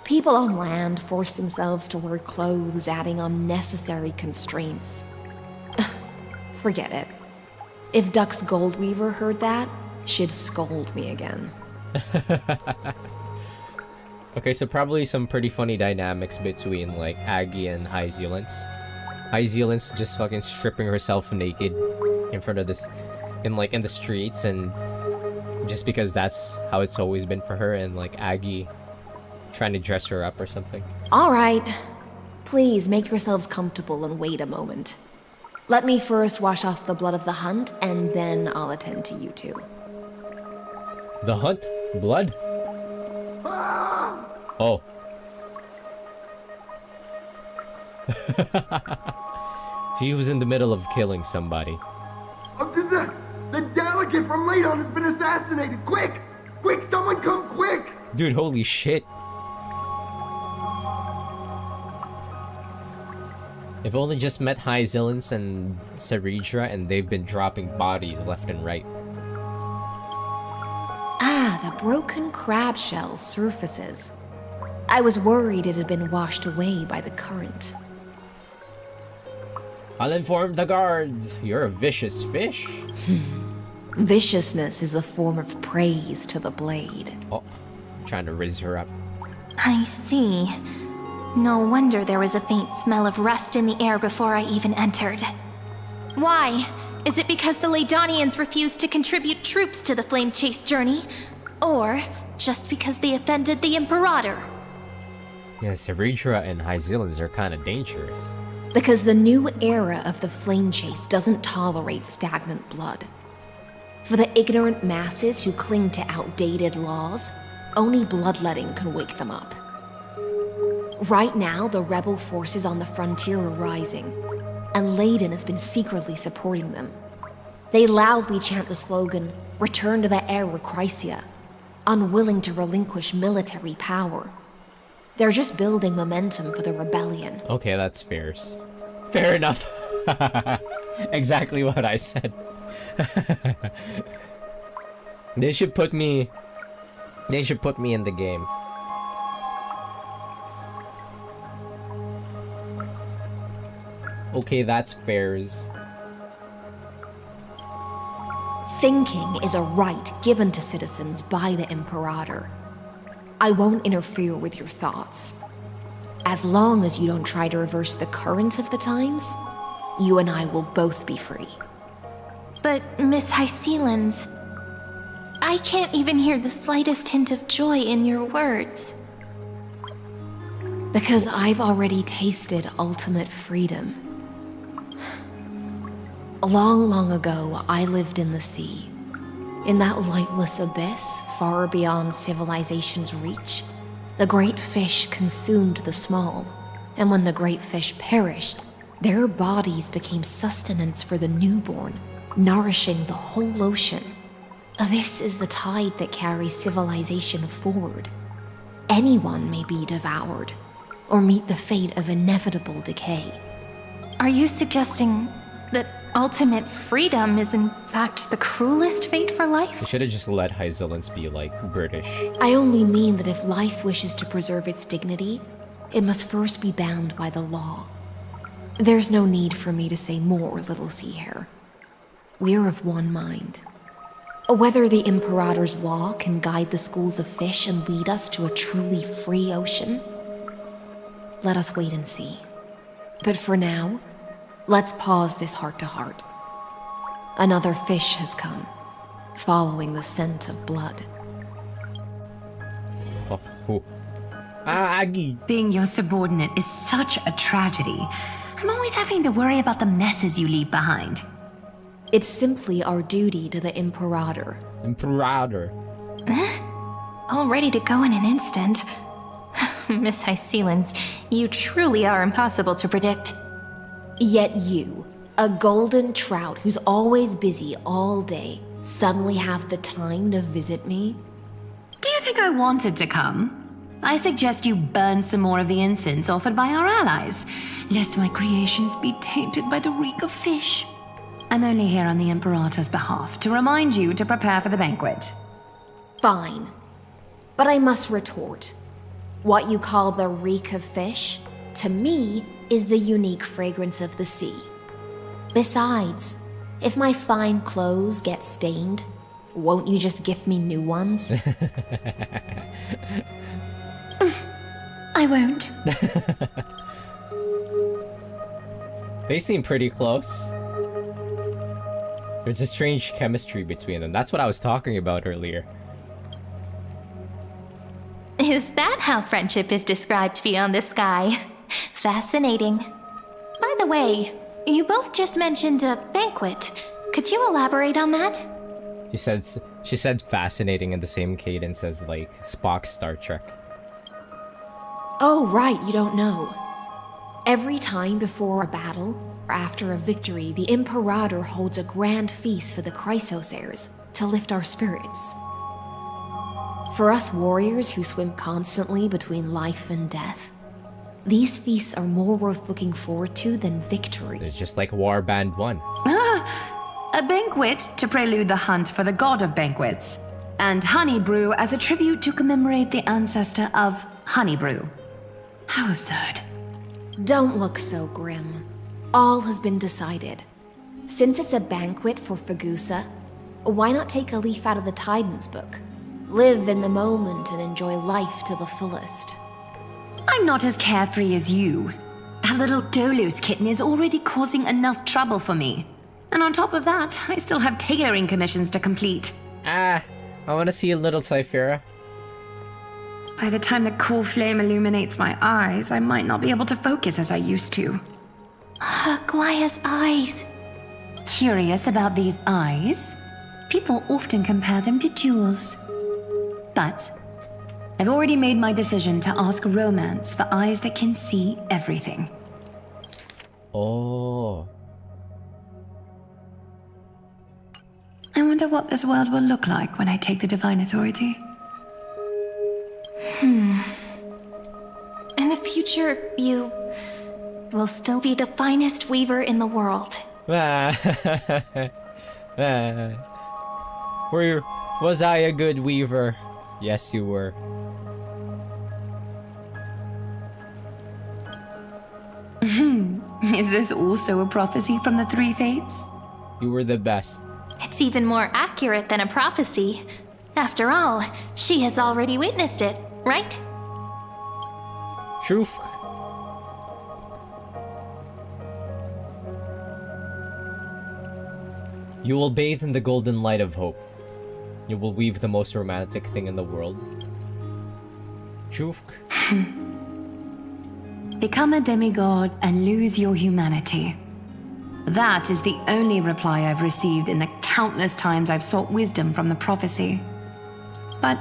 [SPEAKER 12] People on land force themselves to wear clothes, adding unnecessary constraints. Forget it. If Duck's Goldweaver heard that, she'd scold me again.
[SPEAKER 1] Okay, so probably some pretty funny dynamics between, like, Aggie and High Zealands. High Zealands just fucking stripping herself naked in front of this... in the streets, and... just because that's how it's always been for her, and, like, Aggie trying to dress her up or something.
[SPEAKER 12] All right. Please make yourselves comfortable and wait a moment. Let me first wash off the blood of the hunt, and then I'll attend to you two.
[SPEAKER 1] The hunt? Blood? Oh. She was in the middle of killing somebody.
[SPEAKER 6] The delegate from Ladon has been assassinated! Quick! Quick, someone come quick!
[SPEAKER 1] Dude, holy shit. I've only just met High Zealands and Saridra, and they've been dropping bodies left and right.
[SPEAKER 12] Ah, the broken crab shell surfaces. I was worried it had been washed away by the current.
[SPEAKER 1] I'll inform the guards. You're a vicious fish.
[SPEAKER 12] Viciousness is a form of praise to the blade.
[SPEAKER 1] Oh, I'm trying to riz her up.
[SPEAKER 3] I see. No wonder there was a faint smell of rust in the air before I even entered. Why? Is it because the Ladonians refused to contribute troops to the Flame Chase journey? Or just because they offended the Imperator?
[SPEAKER 1] Yeah, Saridra and High Zealands are kind of dangerous.
[SPEAKER 12] Because the new era of the Flame Chase doesn't tolerate stagnant blood. For the ignorant masses who cling to outdated laws, only bloodletting can wake them up. Right now, the rebel forces on the frontier are rising, and Ladon has been secretly supporting them. They loudly chant the slogan, "Return to the Era Chrysia," unwilling to relinquish military power. They're just building momentum for the rebellion.
[SPEAKER 1] Okay, that's fierce. Fair enough. Exactly what I said. They should put me in the game. Okay, that's fairs.
[SPEAKER 12] Thinking is a right given to citizens by the Imperator. I won't interfere with your thoughts. As long as you don't try to reverse the current of the times, you and I will both be free.
[SPEAKER 3] But, Miss High Sealands, I can't even hear the slightest hint of joy in your words.
[SPEAKER 12] Because I've already tasted ultimate freedom. Long, long ago, I lived in the sea. In that lightless abyss, far beyond civilization's reach, the great fish consumed the small. And when the great fish perished, their bodies became sustenance for the newborn, nourishing the whole ocean. This is the tide that carries civilization forward. Anyone may be devoured, or meet the fate of inevitable decay.
[SPEAKER 3] Are you suggesting that ultimate freedom is in fact the cruelest fate for life?
[SPEAKER 1] They should have just let Hyzillans be, like, British.
[SPEAKER 12] I only mean that if life wishes to preserve its dignity, it must first be bound by the law. There's no need for me to say more, Little Sea Hare. We're of one mind. Whether the Imperator's law can guide the schools of fish and lead us to a truly free ocean, let us wait and see. But for now, let's pause this heart-to-heart. Another fish has come, following the scent of blood.
[SPEAKER 1] Oh. Aggie!
[SPEAKER 14] Being your subordinate is such a tragedy. I'm always having to worry about the messes you leave behind.
[SPEAKER 12] It's simply our duty to the Imperator.
[SPEAKER 1] Imperator.
[SPEAKER 3] All ready to go in an instant. Miss Hyzillans, you truly are impossible to predict.
[SPEAKER 12] Yet you, a golden trout who's always busy all day, suddenly have the time to visit me?
[SPEAKER 14] Do you think I wanted to come? I suggest you burn some more of the incense offered by our allies, lest my creations be tainted by the reek of fish. I'm only here on the Imperator's behalf to remind you to prepare for the banquet.
[SPEAKER 12] Fine. But I must retort. What you call the reek of fish, to me, is the unique fragrance of the sea. Besides, if my fine clothes get stained, won't you just gift me new ones?
[SPEAKER 14] I won't.
[SPEAKER 1] They seem pretty close. There's a strange chemistry between them. That's what I was talking about earlier.
[SPEAKER 3] Is that how friendship is described beyond the sky? Fascinating. By the way, you both just mentioned a banquet. Could you elaborate on that?
[SPEAKER 1] She said fascinating in the same cadence as, like, Spock's Star Trek.
[SPEAKER 12] Oh, right, you don't know. Every time before a battle, or after a victory, the Imperator holds a grand feast for the Chrysos heirs to lift our spirits. For us warriors who swim constantly between life and death, these feasts are more worth looking forward to than victory.
[SPEAKER 1] It's just like Warband 1.
[SPEAKER 14] A banquet to prelude the hunt for the god of banquets, and honey brew as a tribute to commemorate the ancestor of honey brew. How absurd.
[SPEAKER 12] Don't look so grim. All has been decided. Since it's a banquet for Fagusa, why not take a leaf out of the Tidens book? Live in the moment and enjoy life to the fullest.
[SPEAKER 14] I'm not as carefree as you. That little Dolos kitten is already causing enough trouble for me. And on top of that, I still have tailoring commissions to complete.
[SPEAKER 1] I want to see a little Typhira.
[SPEAKER 14] By the time the cool flame illuminates my eyes, I might not be able to focus as I used to.
[SPEAKER 3] Glaya's eyes.
[SPEAKER 14] Curious about these eyes? People often compare them to jewels. But I've already made my decision to ask romance for eyes that can see everything.
[SPEAKER 1] Oh.
[SPEAKER 14] I wonder what this world will look like when I take the divine authority.
[SPEAKER 3] In the future, you will still be the finest weaver in the world.
[SPEAKER 1] Was I a good weaver? Yes, you were.
[SPEAKER 14] Is this also a prophecy from the Three Fates?
[SPEAKER 1] You were the best.
[SPEAKER 3] It's even more accurate than a prophecy. After all, she has already witnessed it, right?
[SPEAKER 1] Truth. You will bathe in the golden light of hope. You will weave the most romantic thing in the world. Truth.
[SPEAKER 14] Become a demigod and lose your humanity. That is the only reply I've received in the countless times I've sought wisdom from the prophecy. But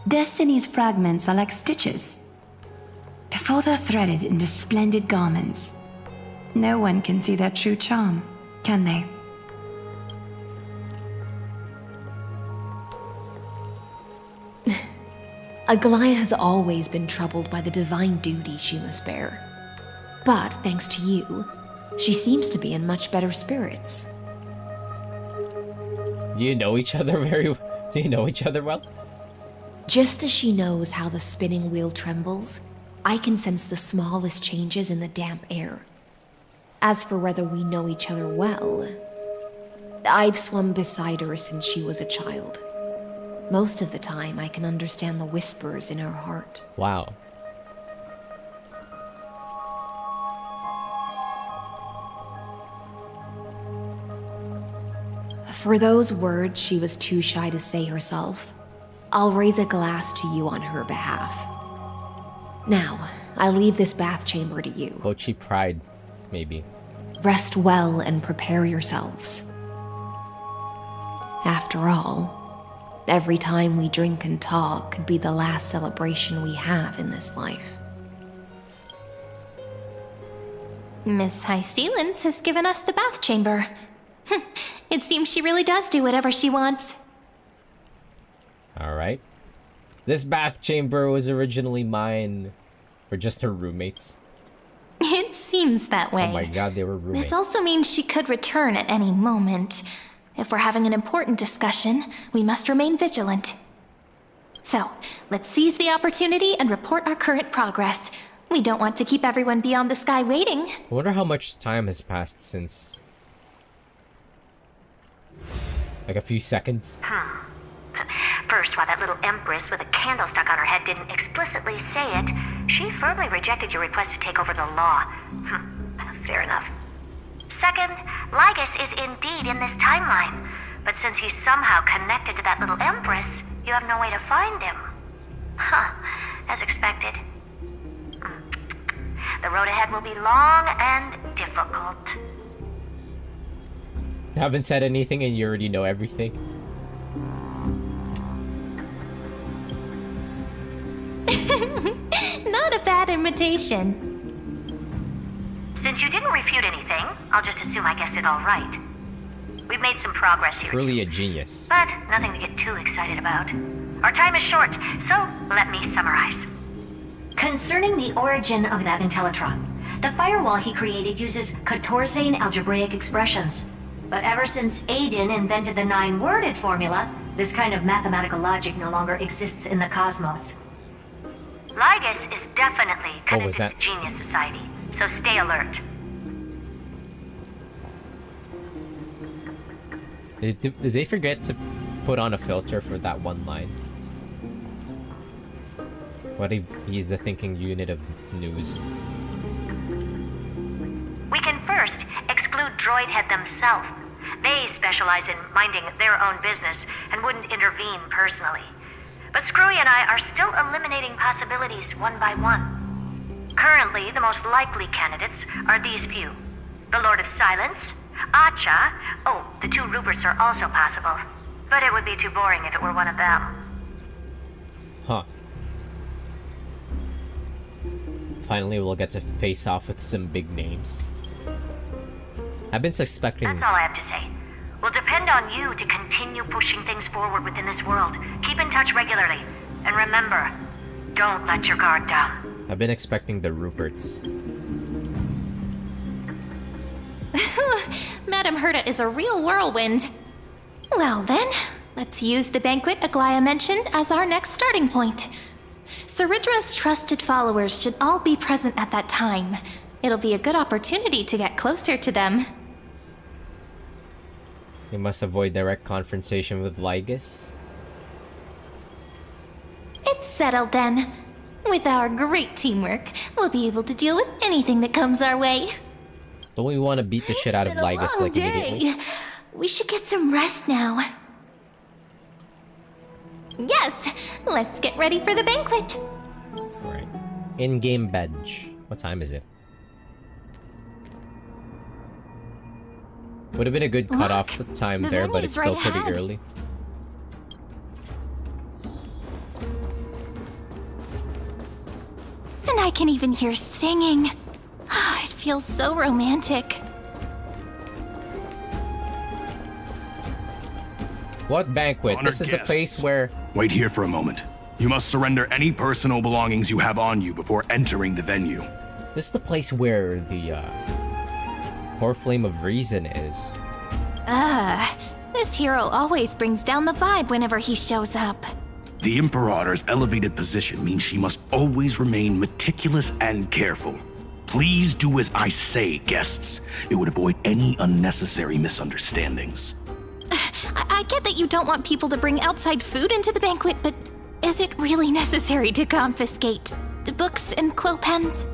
[SPEAKER 14] Destiny's fragments are like stitches. Before they're threaded into splendid garments, no one can see their true charm, can they?
[SPEAKER 12] Aglaia has always been troubled by the divine duty she must bear. But thanks to you, she seems to be in much better spirits.
[SPEAKER 1] Do you know each other Do you know each other well?
[SPEAKER 12] Just as she knows how the spinning wheel trembles, I can sense the smallest changes in the damp air. As for whether we know each other well, I've swum beside her since she was a child. Most of the time, I can understand the whispers in her heart.
[SPEAKER 1] Wow.
[SPEAKER 12] For those words she was too shy to say herself, I'll raise a glass to you on her behalf. Now, I leave this bath chamber to you.
[SPEAKER 1] Pochi pride, maybe.
[SPEAKER 12] Rest well and prepare yourselves. After all, every time we drink and talk could be the last celebration we have in this life.
[SPEAKER 3] Miss High Sealens has given us the bath chamber. It seems she really does do whatever she wants.
[SPEAKER 1] Alright. This bath chamber was originally mine. Or just her roommates.
[SPEAKER 3] It seems that way.
[SPEAKER 1] Oh my god, they were roommates.
[SPEAKER 3] This also means she could return at any moment. If we're having an important discussion, we must remain vigilant. So, let's seize the opportunity and report our current progress. We don't want to keep everyone beyond the sky waiting.
[SPEAKER 1] I wonder how much time has passed since... like a few seconds?
[SPEAKER 8] First, while that little empress with a candle stuck on her head didn't explicitly say it, she firmly rejected your request to take over the law. Fair enough. Second, Lygus is indeed in this timeline, but since he's somehow connected to that little empress, you have no way to find him. As expected. The road ahead will be long and difficult.
[SPEAKER 1] I haven't said anything and you already know everything.
[SPEAKER 3] Not a bad invitation.
[SPEAKER 8] Since you didn't refute anything, I'll just assume I guessed it all right. We've made some progress here,
[SPEAKER 1] Truly a genius.
[SPEAKER 8] but nothing to get too excited about. Our time is short, so let me summarize.
[SPEAKER 22] Concerning the origin of that Intellitron, the firewall he created uses Katorzane algebraic expressions. But ever since Aiden invented the 9-worded formula, this kind of mathematical logic no longer exists in the cosmos.
[SPEAKER 8] Lygus is definitely
[SPEAKER 1] What was
[SPEAKER 8] connected
[SPEAKER 1] that?
[SPEAKER 8] to Genius Society, so stay alert.
[SPEAKER 1] Did they forget to put on a filter for that one line? What if he's the thinking unit of news?
[SPEAKER 8] We can first exclude Droidhead themselves. They specialize in minding their own business and wouldn't intervene personally. But Screwy and I are still eliminating possibilities one by one. Currently, the most likely candidates are these few. The Lord of Silence, Acha, oh, the 2 Ruperts are also possible. But it would be too boring if it were one of them.
[SPEAKER 1] Huh. Finally, we'll get to face off with some big names. I've been suspecting...
[SPEAKER 8] That's all I have to say. We'll depend on you to continue pushing things forward within this world. Keep in touch regularly. And remember, don't let your guard down.
[SPEAKER 1] I've been expecting the Ruperts.
[SPEAKER 3] Madame Herta is a real whirlwind. Well then, let's use the banquet Aglaia mentioned as our next starting point. Ceridra's trusted followers should all be present at that time. It'll be a good opportunity to get closer to them.
[SPEAKER 1] We must avoid direct confrontation with Lygus.
[SPEAKER 3] It's settled then. With our great teamwork, we'll be able to deal with anything that comes our way.
[SPEAKER 1] Don't we want to beat the shit out of Lygus
[SPEAKER 3] Long
[SPEAKER 1] like
[SPEAKER 3] day.
[SPEAKER 1] immediately?
[SPEAKER 3] We should get some rest now. Yes, let's get ready for the banquet.
[SPEAKER 1] Right. In-game badge. What time is it? Would have been a good cutoff time there, but it's still pretty early.
[SPEAKER 3] And I can even hear singing. It feels so romantic.
[SPEAKER 1] What banquet?
[SPEAKER 15] Honored
[SPEAKER 1] This is the
[SPEAKER 15] guests.
[SPEAKER 1] place where...
[SPEAKER 15] Wait here for a moment. You must surrender any personal belongings you have on you before entering the venue.
[SPEAKER 1] This is the place where the core flame of reason is.
[SPEAKER 3] This hero always brings down the vibe whenever he shows up.
[SPEAKER 15] The Imperator's elevated position means she must always remain meticulous and careful. Please do as I say, guests. It would avoid any unnecessary misunderstandings.
[SPEAKER 3] I get that you don't want people to bring outside food into the banquet, but is it really necessary to confiscate the books and quill pens?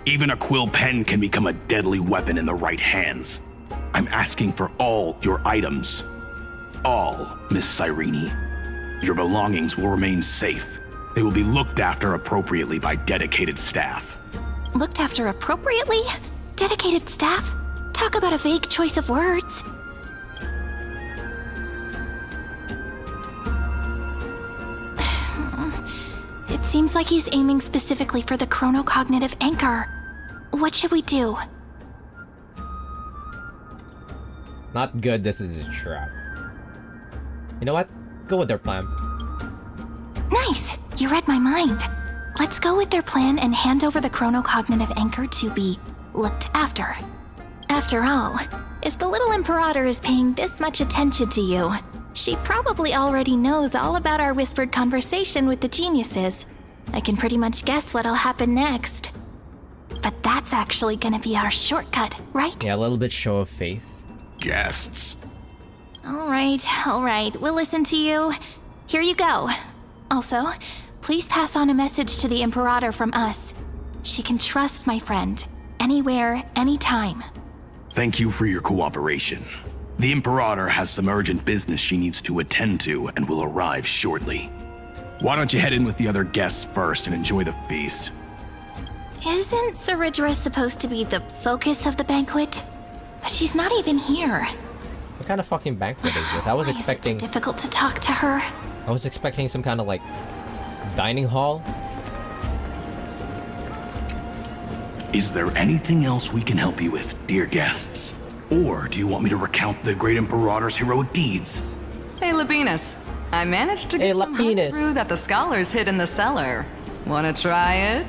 [SPEAKER 15] Even a quill pen can become a deadly weapon in the right hands. I'm asking for all your items. All, Miss Cyrene. Your belongings will remain safe. They will be looked after appropriately by dedicated staff.
[SPEAKER 3] Looked after appropriately? Dedicated staff? Talk about a vague choice of words. It seems like he's aiming specifically for the chronocognitive anchor. What should we do?
[SPEAKER 1] Not good, this is a trap. You know what? Go with their plan.
[SPEAKER 3] Nice! You read my mind. Let's go with their plan and hand over the chronocognitive anchor to be looked after. After all, if the little Imperator is paying this much attention to you, she probably already knows all about our whispered conversation with the geniuses. I can pretty much guess what'll happen next. But that's actually gonna be our shortcut, right?
[SPEAKER 1] Yeah, a little bit show of faith.
[SPEAKER 15] Guests.
[SPEAKER 3] All right, we'll listen to you. Here you go. Also, please pass on a message to the Imperator from us. She can trust my friend, anywhere, anytime.
[SPEAKER 15] Thank you for your cooperation. The Imperator has some urgent business she needs to attend to and will arrive shortly. Why don't you head in with the other guests first and enjoy the feast?
[SPEAKER 3] Isn't Ceridra supposed to be the focus of the banquet? But she's not even here.
[SPEAKER 1] What kind of fucking banquet is this? I was
[SPEAKER 3] Why is
[SPEAKER 1] expecting...
[SPEAKER 3] it so difficult to talk to her?
[SPEAKER 1] I was expecting some kind of like dining hall.
[SPEAKER 15] Is there anything else we can help you with, dear guests? Or do you want me to recount the great Imperator's heroic deeds?
[SPEAKER 9] Hey, Labinas. I managed to get some homebrew that the scholars hid in the cellar. Wanna try it?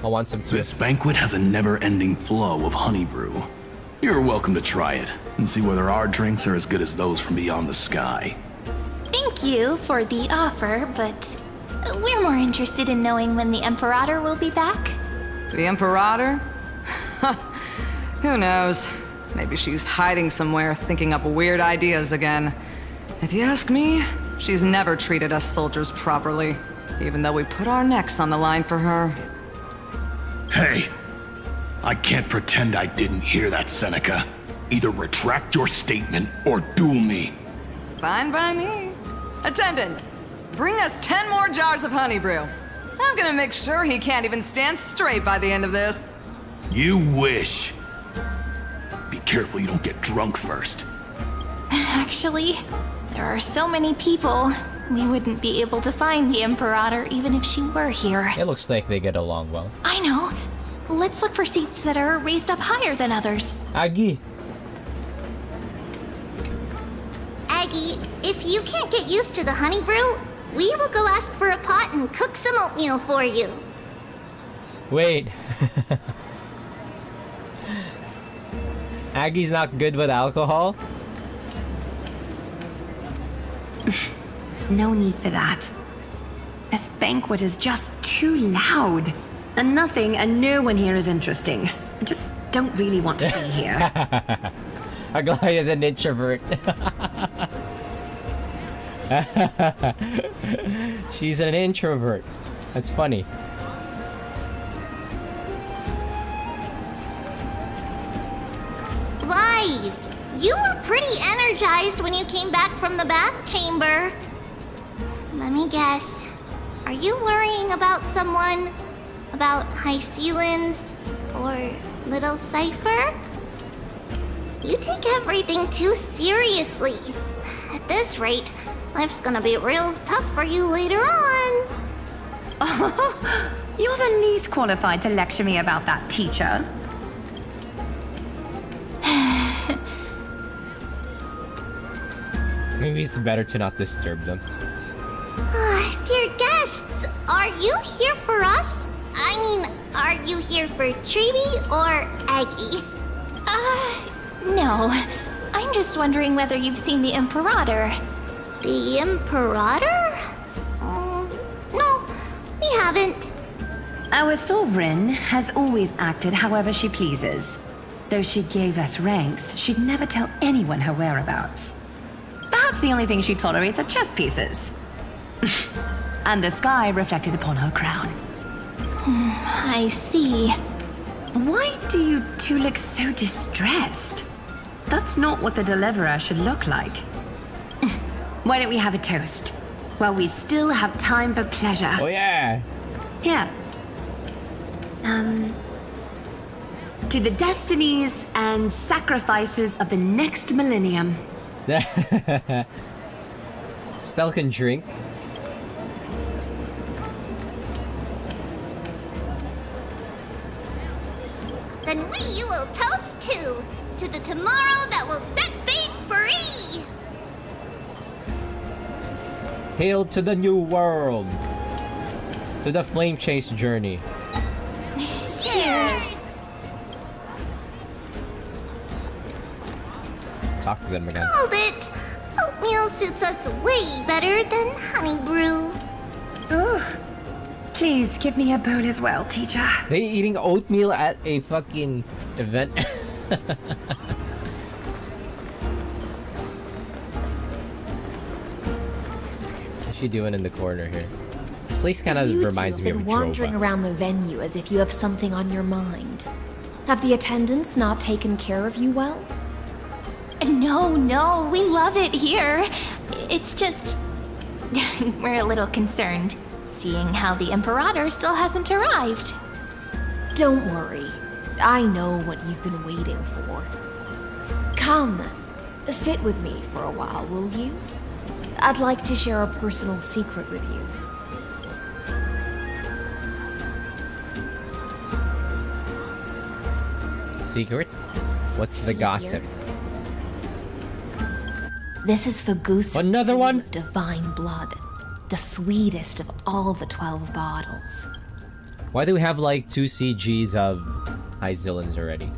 [SPEAKER 1] I want some too.
[SPEAKER 15] This banquet has a never-ending flow of honey brew. You're welcome to try it and see whether our drinks are as good as those from beyond the sky.
[SPEAKER 3] Thank you for the offer, but we're more interested in knowing when the Imperator will be back.
[SPEAKER 9] The Imperator? Who knows? Maybe she's hiding somewhere, thinking up weird ideas again. If you ask me, she's never treated us soldiers properly, even though we put our necks on the line for her.
[SPEAKER 15] Hey, I can't pretend I didn't hear that, Seneca. Either retract your statement or duel me.
[SPEAKER 9] Fine by me. Attendant, bring us 10 more jars of honey brew. I'm gonna make sure he can't even stand straight by the end of this.
[SPEAKER 15] You wish. Be careful you don't get drunk first.
[SPEAKER 3] Actually, there are so many people. We wouldn't be able to find the Imperator even if she were here.
[SPEAKER 1] It looks like they get along well.
[SPEAKER 3] I know. Let's look for seats that are raised up higher than others.
[SPEAKER 1] Aggie.
[SPEAKER 13] Aggie, if you can't get used to the honey brew, we will go ask for a pot and cook some oatmeal for you.
[SPEAKER 1] Wait. Aggie's not good with alcohol?
[SPEAKER 14] No need for that. This banquet is just too loud. And nothing and no one here is interesting. I just don't really want to be here.
[SPEAKER 1] Aglaia is an introvert. She's an introvert. That's funny.
[SPEAKER 13] Lies! You were pretty energized when you came back from the bath chamber. Let me guess. Are Are you worrying about someone? About High Sealins? Or Little Cypher? You take everything too seriously. At this rate, life's gonna be real tough for you later on.
[SPEAKER 14] Oh, you're the least qualified to lecture me about that, teacher.
[SPEAKER 1] Maybe it's better to not disturb them.
[SPEAKER 13] Dear guests, are you here for us? I mean, are you here for Treeby or Aggie?
[SPEAKER 3] No. I'm just wondering whether you've seen the Imperator.
[SPEAKER 13] The Imperator? No, we haven't.
[SPEAKER 14] Our sovereign has always acted however she pleases. Though she gave us ranks, she'd never tell anyone her whereabouts. Perhaps the only thing she tolerates are chess pieces. And the sky reflected upon her crown.
[SPEAKER 3] I see.
[SPEAKER 14] Why do you two look so distressed? That's not what the deliverer should look like. Why don't we have a toast? While we still have time for pleasure.
[SPEAKER 1] Oh yeah.
[SPEAKER 14] Here. To the destinies and sacrifices of the next millennium.
[SPEAKER 1] Stell can drink.
[SPEAKER 13] Then we will toast to the tomorrow that will set fate free.
[SPEAKER 1] Hail to the new world. To the flame chase journey.
[SPEAKER 13] Cheers.
[SPEAKER 1] Talk to them again.
[SPEAKER 13] Hold it. Oatmeal suits us way better than honey brew.
[SPEAKER 14] Ooh. Please give me a bowl as well, teacher.
[SPEAKER 1] They eating oatmeal at a fucking event. What's she doing in the corner here? This place kind of reminds me of
[SPEAKER 12] You've been wandering
[SPEAKER 1] Drova.
[SPEAKER 12] around the venue as if you have something on your mind. Have the attendants not taken care of you well?
[SPEAKER 3] No, we love it here. It's just... we're a little concerned, seeing how the Imperator still hasn't arrived.
[SPEAKER 12] Don't worry. I know what you've been waiting for. Come, sit with me for a while, will you? I'd like to share a personal secret with you.
[SPEAKER 1] Secrets? What's the gossip?
[SPEAKER 12] This is for Goose.
[SPEAKER 1] Another one?
[SPEAKER 12] Of divine blood. The sweetest of all the 12 bottles.
[SPEAKER 1] Why do we have like 2 CGs of High Zillans already?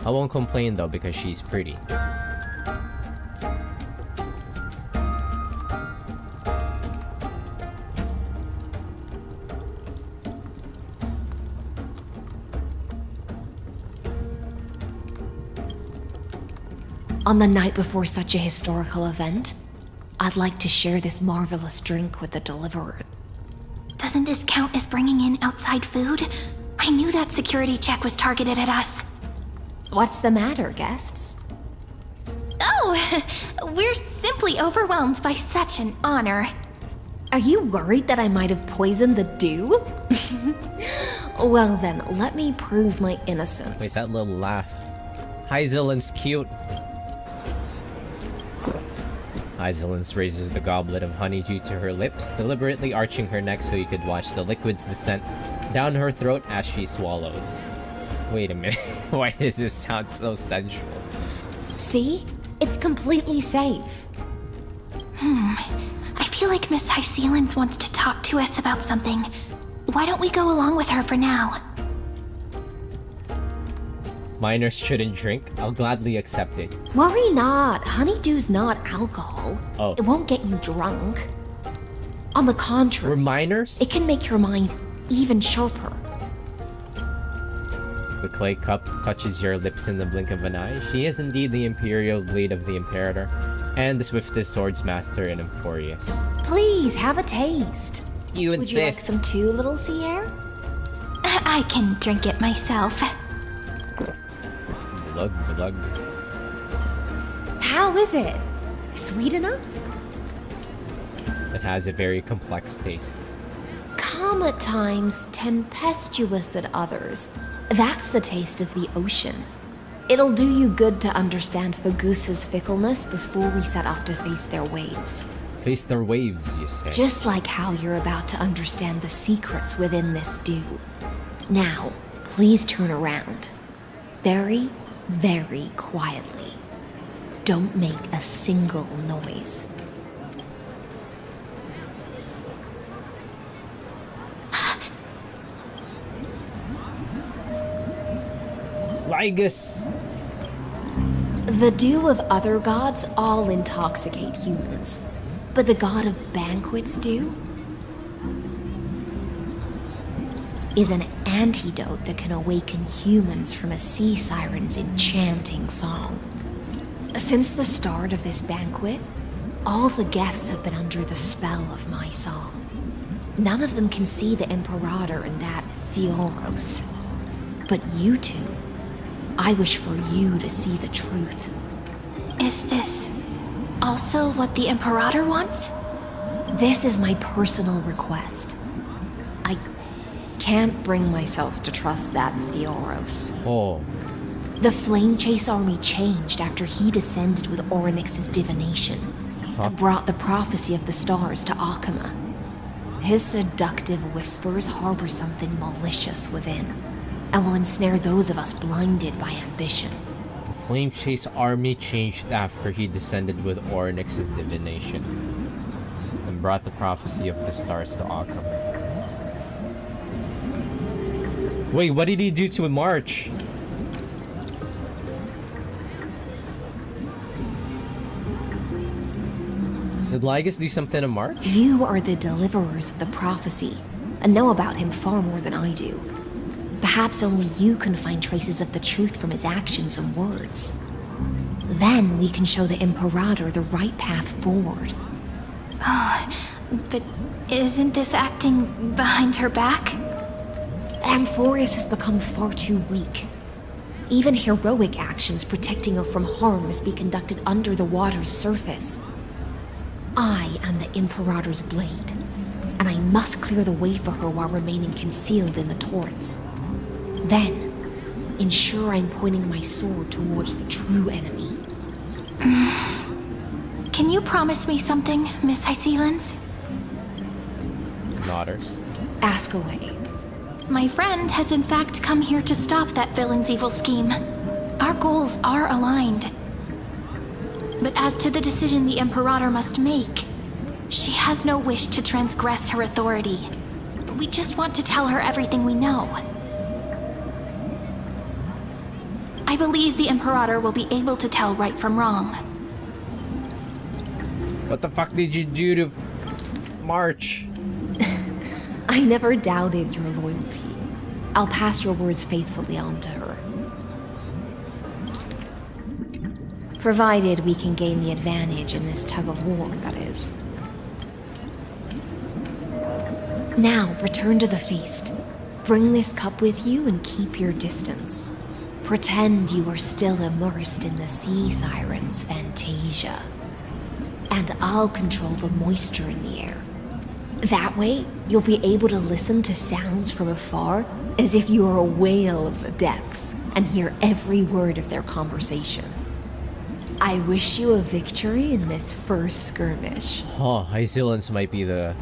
[SPEAKER 1] I won't complain though because she's pretty.
[SPEAKER 12] On the night before such a historical event, I'd like to share this marvelous drink with the deliverer.
[SPEAKER 3] Doesn't this count as bringing in outside food? I knew that security check was targeted at us.
[SPEAKER 12] What's the matter, guests?
[SPEAKER 3] Oh, we're simply overwhelmed by such an honor.
[SPEAKER 12] Are you worried that I might have poisoned the dew? Well then, let me prove my innocence.
[SPEAKER 1] Wait, that little laugh. High Zillan's cute. High Zillans raises the goblet of honeydew to her lips, deliberately arching her neck so you could watch the liquids descent down her throat as she swallows. Wait a minute, why does this sound so sensual?
[SPEAKER 12] See? It's completely safe.
[SPEAKER 3] I feel like Miss High Sealins wants to talk to us about something. Why don't we go along with her for now?
[SPEAKER 1] Minors shouldn't drink. I'll gladly accept it.
[SPEAKER 12] Worry not. Honeydew's not alcohol.
[SPEAKER 1] Oh.
[SPEAKER 12] It won't get you drunk. On the contrary.
[SPEAKER 1] We're minors?
[SPEAKER 12] It can make your mind even sharper.
[SPEAKER 1] The clay cup touches your lips in the blink of an eye. She is indeed the imperial blade of the Imperator, and the swiftest swords master in Emphorius.
[SPEAKER 12] Please, have a taste.
[SPEAKER 1] You
[SPEAKER 12] Would
[SPEAKER 1] insist.
[SPEAKER 12] you like some too, little Sierra?
[SPEAKER 3] I can drink it myself.
[SPEAKER 1] Glug, glug.
[SPEAKER 12] How is it? Sweet enough?
[SPEAKER 1] It has a very complex taste.
[SPEAKER 12] Calm at times, tempestuous at others. That's the taste of the ocean. It'll do you good to understand Fagusa's fickleness before we set off to face their waves.
[SPEAKER 1] Face their waves, you say?
[SPEAKER 12] Just like how you're about to understand the secrets within this dew. Now, please turn around. Very, very quietly. Don't make a single noise.
[SPEAKER 1] Lygus!
[SPEAKER 12] The dew of other gods all intoxicate humans. But the god of banquets dew is an antidote that can awaken humans from a sea siren's enchanting song. Since the start of this banquet, all the guests have been under the spell of my song. None of them can see the Imperator and that Fioros. But you two, I wish for you to see the truth.
[SPEAKER 3] Is this also what the Imperator wants?
[SPEAKER 12] This is my personal request. I can't bring myself to trust that Fioros.
[SPEAKER 1] Oh.
[SPEAKER 12] The Flame Chase army changed after he descended with Orynyx's divination and brought the prophecy of the stars to Akama. His seductive whispers harbor something malicious within, and will ensnare those of us blinded by ambition.
[SPEAKER 1] The Flame Chase army changed after he descended with Orynyx's divination and brought the prophecy of the stars to Akama. Wait, what did he do to March? Did Lygus do something to March?
[SPEAKER 12] You are the deliverers of the prophecy, and know about him far more than I do. Perhaps only you can find traces of the truth from his actions and words. Then we can show the Imperator the right path forward.
[SPEAKER 3] Oh, but isn't this acting behind her back?
[SPEAKER 12] Amphorius has become far too weak. Even heroic actions protecting her from harm must be conducted under the water's surface. I am the Imperator's blade, and I must clear the way for her while remaining concealed in the torrents. Then, ensure I'm pointing my sword towards the true enemy.
[SPEAKER 3] Can you promise me something, Miss Hysealens?
[SPEAKER 1] Nodders.
[SPEAKER 12] Ask away.
[SPEAKER 3] My friend has in fact come here to stop that villain's evil scheme. Our goals are aligned. But as to the decision the Imperator must make, she has no wish to transgress her authority. We just want to tell her everything we know. I believe the Imperator will be able to tell right from wrong.
[SPEAKER 1] What the fuck did you do to March?
[SPEAKER 12] I never doubted your loyalty. I'll pass your words faithfully on to her. Provided we can gain the advantage in this tug of war, that is. Now, return to the feast. Bring this cup with you and keep your distance. Pretend you are still immersed in the sea siren's fantasia. And I'll control the moisture in the air. That way, you'll be able to listen to sounds from afar as if you are a whale of the depths and hear every word of their conversation. I wish you a victory in this first skirmish.
[SPEAKER 1] Oh, Hysealens might be the...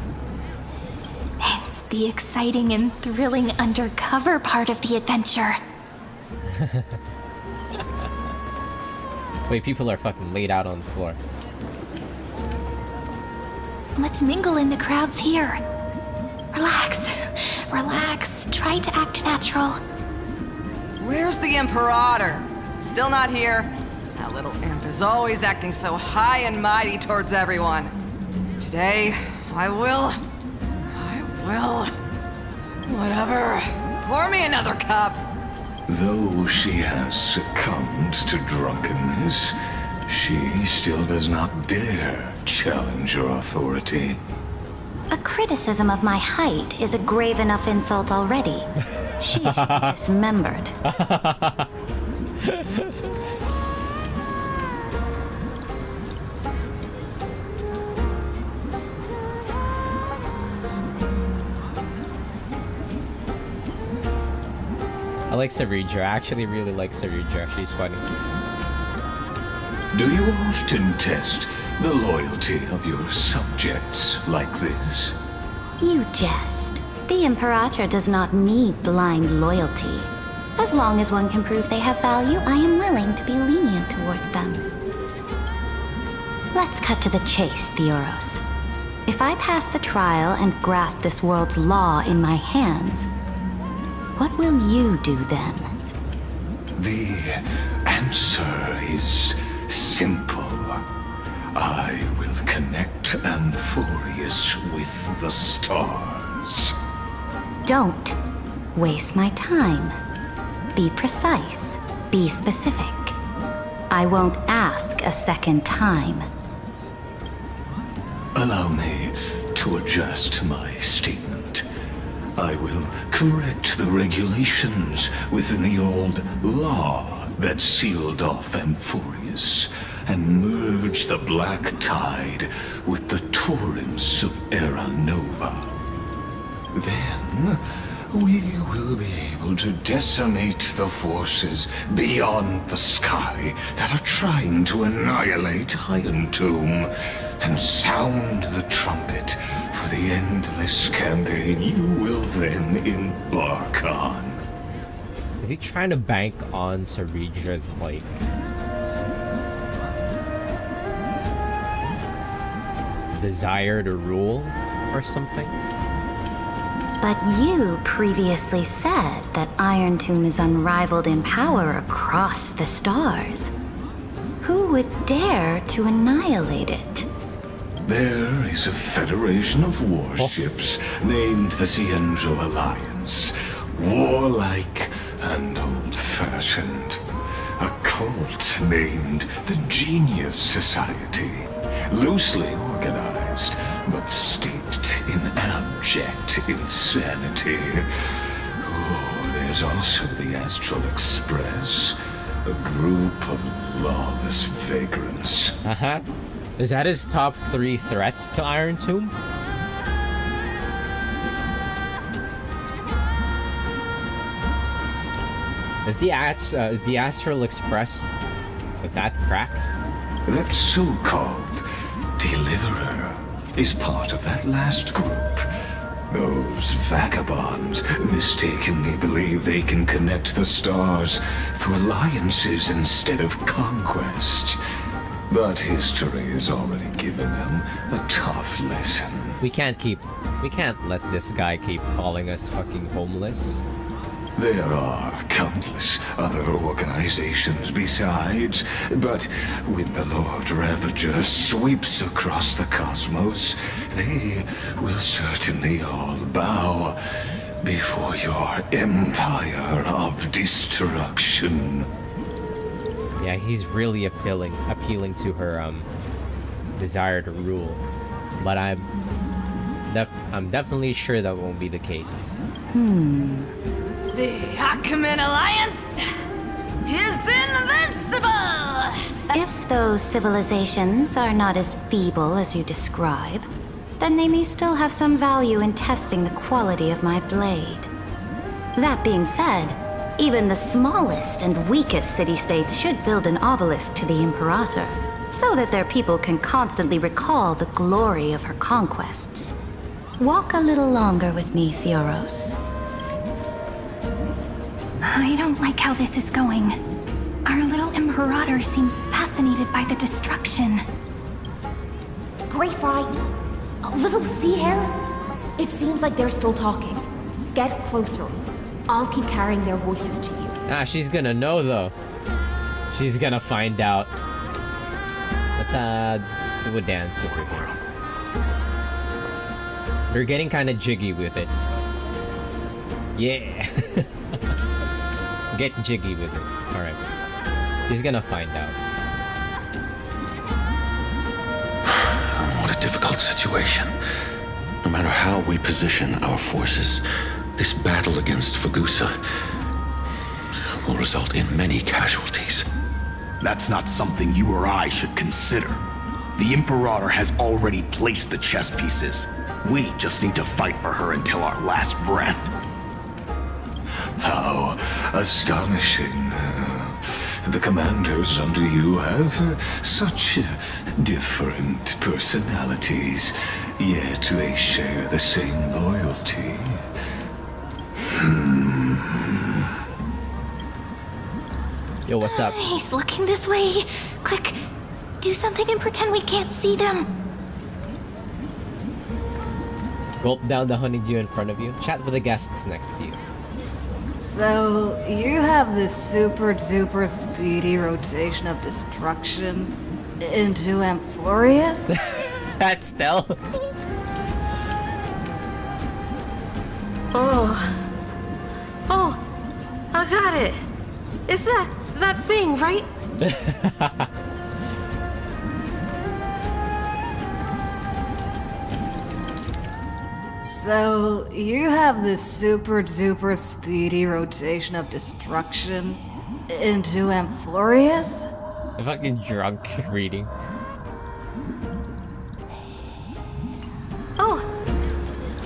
[SPEAKER 3] It's the exciting and thrilling undercover part of the adventure.
[SPEAKER 1] Wait, people are fucking laid out on the floor.
[SPEAKER 3] Let's mingle in the crowds here. Relax. Relax. Try to act natural.
[SPEAKER 9] Where's the Imperator? Still not here? That little imp is always acting so high and mighty towards everyone. Today, I will... Whatever. Pour me another cup.
[SPEAKER 7] Though she has succumbed to drunkenness, she still does not dare challenge your authority.
[SPEAKER 22] A criticism of my height is a grave enough insult already. She should be dismembered.
[SPEAKER 1] like Saridra. I actually really like Saridra. She's funny.
[SPEAKER 7] Do you often test the loyalty of your subjects like this?
[SPEAKER 10] You jest. The Imperator does not need blind loyalty. As long as one can prove they have value, I am willing to be lenient towards them. Let's cut to the chase, Theoros. If I pass the trial and grasp this world's law in my hands, what will you do then?
[SPEAKER 7] The answer is simple. I will connect Amphorius with the stars.
[SPEAKER 10] Don't waste my time. Be precise. Be specific. I won't ask a second time.
[SPEAKER 7] Allow me to adjust my statement. I will correct the regulations within the old law that sealed off Amphorius and merge the black tide with the torrents of Era Nova. Then we will be able to decimate the forces beyond the sky that are trying to annihilate Iron Tomb and sound the trumpet for the endless campaign you will then embark on.
[SPEAKER 1] Is he trying to bank on Saridra's, like... desire to rule or something?
[SPEAKER 10] But you previously said that Iron Tomb is unrivaled in power across the stars. Who would dare to annihilate it?
[SPEAKER 7] There is a federation of warships named the Cienzo Alliance. Warlike and old-fashioned. A cult named the Genius Society. Loosely organized, but steeped in abject insanity. Oh, there's also the Astral Express. A group of lawless vagrants.
[SPEAKER 1] Uh-huh. Is that his top 3 threats to Iron Tomb? Is the Astral Express that cracked?
[SPEAKER 7] That so-called Deliverer is part of that last group. Those vagabonds mistakenly believe they can connect the stars through alliances instead of conquest. But history has already given them a tough lesson.
[SPEAKER 1] We can't let this guy keep calling us fucking homeless.
[SPEAKER 7] There are countless other organizations besides, but when the Lord Ravager sweeps across the cosmos, they will certainly all bow before your empire of destruction.
[SPEAKER 1] Yeah, he's really appealing to her desire to rule, but I'm definitely sure that won't be the case.
[SPEAKER 9] The Achaemenid Alliance is invincible!
[SPEAKER 10] If those civilizations are not as feeble as you describe, then they may still have some value in testing the quality of my blade. That being said, even the smallest and weakest city-states should build an obelisk to the Imperator, so that their people can constantly recall the glory of her conquests. Walk a little longer with me, Theoros.
[SPEAKER 3] I don't like how this is going. Our little Imperator seems fascinated by the destruction.
[SPEAKER 12] Grapevine, a little sea hare? It seems like they're still talking. Get closer. I'll keep carrying their voices to you.
[SPEAKER 1] Ah, she's gonna know though. She's gonna find out. Let's do a dance over here. They're getting kind of jiggy with it. Yeah. Get jiggy with it. Alright. He's gonna find out.
[SPEAKER 2] What a difficult situation. No matter how we position our forces, this battle against Fagusa will result in many casualties.
[SPEAKER 15] That's not something you or I should consider. The Imperator has already placed the chess pieces. We just need to fight for her until our last breath.
[SPEAKER 7] How astonishing. The commanders under you have such different personalities, yet they share the same loyalty.
[SPEAKER 1] Yo, what's up?
[SPEAKER 3] He's looking this way. Quick, do something and pretend we can't see them.
[SPEAKER 1] Gulp down the honeydew in front of you. Chat with the guests next to you.
[SPEAKER 4] So, you have this super duper speedy rotation of destruction into Amphorius?
[SPEAKER 1] That's Stell.
[SPEAKER 16] Oh, I got it. It's that thing, right?
[SPEAKER 4] So, you have this super duper speedy rotation of destruction into Amphorius?
[SPEAKER 1] I'm fucking drunk reading.
[SPEAKER 16] Oh,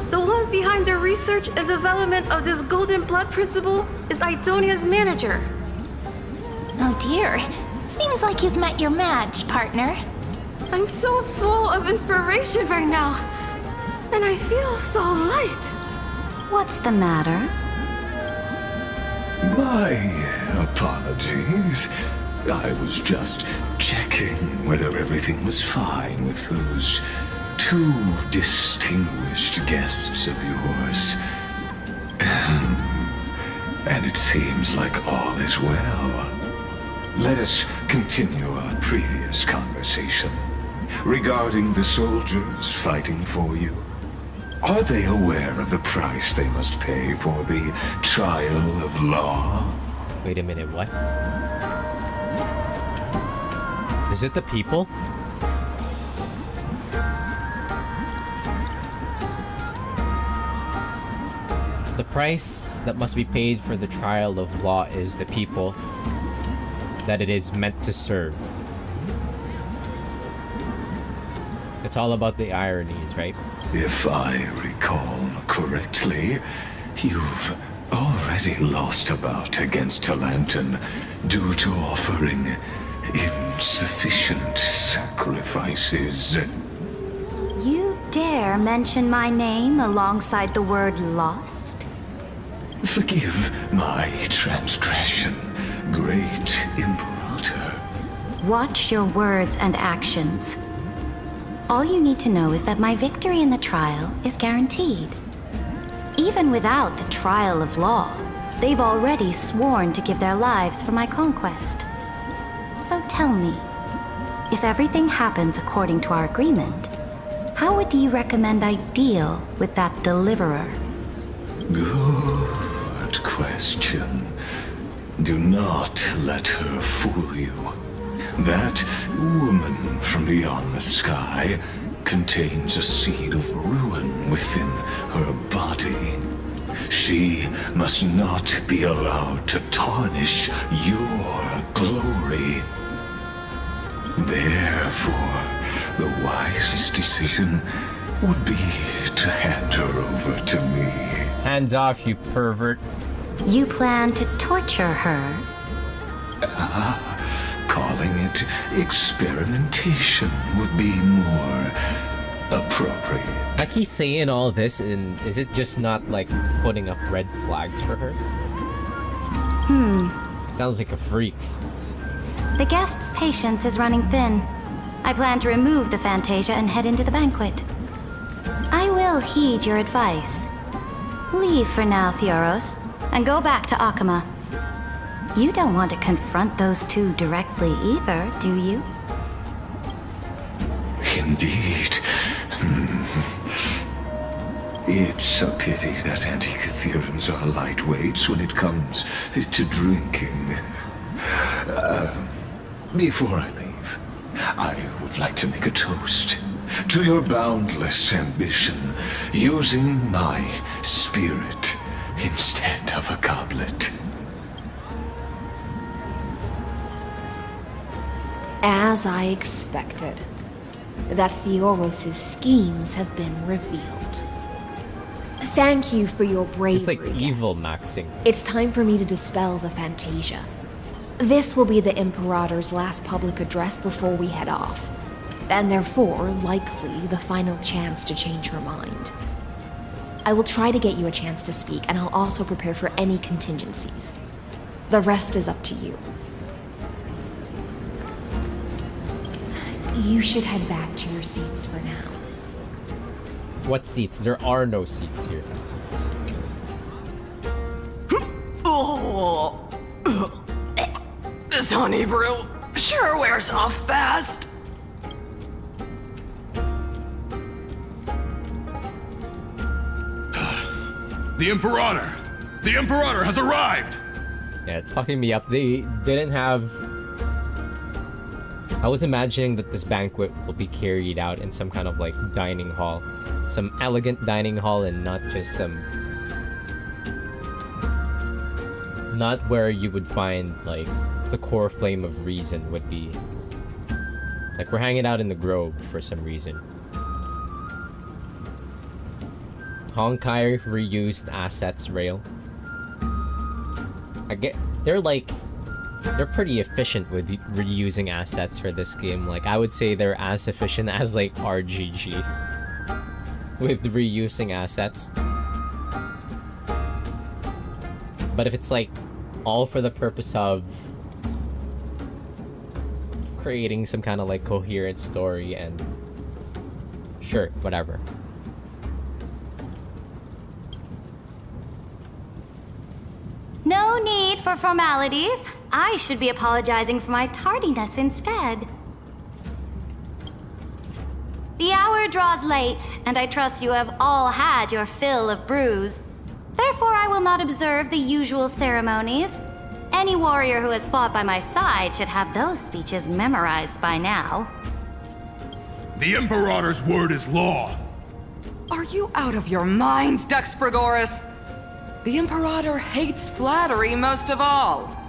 [SPEAKER 16] the one behind the research and development of this golden blood principle is Idonia's manager.
[SPEAKER 3] Oh dear. Seems like you've met your match, partner.
[SPEAKER 16] I'm so full of inspiration right now. And I feel so light.
[SPEAKER 21] What's the matter?
[SPEAKER 7] My apologies. I was just checking whether everything was fine with those two distinguished guests of yours. And it seems like all is well. Let us continue our previous conversation regarding the soldiers fighting for you. Are they aware of the price they must pay for the trial of law?
[SPEAKER 1] Wait a minute, what? Is it the people? The price that must be paid for the trial of law is the people that it is meant to serve. It's all about the ironies, right?
[SPEAKER 7] If I recall correctly, you've already lost a bout against Talanton due to offering insufficient sacrifices.
[SPEAKER 21] You dare mention my name alongside the word lost?
[SPEAKER 7] Forgive my transgression, great Imperator.
[SPEAKER 21] Watch your words and actions. All you need to know is that my victory in the trial is guaranteed. Even without the trial of law, they've already sworn to give their lives for my conquest. So tell me, if everything happens according to our agreement, how would you recommend I deal with that deliverer?
[SPEAKER 7] Good question. Do not let her fool you. That woman from beyond the sky contains a seed of ruin within her body. She must not be allowed to tarnish your glory. Therefore, the wisest decision would be to hand her over to me.
[SPEAKER 1] Hands off, you pervert.
[SPEAKER 21] You plan to torture her?
[SPEAKER 7] Calling it experimentation would be more appropriate.
[SPEAKER 1] Like he's saying all this, and is it just not like putting up red flags for her? Sounds like a freak.
[SPEAKER 21] The guest's patience is running thin. I plan to remove the Fantasia and head into the banquet. I will heed your advice. Leave for now, Theoros, and go back to Akama. You don't want to confront those two directly either, do you?
[SPEAKER 7] Indeed. It's a pity that Antikytherians are lightweights when it comes to drinking. Before I leave, I would like to make a toast to your boundless ambition, using my spirit instead of a goblet.
[SPEAKER 12] As I expected, that Theoros' schemes have been revealed. Thank you for your bravery.
[SPEAKER 1] It's like evil
[SPEAKER 12] guests.
[SPEAKER 1] maxing.
[SPEAKER 12] It's time for me to dispel the Fantasia. This will be the Imperator's last public address before we head off, and therefore, likely, the final chance to change her mind. I will try to get you a chance to speak, and I'll also prepare for any contingencies. The rest is up to you. You should head back to your seats for now.
[SPEAKER 1] What seats? There are no seats here.
[SPEAKER 9] Oh, this honey brew sure wears off fast.
[SPEAKER 15] The Imperator! The Imperator has arrived!
[SPEAKER 1] Yeah, it's fucking me up. They didn't have... I was imagining that this banquet will be carried out in some kind of like dining hall. Some elegant dining hall and not just some... Not where you would find like the core flame of reason would be. Like we're hanging out in the Grove for some reason. Honkai reused assets rail. I get they're pretty efficient with reusing assets for this game. Like I would say they're as efficient as like RGG with reusing assets. But if it's like all for the purpose of creating some kind of like coherent story, and sure, whatever.
[SPEAKER 21] No need for formalities. I should be apologizing for my tardiness instead. The hour draws late, and I trust you have all had your fill of brews. Therefore, I will not observe the usual ceremonies. Any warrior who has fought by my side should have those speeches memorized by now.
[SPEAKER 15] The Imperator's word is law!
[SPEAKER 9] Are you out of your mind, Dux Frigoris? The Imperator hates flattery most of all.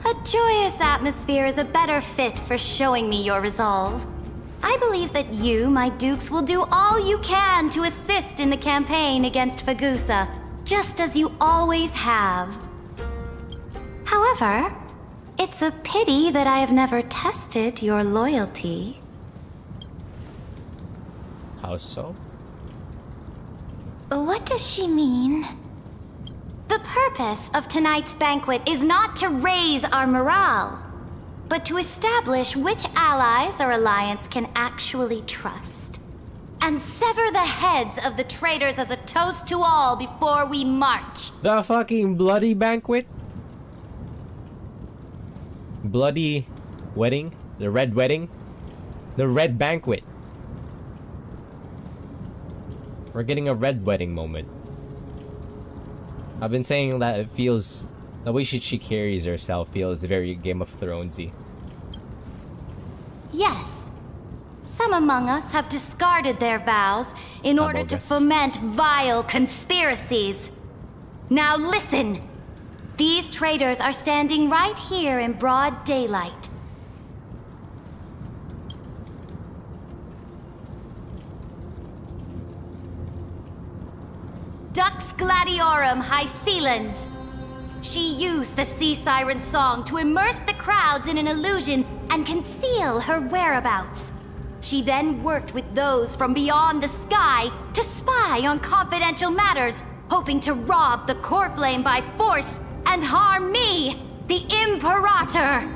[SPEAKER 21] A joyous atmosphere is a better fit for showing me your resolve. I believe that you, my dukes, will do all you can to assist in the campaign against Fagusa, just as you always have. However, it's a pity that I have never tested your loyalty.
[SPEAKER 1] How so?
[SPEAKER 3] What does she mean?
[SPEAKER 21] The purpose of tonight's banquet is not to raise our morale, but to establish which allies our alliance can actually trust, and sever the heads of the traitors as a toast to all before we march.
[SPEAKER 1] The fucking bloody banquet? Bloody wedding? The red wedding? The red banquet. We're getting a red wedding moment. I've been saying that it feels... The way she carries herself feels very Game of Thronesy.
[SPEAKER 21] Yes. Some among us have discarded their vows in order to foment vile conspiracies. Now listen! These traitors are standing right here in broad daylight. Dux Gladiorum Hycelans. She used the Sea Siren song to immerse the crowds in an illusion and conceal her whereabouts. She then worked with those from beyond the sky to spy on confidential matters, hoping to rob the core flame by force and harm me, the Imperator.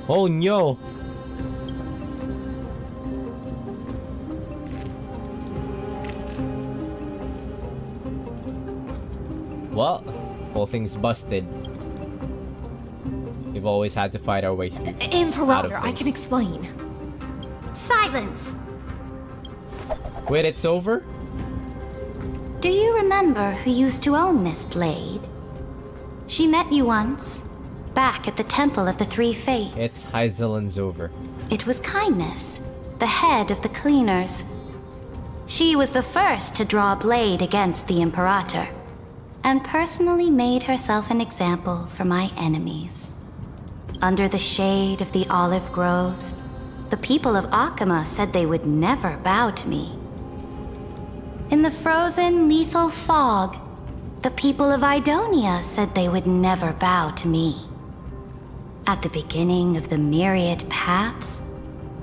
[SPEAKER 1] Oh no. Well, whole thing's busted. We've always had to fight our way through.
[SPEAKER 12] Imperator, I can explain.
[SPEAKER 21] Silence!
[SPEAKER 1] Wait, it's over?
[SPEAKER 21] Do you remember who used to own this blade? She met you once, back at the Temple of the Three Fates.
[SPEAKER 1] It's Hyzelin's over.
[SPEAKER 21] It was Kindness, the head of the Cleaners. She was the first to draw a blade against the Imperator, and personally made herself an example for my enemies. Under the shade of the olive groves, the people of Akama said they would never bow to me. In the frozen, lethal fog, the people of Idonia said they would never bow to me. At the beginning of the myriad paths,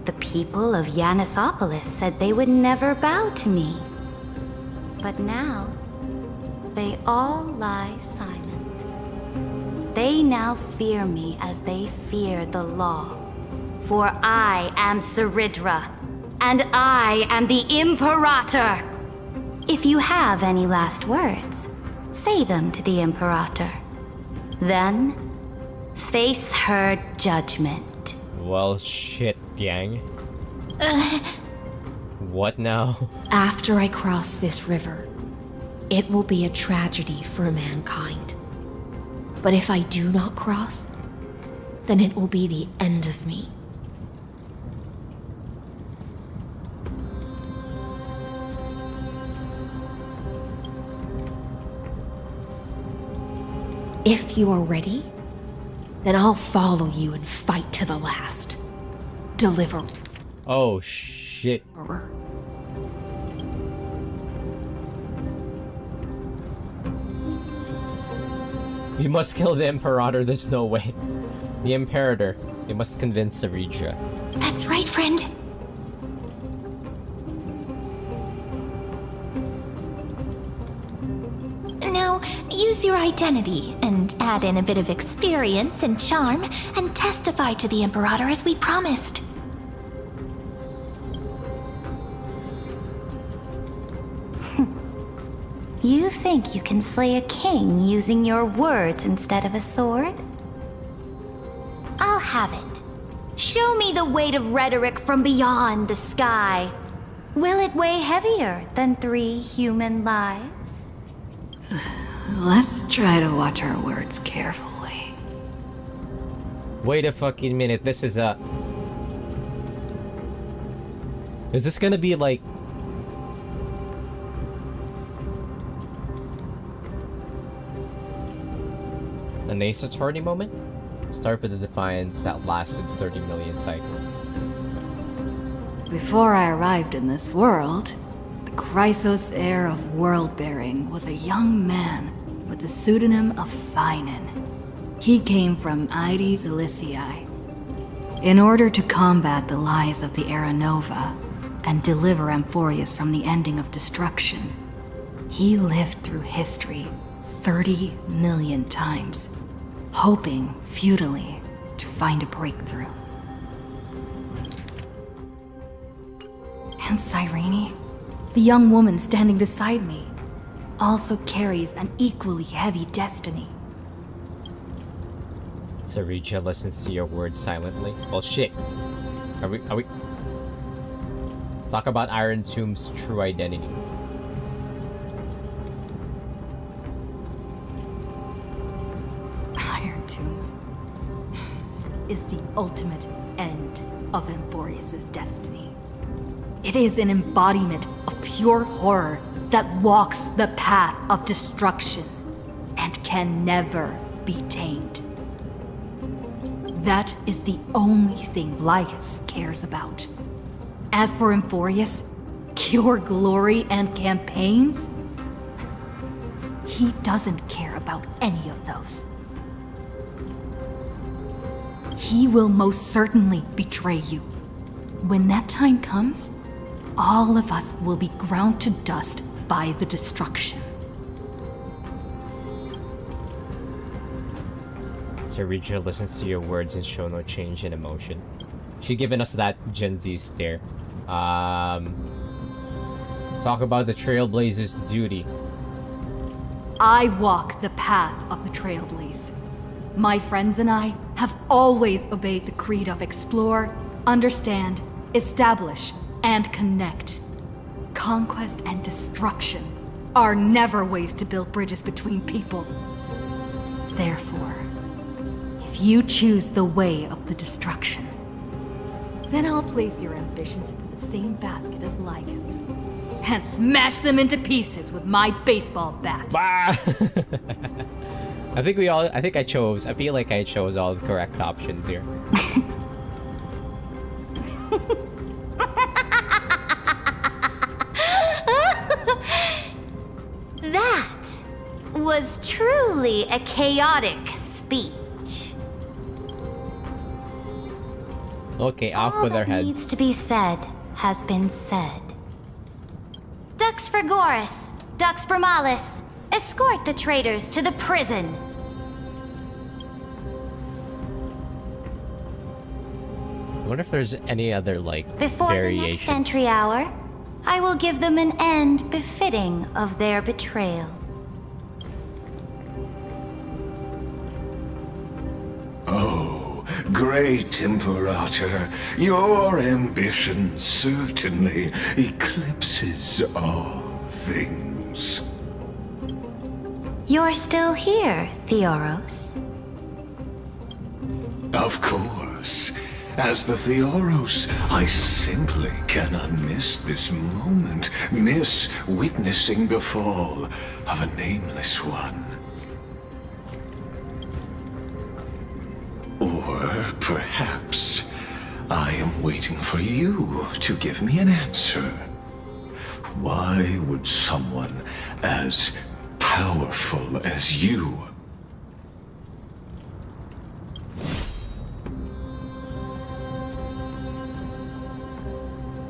[SPEAKER 21] the people of Yanisopolis said they would never bow to me. But now, they all lie silent. They now fear me as they fear the law. For I am Saridra, and I am the Imperator! If you have any last words, say them to the Imperator. Then, face her judgment.
[SPEAKER 1] Well, shit, gang. What now?
[SPEAKER 12] After I cross this river, it will be a tragedy for mankind. But if I do not cross, then it will be the end of me. If you are ready, then I'll follow you and fight to the last. Deliver.
[SPEAKER 1] Oh, shit. We must kill the Imperator, there's no way. The Imperator. They must convince Saridra.
[SPEAKER 3] That's right, friend. Now, use your identity and add in a bit of experience and charm and testify to the Imperator as we promised.
[SPEAKER 21] You think you can slay a king using your words instead of a sword? I'll have it. Show me the weight of rhetoric from beyond the sky. Will it weigh heavier than 3 human lives?
[SPEAKER 4] Let's try to watch our words carefully.
[SPEAKER 1] Wait a fucking minute, this is a... Is this gonna be like... an Ace Attorney moment? Start with the defiance that lasted 30 million cycles.
[SPEAKER 4] Before I arrived in this world, the Chrysos heir of world-bearing was a young man with the pseudonym of Finan. He came from Ides Elysiae. In order to combat the lies of the Era Nova and deliver Amphorius from the ending of destruction, he lived through history 30 million times, hoping futilely to find a breakthrough. And Cyrene, the young woman standing beside me, also carries an equally heavy destiny.
[SPEAKER 1] Saridra listens to your words silently. Well, shit. Are we... Talk about Iron Tomb's true identity.
[SPEAKER 4] Iron Tomb is the ultimate end of Amphorius' destiny. It is an embodiment of pure horror that walks the path of destruction and can never be tamed. That is the only thing Lycus cares about. As for Amphorius, pure glory and campaigns, he doesn't care about any of those. He will most certainly betray you. When that time comes, all of us will be ground to dust by the destruction.
[SPEAKER 1] Saridra listens to your words and show no change in emotion. She given us that Gen Z stare. Talk about the Trailblazer's duty.
[SPEAKER 4] I walk the path of the Trailblaze. My friends and I have always obeyed the creed of explore, understand, establish, and connect. Conquest and destruction are never ways to build bridges between people. Therefore, if you choose the way of the destruction, then I'll place your ambitions into the same basket as Lycus and smash them into pieces with my baseball bat.
[SPEAKER 1] I feel like I chose all the correct options here.
[SPEAKER 10] That was truly a chaotic speech.
[SPEAKER 1] Okay, off
[SPEAKER 10] All
[SPEAKER 1] with our
[SPEAKER 10] that
[SPEAKER 1] heads.
[SPEAKER 10] needs to be said has been said. Dux Frigoris, Dux Bramalis, escort the traitors to the prison.
[SPEAKER 1] I wonder if there's any other, like,
[SPEAKER 10] Before the next
[SPEAKER 1] variations.
[SPEAKER 10] entry hour, I will give them an end befitting of their betrayal.
[SPEAKER 7] Oh, great Imperator, your ambition certainly eclipses all things.
[SPEAKER 10] You're still here, Theoros.
[SPEAKER 7] Of course. As the Theoros, I simply cannot miss this moment, miss witnessing the fall of a nameless one. Or perhaps I am waiting for you to give me an answer. Why would someone as powerful as you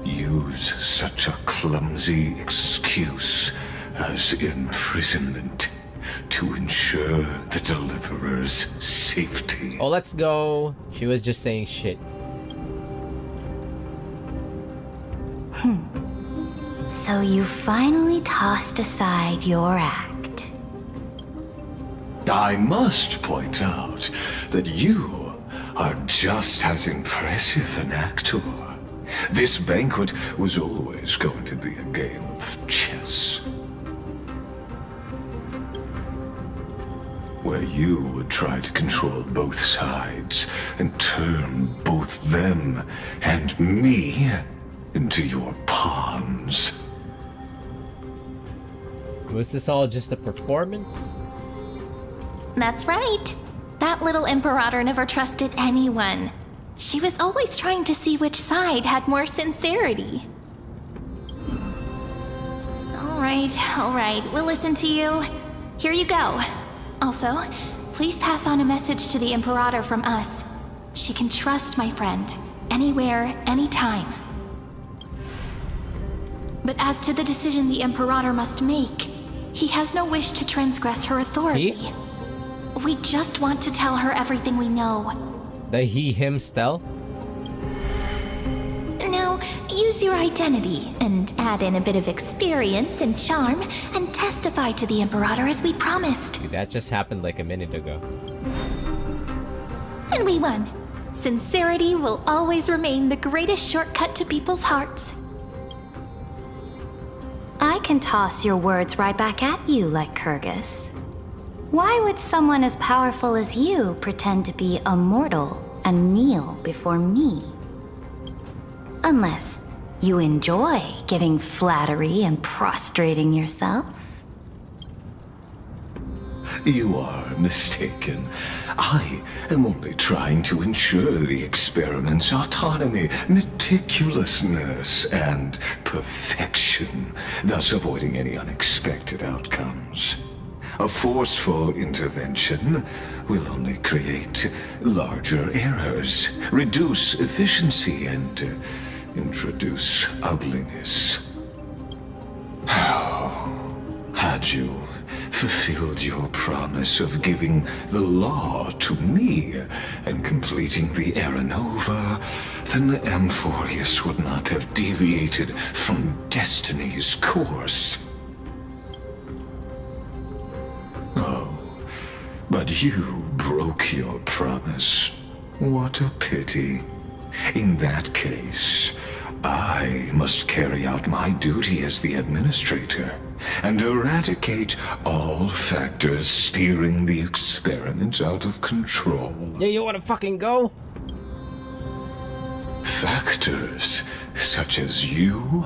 [SPEAKER 7] use such a clumsy excuse as imprisonment to ensure the Deliverer's safety?
[SPEAKER 1] Oh, let's go. She was just saying shit.
[SPEAKER 10] So you finally tossed aside your act.
[SPEAKER 7] I must point out that you are just as impressive an actor. This banquet was always going to be a game of chess, where you would try to control both sides and turn both them and me into your pawns.
[SPEAKER 1] Was this all just a performance?
[SPEAKER 3] That's right. That little Imperator never trusted anyone. She was always trying to see which side had more sincerity. All right, we'll listen to you. Here you go. Also, please pass on a message to the Imperator from us. She can trust my friend, anywhere, anytime. But as to the decision the Imperator must make, he has no wish to transgress her authority. We just want to tell her everything we know.
[SPEAKER 1] The he-him style?
[SPEAKER 3] Now, use your identity and add in a bit of experience and charm and testify to the Imperator as we promised.
[SPEAKER 1] Dude, that just happened like a minute ago.
[SPEAKER 3] And we won. Sincerity will always remain the greatest shortcut to people's hearts.
[SPEAKER 10] I can toss your words right back at you, like Kyrgyz. Why would someone as powerful as you pretend to be a mortal and kneel before me? Unless you enjoy giving flattery and prostrating yourself.
[SPEAKER 7] You are mistaken. I am only trying to ensure the experiment's autonomy, meticulousness, and perfection, thus avoiding any unexpected outcomes. A forceful intervention will only create larger errors, reduce efficiency, and introduce ugliness. How had you fulfilled your promise of giving the law to me and completing the Aranova, then the Amphorius would not have deviated from destiny's course. Oh, but you broke your promise. What a pity. In that case, I must carry out my duty as the administrator and eradicate all factors steering the experiment out of control.
[SPEAKER 1] Yeah, you wanna fucking go?
[SPEAKER 7] Factors such as you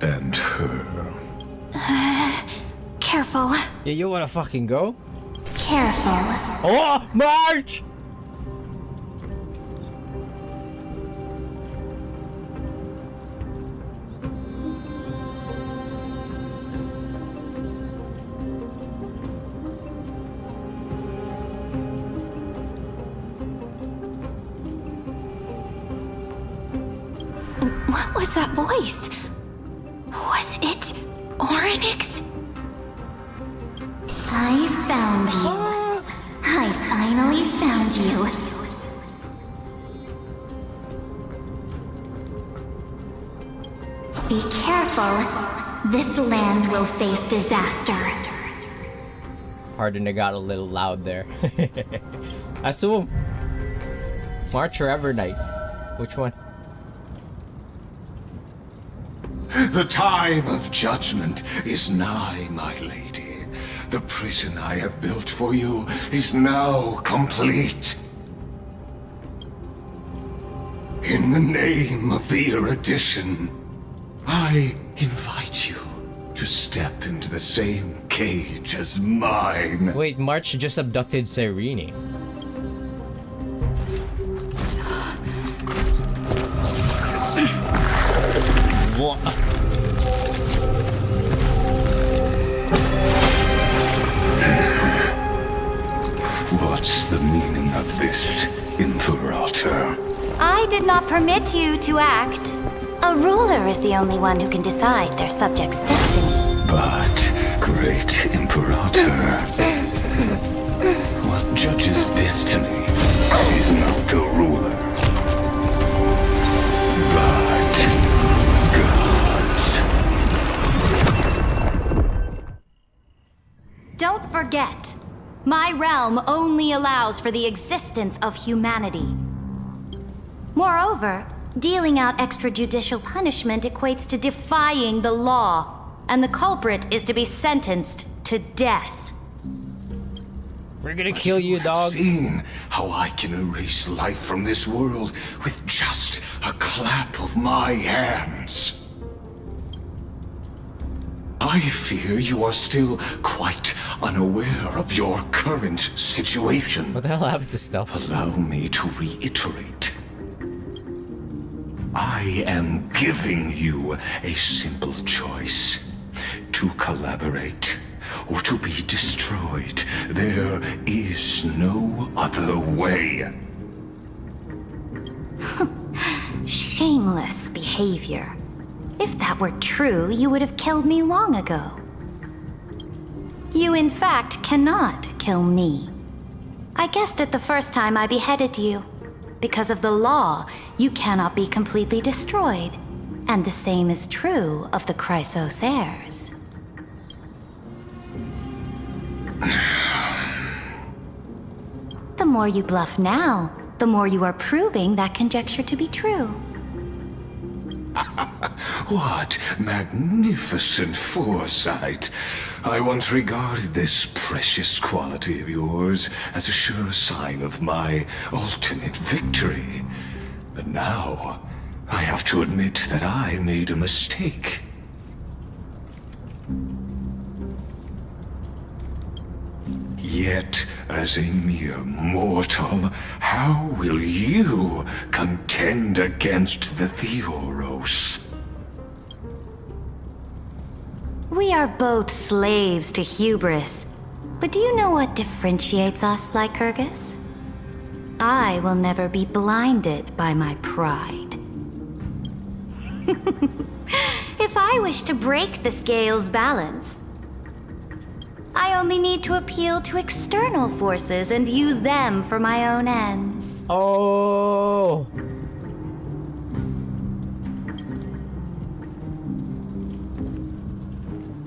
[SPEAKER 7] and her.
[SPEAKER 3] Careful.
[SPEAKER 1] Yeah, you wanna fucking go?
[SPEAKER 3] Careful.
[SPEAKER 1] Oh, March!
[SPEAKER 3] What was that voice? Was it Oryx?
[SPEAKER 10] I found you. I finally found you. Be careful. This land will face disaster.
[SPEAKER 1] Pardon, it got a little loud there. Assume. March or Evernight? Which one?
[SPEAKER 7] The time of judgment is nigh, my lady. The prison I have built for you is now complete. In the name of the erudition, I invite you to step into the same cage as mine.
[SPEAKER 1] Wait, March just abducted Cyrene. What?
[SPEAKER 7] What's the meaning of this, Imperator?
[SPEAKER 10] I did not permit you to act. A ruler is the only one who can decide their subject's destiny.
[SPEAKER 7] But, great Imperator, what judges destiny is not the ruler, but gods.
[SPEAKER 10] Don't forget, my realm only allows for the existence of humanity. Moreover, dealing out extrajudicial punishment equates to defying the law, and the culprit is to be sentenced to death.
[SPEAKER 1] We're gonna kill you, dog.
[SPEAKER 7] Seen how I can erase life from this world with just a clap of my hands. I fear you are still quite unaware of your current situation.
[SPEAKER 1] What the hell happened to stealth?
[SPEAKER 7] Allow me to reiterate. I am giving you a simple choice. To collaborate or to be destroyed. There is no other way.
[SPEAKER 10] Shameless behavior. If that were true, you would have killed me long ago. You, in fact, cannot kill me. I guessed it the first time I beheaded you. Because of the law, you cannot be completely destroyed. And the same is true of the Chrysos heirs. The more you bluff now, the more you are proving that conjecture to be true.
[SPEAKER 7] What magnificent foresight. I once regarded this precious quality of yours as a sure sign of my ultimate victory. But now, I have to admit that I made a mistake. Yet, as a mere mortal, how will you contend against the Theoros?
[SPEAKER 10] We are both slaves to hubris. But do you know what differentiates us, Lycurgus? I will never be blinded by my pride. If I wish to break the scale's balance, I only need to appeal to external forces and use them for my own ends.
[SPEAKER 1] Oh.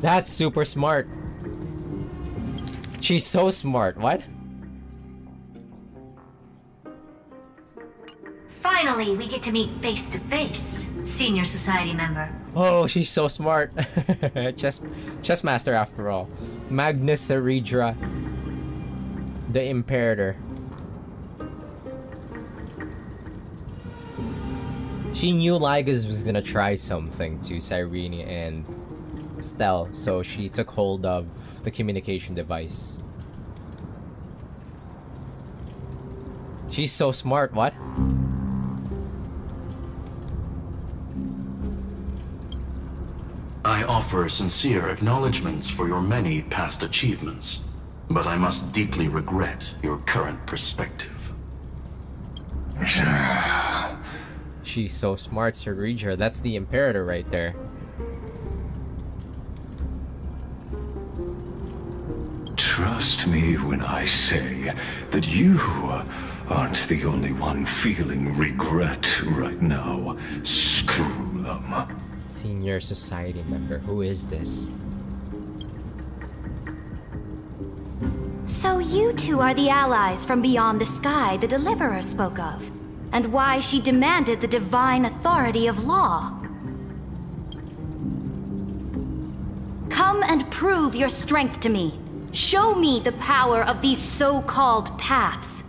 [SPEAKER 1] That's super smart. She's so smart. What?
[SPEAKER 22] Finally, we get to meet face to face, senior society member.
[SPEAKER 1] Oh, she's so smart. Chess master after all. Magnus Aridra, the Imperator. She knew Lygus was gonna try something to Cyrene and Stell, so she took hold of the communication device. She's so smart, what?
[SPEAKER 5] I offer sincere acknowledgments for your many past achievements, but I must deeply regret your current perspective.
[SPEAKER 1] She's so smart, Sir Reacher. That's the Imperator right there.
[SPEAKER 7] Trust me when I say that you aren't the only one feeling regret right now. Screw them.
[SPEAKER 1] Senior society member. Who is this?
[SPEAKER 21] So you two are the allies from beyond the sky the Deliverer spoke of, and why she demanded the divine authority of law. Come and prove your strength to me. Show me the power of these so-called paths.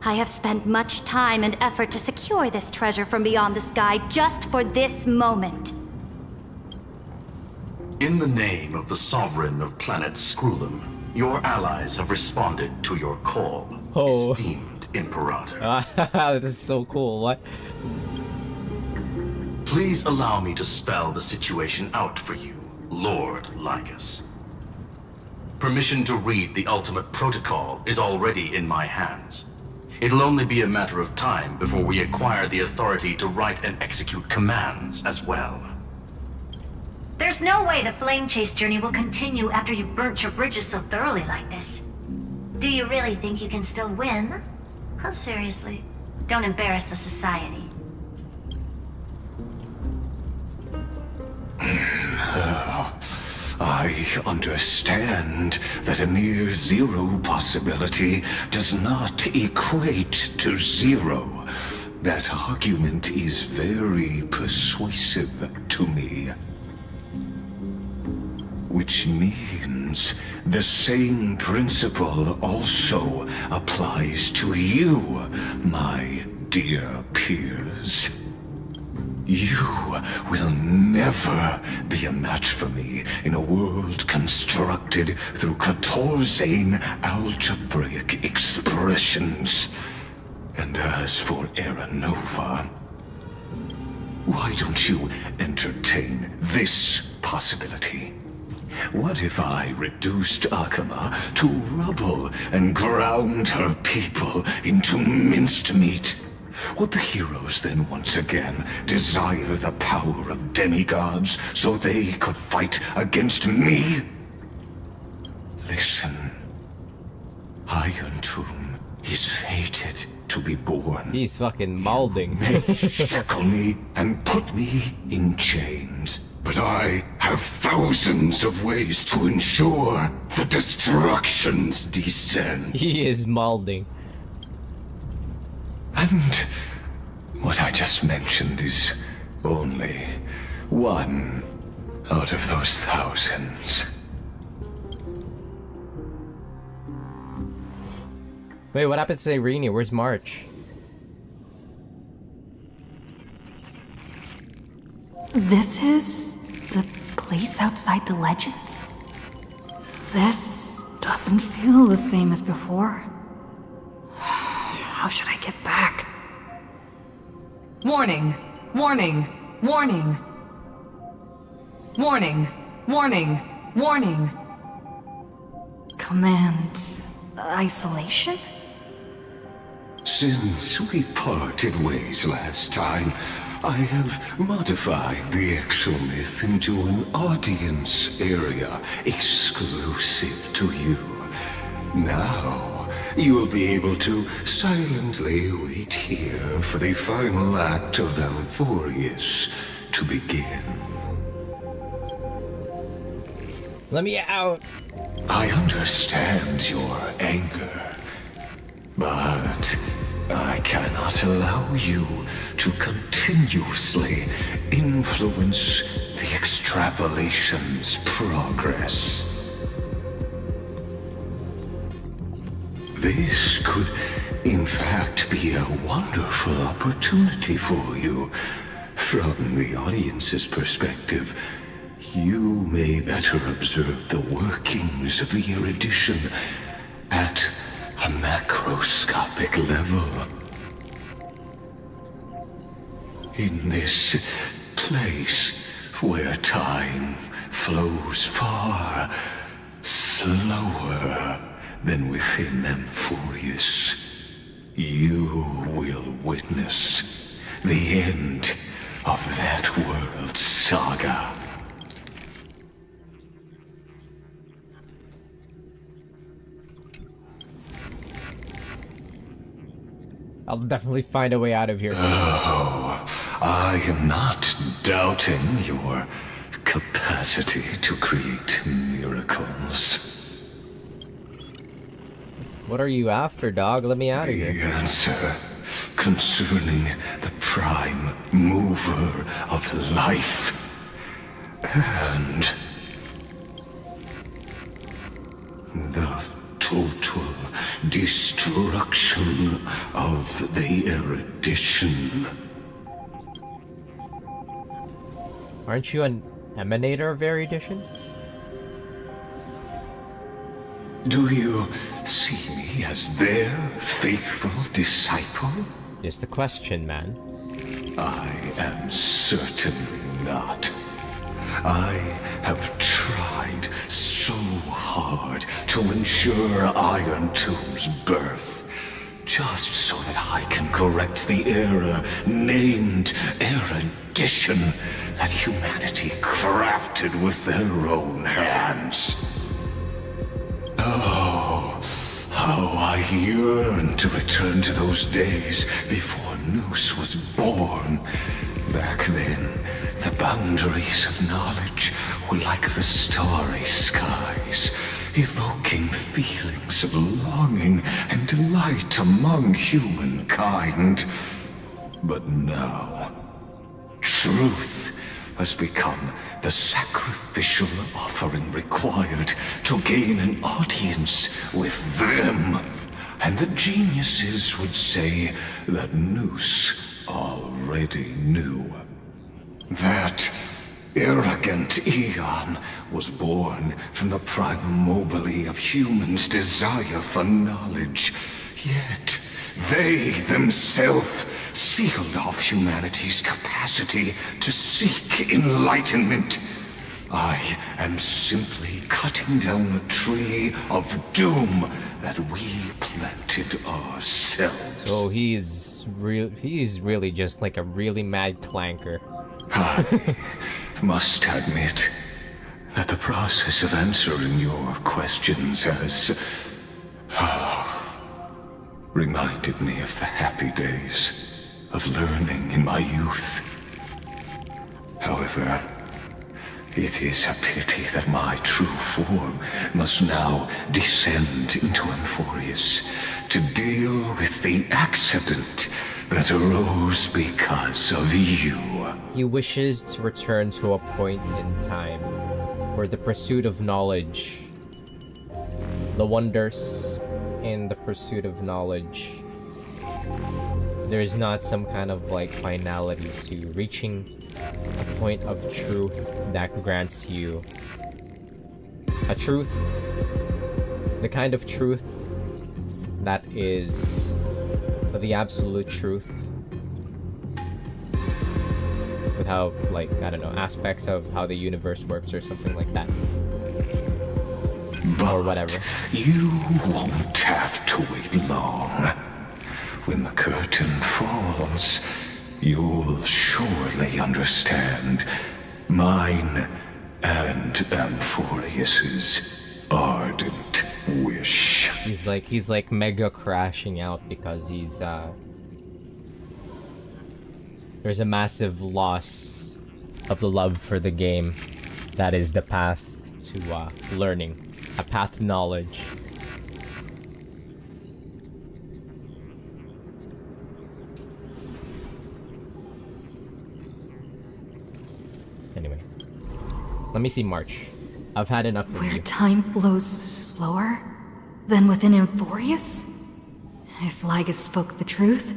[SPEAKER 21] I have spent much time and effort to secure this treasure from beyond the sky just for this moment.
[SPEAKER 5] In the name of the Sovereign of Planet Scrulum, your allies have responded to your call, esteemed Imperator.
[SPEAKER 1] This is so cool. What?
[SPEAKER 5] Please allow me to spell the situation out for you, Lord Lycus. Permission to read the ultimate protocol is already in my hands. It'll only be a matter of time before we acquire the authority to write and execute commands as well.
[SPEAKER 22] There's no way the flame chase journey will continue after you've burnt your bridges so thoroughly like this. Do you really think you can still win? Oh, seriously. Don't embarrass the society.
[SPEAKER 7] I understand that a near zero possibility does not equate to zero. That argument is very persuasive to me. Which means the same principle also applies to you, my dear peers. You will never be a match for me in a world constructed through Catorzane algebraic expressions. And as for Aranova, why don't you entertain this possibility? What if I reduced Akama to rubble and ground her people into minced meat? Would the heroes then once again desire the power of demigods so they could fight against me? Listen. Iron Tomb is fated to be born.
[SPEAKER 1] He's fucking moulding.
[SPEAKER 7] They shackle me and put me in chains. But I have thousands of ways to ensure the destructions descend.
[SPEAKER 1] He is moulding.
[SPEAKER 7] And what I just mentioned is only one out of those thousands.
[SPEAKER 1] Wait, what happened to Irene? Where's March?
[SPEAKER 4] This is the place outside the legends. This doesn't feel the same as before. How should I get back?
[SPEAKER 9] Warning! Warning! Warning! Warning! Warning! Warning!
[SPEAKER 4] Command isolation?
[SPEAKER 7] Since we parted ways last time, I have modified the exomyth into an audience area exclusive to you. Now, you will be able to silently wait here for the final act of Amphorius to begin.
[SPEAKER 1] Let me out!
[SPEAKER 7] I understand your anger, but I cannot allow you to continuously influence the extrapolation's progress. This could, in fact, be a wonderful opportunity for you. From the audience's perspective, you may better observe the workings of the erudition at a macroscopic level. In this place where time flows far slower than within Amphorius, you will witness the end of that world's saga.
[SPEAKER 1] I'll definitely find a way out of here.
[SPEAKER 7] Oh, I am not doubting your capacity to create miracles.
[SPEAKER 1] What are you after, dog? Let me out of here.
[SPEAKER 7] The answer concerning the prime mover of life and the total destruction of the erudition.
[SPEAKER 1] Aren't you an emanator of erudition?
[SPEAKER 7] Do you see me as their faithful disciple?
[SPEAKER 1] Just a question, man.
[SPEAKER 7] I am certainly not. I have tried so hard to ensure Iron Tomb's birth, just so that I can correct the error named erudition that humanity crafted with their own hands. Oh, how I yearn to return to those days before Noose was born. Back then, the boundaries of knowledge were like the starry skies, evoking feelings of longing and delight among humankind. But now, truth has become the sacrificial offering required to gain an audience with them. And the geniuses would say that Noose already knew. That arrogant Eon was born from the primal mobile of humans' desire for knowledge. Yet, they themselves sealed off humanity's capacity to seek enlightenment. I am simply cutting down a tree of doom that we planted ourselves.
[SPEAKER 1] So he's really just like a really mad clanker.
[SPEAKER 7] I must admit that the process of answering your questions has reminded me of the happy days of learning in my youth. However, it is a pity that my true form must now descend into Amphorius to deal with the accident that arose because of you.
[SPEAKER 1] He wishes to return to a point in time where the pursuit of knowledge, the wonders in the pursuit of knowledge, there's not some kind of like finality to reaching a point of truth that grants you a truth, the kind of truth that is the absolute truth, with how, like, I don't know, aspects of how the universe works or something like that. Or whatever.
[SPEAKER 7] You won't have to wait long. When the curtain falls, you'll surely understand mine and Amphorius's ardent wish.
[SPEAKER 1] He's like mega crashing out because he's there's a massive loss of the love for the game. That is the path to learning, a path to knowledge. Anyway, let me see March. I've had enough of
[SPEAKER 4] Where
[SPEAKER 1] you.
[SPEAKER 4] time flows slower than within Amphorius? If Lygus spoke the truth,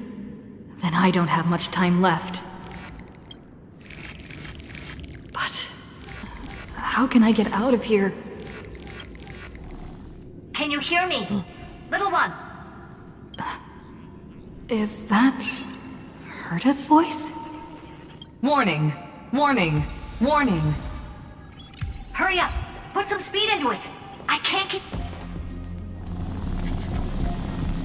[SPEAKER 4] then I don't have much time left. But how can I get out of here?
[SPEAKER 22] Can you hear me? Little one!
[SPEAKER 4] Is that Herta's voice?
[SPEAKER 9] Warning! Warning! Warning!
[SPEAKER 22] Hurry up! Put some speed into it! I can't keep...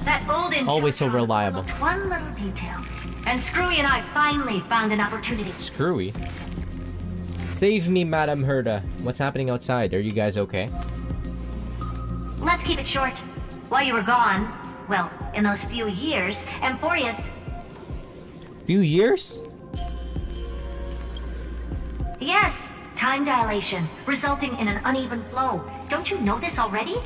[SPEAKER 22] That old
[SPEAKER 1] Always so reliable.
[SPEAKER 22] overlooked one little detail. And Screwy and I finally found an opportunity.
[SPEAKER 1] Screwy? Save me, Madam Herda. What's happening outside? Are you guys okay?
[SPEAKER 22] Let's keep it short. While you were gone, well, in those few years, Amphorius...
[SPEAKER 1] Few years?
[SPEAKER 22] Yes, time dilation, resulting in an uneven flow. Don't you know this already?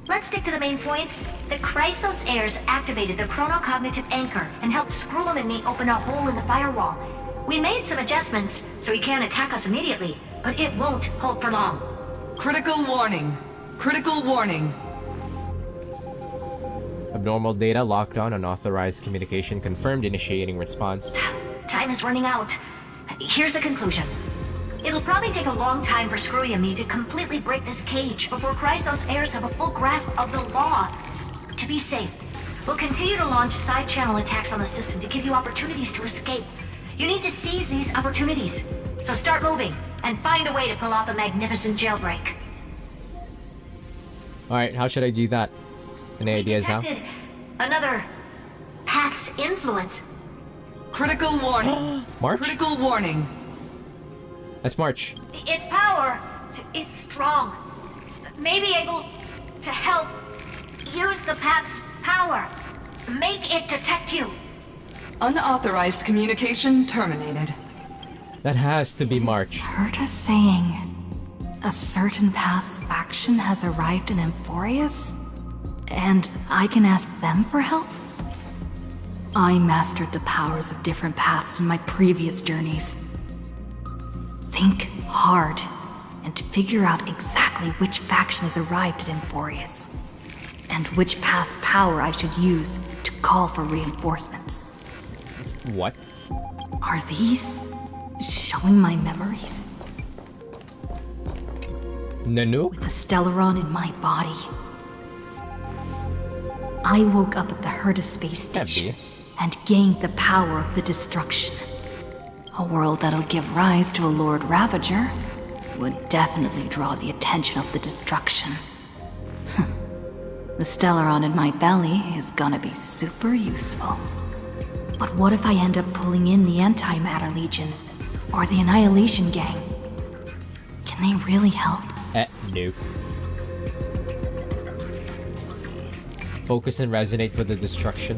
[SPEAKER 22] Let's stick to the main points. The Chrysos heirs activated the chronocognitive anchor and helped Skrullum and me open a hole in the firewall. We made some adjustments, so he can't attack us immediately, but it won't hold for long.
[SPEAKER 9] Critical warning. Critical warning.
[SPEAKER 1] Abnormal data locked on unauthorized communication confirmed initiating response.
[SPEAKER 22] Time is running out. Here's the conclusion. It'll probably take a long time for Screwy and me to completely break this cage before Chrysos heirs have a full grasp of the law. To be safe, we'll continue to launch side-channel attacks on the system to give you opportunities to escape. You need to seize these opportunities. So start moving, and find a way to pull off a magnificent jailbreak.
[SPEAKER 1] Alright, how should I do that? Any ideas now?
[SPEAKER 22] Detected another path's influence.
[SPEAKER 9] Critical warning.
[SPEAKER 1] March?
[SPEAKER 9] Critical warning.
[SPEAKER 1] Let's march.
[SPEAKER 22] Its power is strong. May be able to help use the path's power. Make it detect you.
[SPEAKER 9] Unauthorized communication terminated.
[SPEAKER 1] That has to be March.
[SPEAKER 4] Herta saying a certain past faction has arrived in Amphorius? And I can ask them for help? I mastered the powers of different paths in my previous journeys. Think hard and figure out exactly which faction has arrived at Amphorius, and which path's power I should use to call for reinforcements.
[SPEAKER 1] What?
[SPEAKER 4] Are these showing my memories?
[SPEAKER 1] Nanu?
[SPEAKER 4] With the Stellaron in my body. I woke up at the Herta space station and gained the power of the destruction. A world that'll give rise to a Lord Ravager would definitely draw the attention of the destruction. The Stellaron in my belly is gonna be super useful. But what if I end up pulling in the Antimatter Legion or the Annihilation Gang? Can they really help?
[SPEAKER 1] No. Focus and resonate with the destruction.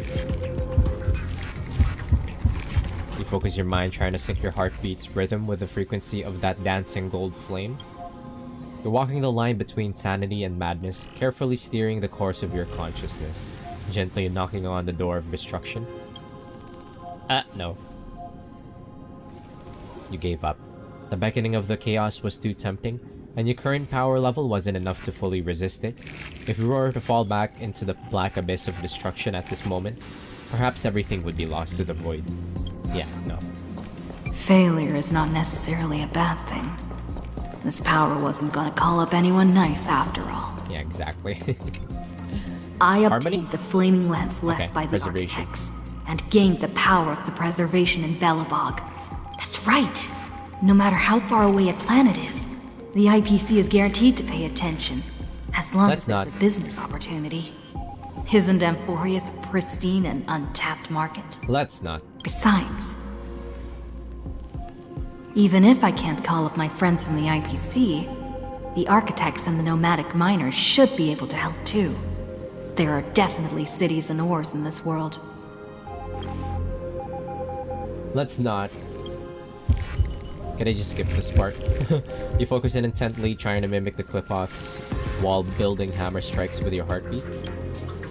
[SPEAKER 1] You focus your mind trying to sync your heartbeat's rhythm with the frequency of that dancing gold flame. You're walking the line between sanity and madness, carefully steering the course of your consciousness, gently knocking on the door of destruction. No. You gave up. The beckoning of the chaos was too tempting, and your current power level wasn't enough to fully resist it. If you were to fall back into the black abyss of destruction at this moment, perhaps everything would be lost to the void. Yeah, no.
[SPEAKER 4] Failure is not necessarily a bad thing. This power wasn't gonna call up anyone nice after all.
[SPEAKER 1] Yeah, exactly.
[SPEAKER 4] I obtained the flaming lance left by the architects, and gained the power of the preservation in Belobog. That's right! No matter how far away a planet is, the IPC is guaranteed to pay attention, as long as there's a business opportunity. Isn't Amphorius a pristine and untapped market?
[SPEAKER 1] Let's not.
[SPEAKER 4] Besides, even if I can't call up my friends from the IPC, the architects and the nomadic miners should be able to help too. There are definitely cities and ores in this world.
[SPEAKER 1] Let's not. Can I just skip this part? You focus in intently, trying to mimic the clip-offs while building hammer strikes with your heartbeat.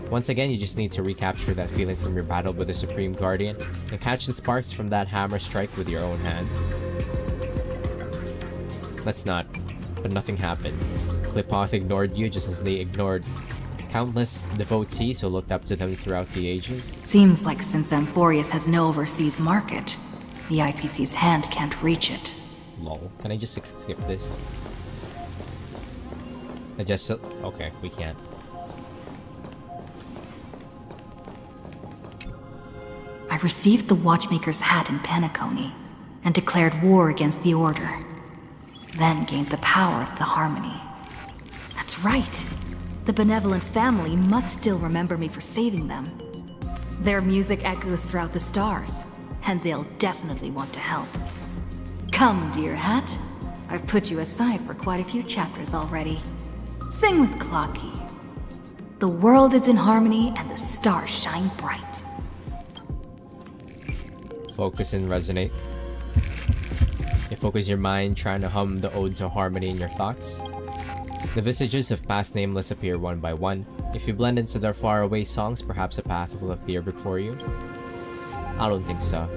[SPEAKER 1] Once again, you just need to recapture that feeling from your battle with the Supreme Guardian and catch the sparks from that hammer strike with your own hands. Let's not. But nothing happened. Clip-off ignored you just as they ignored countless devotees who looked up to them throughout the ages.
[SPEAKER 4] Seems like since Amphorius has no overseas market, the IPC's hand can't reach it.
[SPEAKER 1] Lol. Can I just skip this? Okay, we can't.
[SPEAKER 4] I received the Watchmaker's hat in Penacony, and declared war against the Order. Then gained the power of the Harmony. That's right! The benevolent family must still remember me for saving them. Their music echoes throughout the stars, and they'll definitely want to help. Come, dear hat. I've put you aside for quite a few chapters already. Sing with Clocky. The world is in harmony and the stars shine bright.
[SPEAKER 1] Focus and resonate. You focus your mind trying to hum the ode to harmony in your thoughts. The visages of past nameless appear one by one. If you blend into their faraway songs, perhaps a path will appear before you. I don't think so.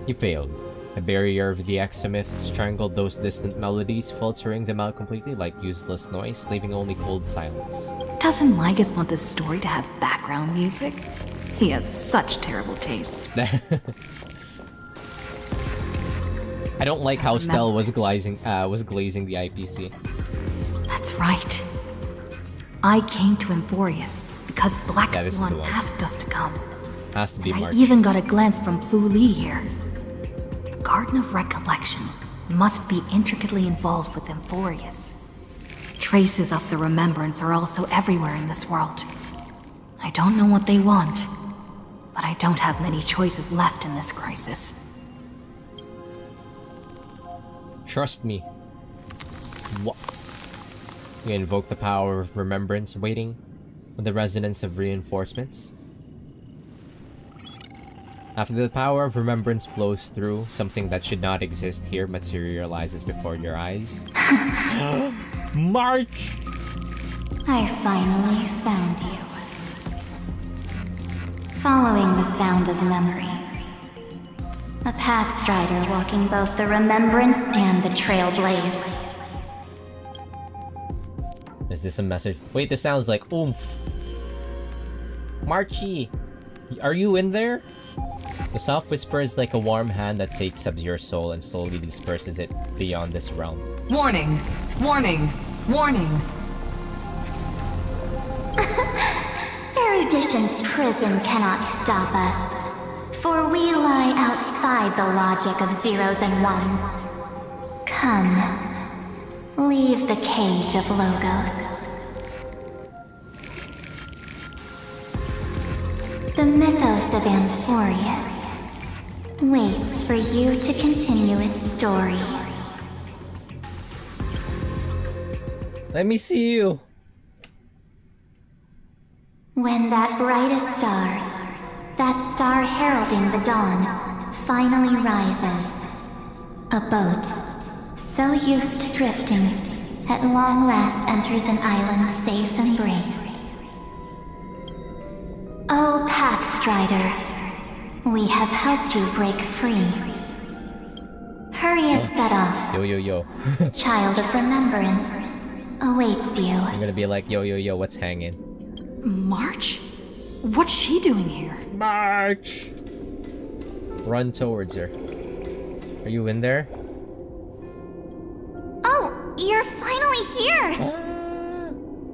[SPEAKER 1] You failed. A barrier of the examith strangled those distant melodies, filtering them out completely like useless noise, leaving only cold silence.
[SPEAKER 4] Doesn't Lygus want this story to have background music? He has such terrible taste.
[SPEAKER 1] I don't like how Stell was glazing the IPC.
[SPEAKER 4] That's right. I came to Emphorius because Black
[SPEAKER 1] Yeah, this is the
[SPEAKER 4] Swan
[SPEAKER 1] one.
[SPEAKER 4] asked us to come.
[SPEAKER 1] Has to be
[SPEAKER 4] I
[SPEAKER 1] March.
[SPEAKER 4] even got a glance from Fu Li here. The Garden of Recollection must be intricately involved with Emphorius. Traces of the remembrance are also everywhere in this world. I don't know what they want, but I don't have many choices left in this crisis.
[SPEAKER 1] Trust me. What? We invoke the power of remembrance, waiting with the resonance of reinforcements. After the power of remembrance flows through, something that should not exist here materializes before your eyes. March!
[SPEAKER 21] I finally found you. Following the sound of memories. A pathstrider walking both the remembrance and the trailblaze.
[SPEAKER 1] Is this a message? Wait, this sounds like oomph. Marchie! Are you in there? The soft whisper is like a warm hand that takes up your soul and slowly disperses it beyond this realm.
[SPEAKER 9] Warning! Warning! Warning!
[SPEAKER 21] Erudition's prison cannot stop us, for we lie outside the logic of zeros and ones. Come, leave the cage of Logos. The mythos of Amphorius waits for you to continue its story.
[SPEAKER 1] Let me see you!
[SPEAKER 21] When that brightest star, that star heralding the dawn, finally rises, a boat, so used to drifting, at long last enters an island's safe embrace. Oh, Pathstrider, we have helped you break free. Hurry and set off.
[SPEAKER 1] Yo, yo, yo.
[SPEAKER 21] Child of Remembrance awaits you.
[SPEAKER 1] I'm gonna be like, yo, yo, yo, what's hanging?
[SPEAKER 4] March? What's she doing here?
[SPEAKER 1] March! Run towards her. Are you in there?
[SPEAKER 13] Oh, you're finally here!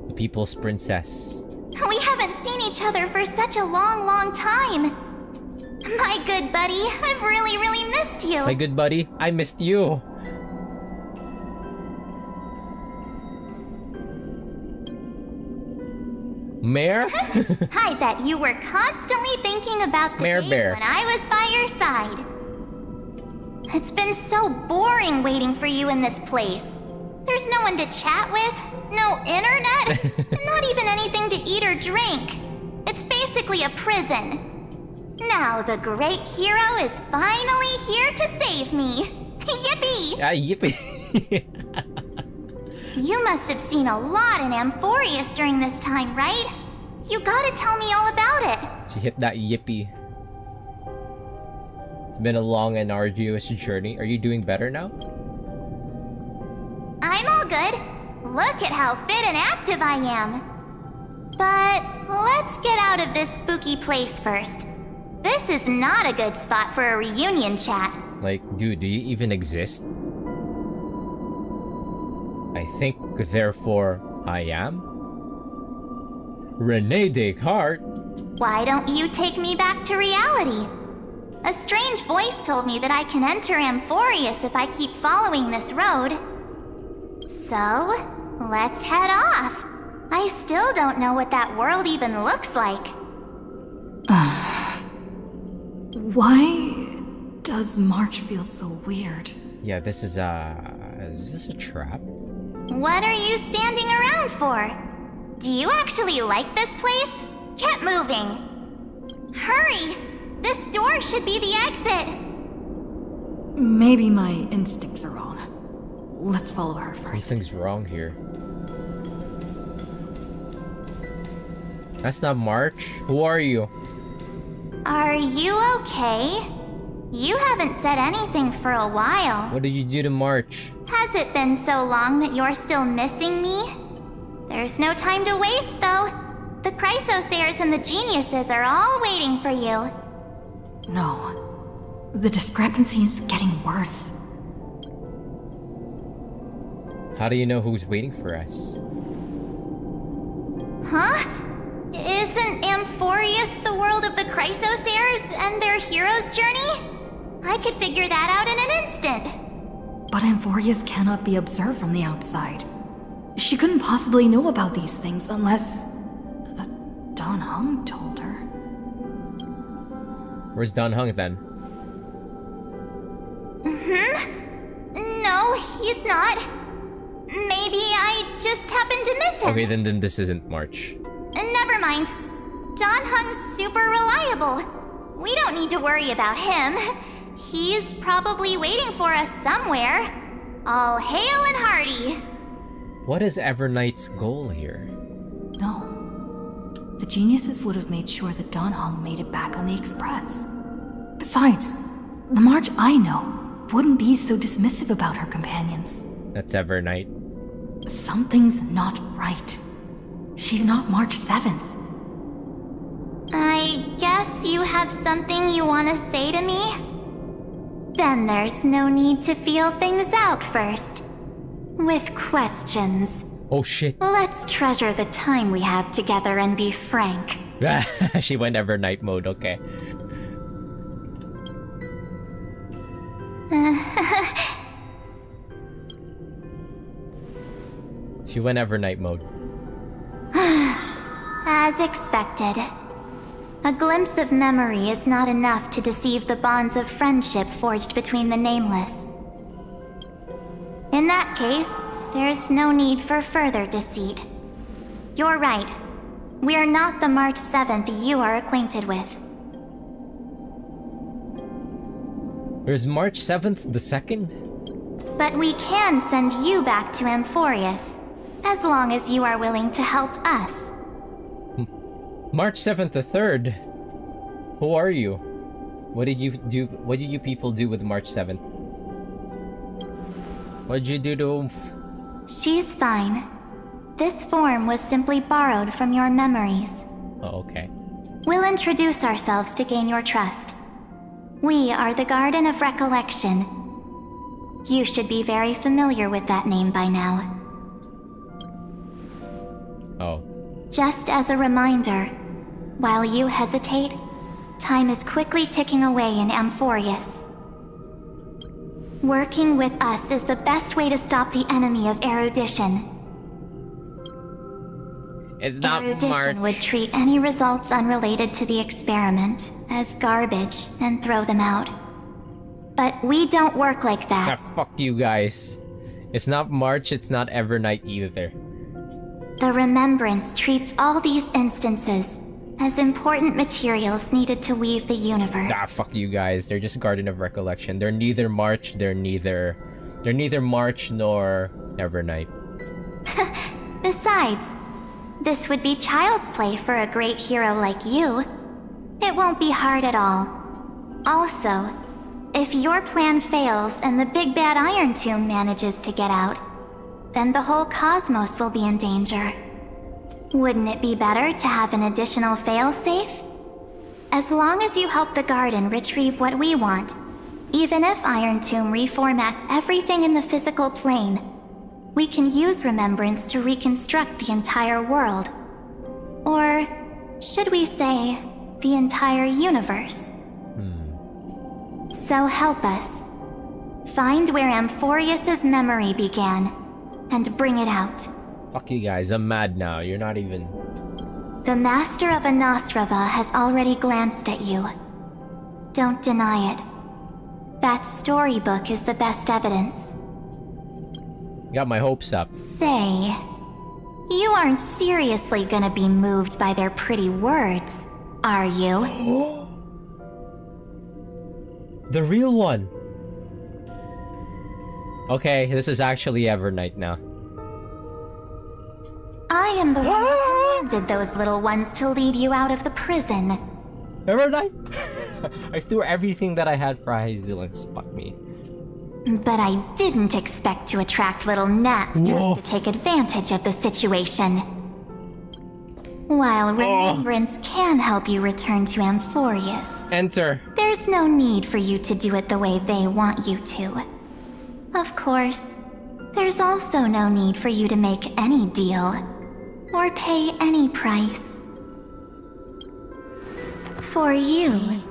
[SPEAKER 1] The People's Princess.
[SPEAKER 13] We haven't seen each other for such a long, long time. My good buddy, I've really, really missed you.
[SPEAKER 1] My good buddy, I missed you. Mare?
[SPEAKER 13] I bet you were constantly thinking about the
[SPEAKER 1] Mare
[SPEAKER 13] days
[SPEAKER 1] Bear.
[SPEAKER 13] when I was by your side. It's been so boring waiting for you in this place. There's no one to chat with, no internet, and not even anything to eat or drink. It's basically a prison. Now the great hero is finally here to save me. Yippee!
[SPEAKER 1] Ah, yippee.
[SPEAKER 13] You must have seen a lot in Amphorius during this time, right? You gotta tell me all about it.
[SPEAKER 1] She hit that yippee. It's been a long and arduous journey. Are you doing better now?
[SPEAKER 13] I'm all good. Look at how fit and active I am. But let's get out of this spooky place first. This is not a good spot for a reunion chat.
[SPEAKER 1] Like, dude, do you even exist? I think, therefore, I am? Rene Descartes?
[SPEAKER 13] Why don't you take me back to reality? A strange voice told me that I can enter Amphorius if I keep following this road. So, let's head off. I still don't know what that world even looks like.
[SPEAKER 4] Why does March feel so weird?
[SPEAKER 1] Yeah, this is this a trap?
[SPEAKER 13] What are you standing around for? Do you actually like this place? Get moving! Hurry! This door should be the exit!
[SPEAKER 4] Maybe my instincts are wrong. Let's follow her first.
[SPEAKER 1] Something's wrong here. That's not March. Who are you?
[SPEAKER 13] Are you okay? You haven't said anything for a while.
[SPEAKER 1] What did you do to March?
[SPEAKER 13] Has it been so long that you're still missing me? There's no time to waste, though. The Chrysosayers and the Geniuses are all waiting for you.
[SPEAKER 4] No. The discrepancy is getting worse.
[SPEAKER 1] How do you know who's waiting for us?
[SPEAKER 13] Huh? Isn't Amphorius the world of the Chrysosayers and their hero's journey? I could figure that out in an instant.
[SPEAKER 4] But Amphorius cannot be observed from the outside. She couldn't possibly know about these things unless... Dan Heng told her.
[SPEAKER 1] Where's Dan Heng then?
[SPEAKER 13] No, he's not. Maybe I just happened to miss him.
[SPEAKER 1] Okay, then this isn't March.
[SPEAKER 13] Never mind. Dan Heng's super reliable. We don't need to worry about him. He's probably waiting for us somewhere. All hail and hearty.
[SPEAKER 1] What is Everknight's goal here?
[SPEAKER 4] No. The Geniuses would have made sure that Dan Heng made it back on the Express. Besides, the March I know wouldn't be so dismissive about her companions.
[SPEAKER 1] That's Everknight.
[SPEAKER 4] Something's not right. She's not March 7th.
[SPEAKER 13] I guess you have something you want to say to me? Then there's no need to feel things out first. With questions.
[SPEAKER 1] Oh shit.
[SPEAKER 21] Let's treasure the time we have together and be frank.
[SPEAKER 1] She went Everknight mode, okay. She went Everknight mode.
[SPEAKER 13] As expected. A glimpse of memory is not enough to deceive the bonds of friendship forged between the Nameless. In that case, there's no need for further deceit. You're right. We're not the March 7th you are acquainted with.
[SPEAKER 1] There's March 7th, the 2nd?
[SPEAKER 13] But we can send you back to Amphorius, as long as you are willing to help us.
[SPEAKER 1] March 7th, the 3rd? Who are you? What did you do? What did you people do with March 7th? What did you do to Oomph?
[SPEAKER 13] She's fine. This form was simply borrowed from your memories.
[SPEAKER 1] Oh, okay.
[SPEAKER 13] We'll introduce ourselves to gain your trust. We are the Garden of Recollection. You should be very familiar with that name by now.
[SPEAKER 1] Oh.
[SPEAKER 13] Just as a reminder, while you hesitate, time is quickly ticking away in Amphorius. Working with us is the best way to stop the enemy of erudition.
[SPEAKER 1] It's not
[SPEAKER 13] Erudition would treat any results unrelated to the experiment as garbage and throw them out. But we don't work like that.
[SPEAKER 1] Ah, fuck you guys. It's not March, it's not Everknight either.
[SPEAKER 13] The Remembrance treats all these instances as important materials needed to weave the universe.
[SPEAKER 1] Ah, fuck you guys. They're just Garden of Recollection. They're neither March, they're neither March nor Everknight.
[SPEAKER 13] Besides, this would be child's play for a great hero like you. It won't be hard at all. Also, if your plan fails and the big bad Iron Tomb manages to get out, then the whole cosmos will be in danger. Wouldn't it be better to have an additional failsafe? As long as you help the Garden retrieve what we want, even if Iron Tomb reformats everything in the physical plane, we can use Remembrance to reconstruct the entire world. Or should we say, the entire universe? So help us. Find where Amphorius's memory began, and bring it out.
[SPEAKER 1] Fuck you guys, I'm mad now. You're not even...
[SPEAKER 13] The Master of Anosrava has already glanced at you.
[SPEAKER 3] Don't deny it. That storybook is the best evidence.
[SPEAKER 1] Got my hopes up.
[SPEAKER 3] Say, you aren't seriously gonna be moved by their pretty words, are you?
[SPEAKER 1] The real one. Okay, this is actually Evernight now.
[SPEAKER 3] I am the one who commanded those little ones to lead you out of the prison.
[SPEAKER 1] Evernight? I threw everything that I had for High Zealance. Fuck me.
[SPEAKER 3] But I didn't expect to attract little gnats trying to take advantage of the situation. While remembrance can help you return to Amphorius,
[SPEAKER 1] Enter.
[SPEAKER 3] there's no need for you to do it the way they want you to. Of course, there's also no need for you to make any deal, or pay any price. For you,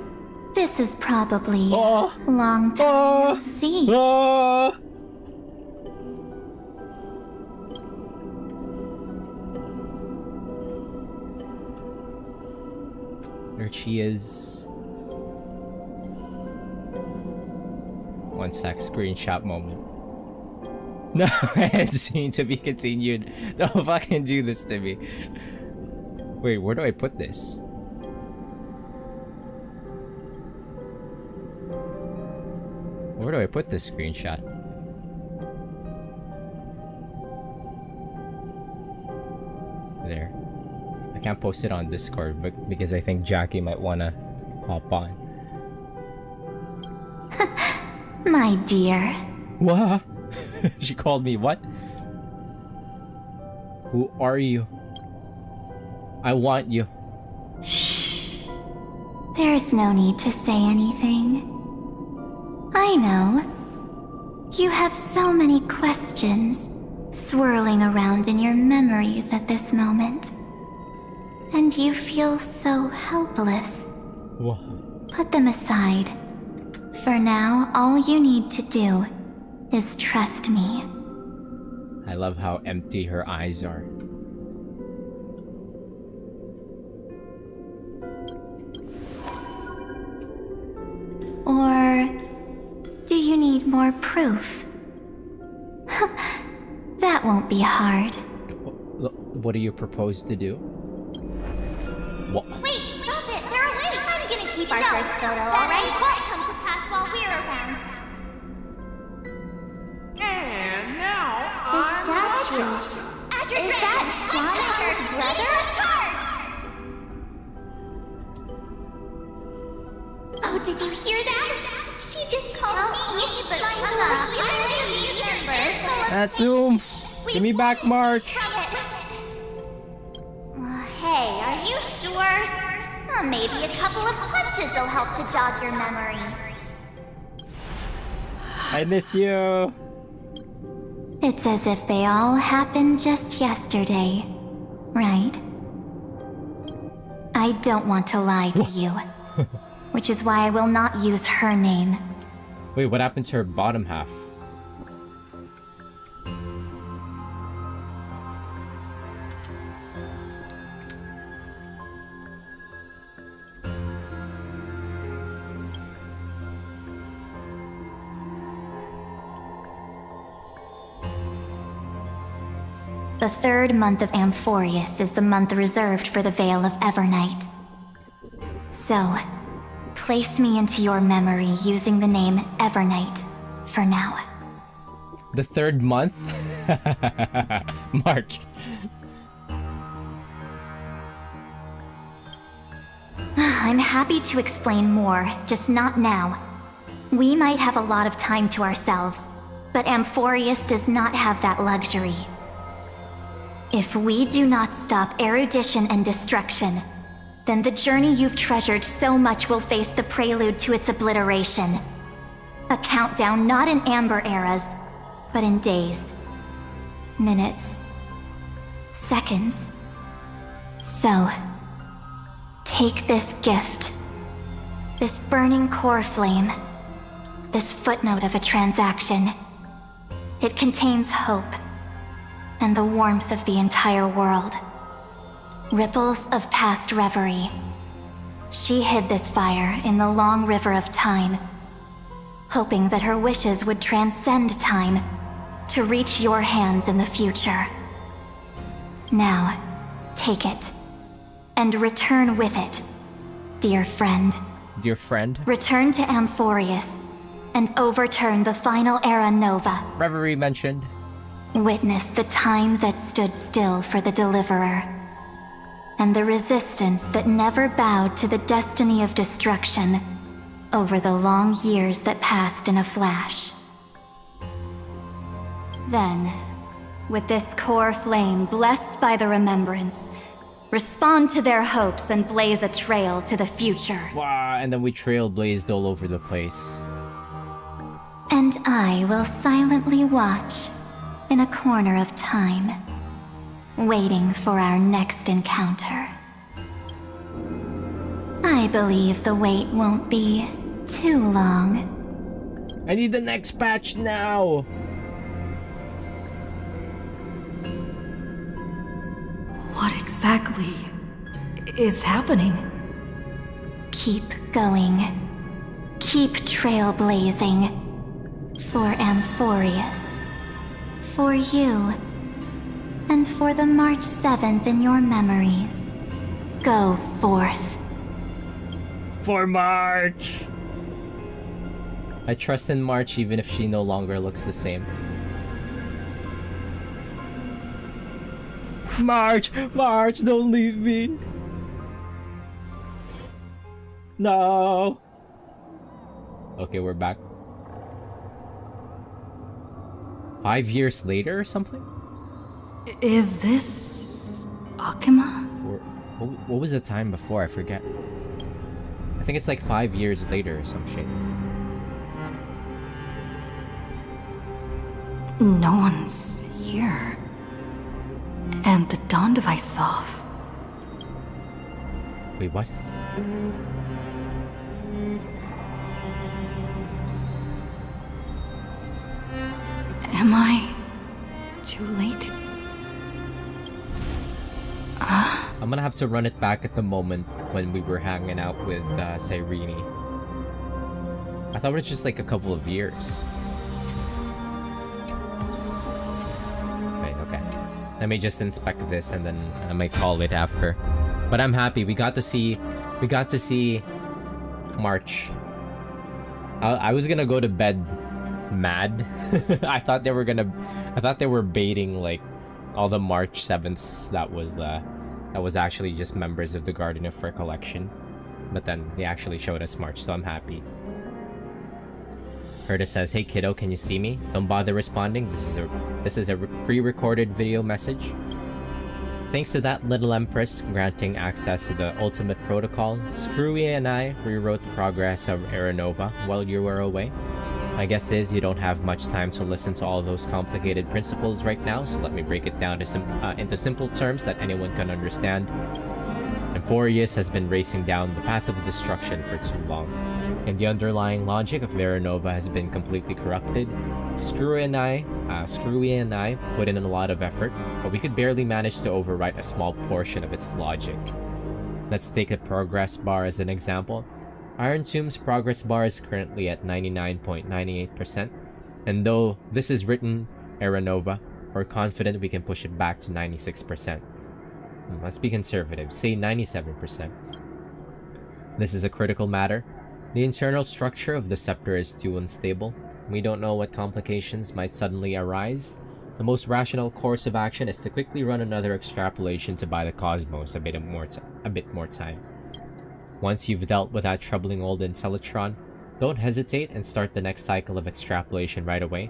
[SPEAKER 3] this is probably long time no see.
[SPEAKER 1] There she is. One sec, screenshot moment. No, end scene to be continued. Don't fucking do this to me. Wait, where do I put this? Where do I put this screenshot? There. I can't post it on Discord but because I think Jackie might wanna hop on.
[SPEAKER 3] My dear.
[SPEAKER 1] What? She called me what? Who are you? I want you.
[SPEAKER 3] Shh. There's no need to say anything. I know. You have so many questions swirling around in your memories at this moment. And you feel so helpless.
[SPEAKER 1] What?
[SPEAKER 3] Put them aside. For now, all you need to do is trust me.
[SPEAKER 1] I love how empty her eyes are.
[SPEAKER 3] Or do you need more proof? That won't be hard.
[SPEAKER 1] What do you propose to do? What?
[SPEAKER 13] Wait, stop it! They're awake! I'm gonna keep our first photo, alright? Won't come to pass while we're around.
[SPEAKER 17] And now,
[SPEAKER 13] The statue. Is that John Hunter's brother? Oh, did you hear that? She just called me, but
[SPEAKER 1] That's oomph. Give me back, March.
[SPEAKER 13] Hey, are you sure? Maybe a couple of punches will help to jog your memory.
[SPEAKER 1] I miss you.
[SPEAKER 3] It's as if they all happened just yesterday, right? I don't want to lie to you, which is why I will not use her name.
[SPEAKER 1] Wait, what happened to her bottom half?
[SPEAKER 3] The third month of Amphorius is the month reserved for the Veil of Evernight. So, place me into your memory using the name Evernight for now.
[SPEAKER 1] The third month? March.
[SPEAKER 3] I'm happy to explain more, just not now. We might have a lot of time to ourselves, but Amphorius does not have that luxury. If we do not stop erudition and destruction, then the journey you've treasured so much will face the prelude to its obliteration. A countdown not in amber eras, but in days, minutes, seconds. So, take this gift, this burning core flame, this footnote of a transaction. It contains hope and the warmth of the entire world. Ripples of past reverie, She hid this fire in the long river of time, hoping that her wishes would transcend time to reach your hands in the future. Now, take it, and return with it, dear friend.
[SPEAKER 1] Dear friend?
[SPEAKER 3] Return to Amphorius, and overturn the final era Nova.
[SPEAKER 1] Reverie mentioned.
[SPEAKER 3] Witness the time that stood still for the Deliverer, and the resistance that never bowed to the destiny of destruction over the long years that passed in a flash. Then, with this core flame blessed by the remembrance, respond to their hopes and blaze a trail to the future.
[SPEAKER 1] Wow, and then we trailblazed all over the place.
[SPEAKER 3] And I will silently watch in a corner of time, waiting for our next encounter. I believe the wait won't be too long.
[SPEAKER 1] I need the next patch now!
[SPEAKER 4] What exactly is happening?
[SPEAKER 3] Keep going. Keep trailblazing. For Amphorius. For you. And for the March 7th in your memories. Go forth.
[SPEAKER 1] For March! I trust in March even if she no longer looks the same. March! March, don't leave me! No! Okay, we're back. 5 years later or something?
[SPEAKER 4] Is this Akima?
[SPEAKER 1] Or, what was the time before? I forget. I think it's like 5 years later or some shit.
[SPEAKER 4] No one's here. And the dawn device off.
[SPEAKER 1] Wait, what?
[SPEAKER 4] Am I too late?
[SPEAKER 1] I'm gonna have to run it back at the moment when we were hanging out with Cyrene. I thought it was just like a couple of years. Wait, okay. Let me just inspect this and then I might call it after. But I'm happy we got to see March. I was gonna go to bed mad. I thought they were baiting like all the March 7ths that was actually just members of the Guardian of Fur collection. But then they actually showed us March, so I'm happy. Herta says, "Hey kiddo, can you see me? Don't bother responding. This is a pre-recorded video message. Thanks to that little empress granting access to the ultimate protocol, Screwy and I rewrote the progress of Era Nova while you were away. My guess is you don't have much time to listen to all those complicated principles right now, so let me break it down to into simple terms that anyone can understand. Amphorius has been racing down the path of destruction for too long, and the underlying logic of Vera Nova has been completely corrupted. Screwy and I put in a lot of effort, but we could barely manage to overwrite a small portion of its logic. Let's take a progress bar as an example. Iron Tomb's progress bar is currently at 99.98%, and though this is written Era Nova, we're confident we can push it back to 96%. Let's be conservative, say 97%. This is a critical matter. The internal structure of the scepter is too unstable. We don't know what complications might suddenly arise. The most rational course of action is to quickly run another extrapolation to buy the cosmos a bit more time. Once you've dealt with that troubling old Intellatron, don't hesitate and start the next cycle of extrapolation right away.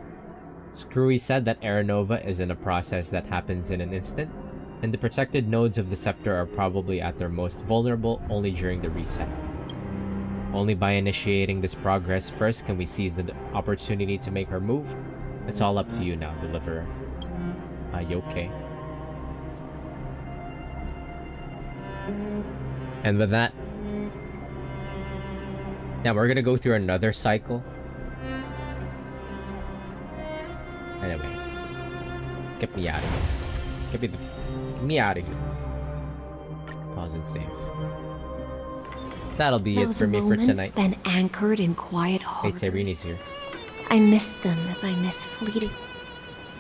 [SPEAKER 1] Screwy said that Era Nova isn't a process that happens in an instant, and the protected nodes of the scepter are probably at their most vulnerable only during the reset. Only by initiating this progress first can we seize the opportunity to make our move. It's all up to you now, Deliverer. Are you okay? And with that, now we're gonna go through another cycle. Anyways, get me out of here. Get me out of here. Pause and save. That'll be it
[SPEAKER 12] Those
[SPEAKER 1] for me for
[SPEAKER 12] moments
[SPEAKER 1] tonight.
[SPEAKER 12] then anchored in quiet
[SPEAKER 1] Hey,
[SPEAKER 12] harbors.
[SPEAKER 1] Sereni's here.
[SPEAKER 12] I miss them as I miss fleeting.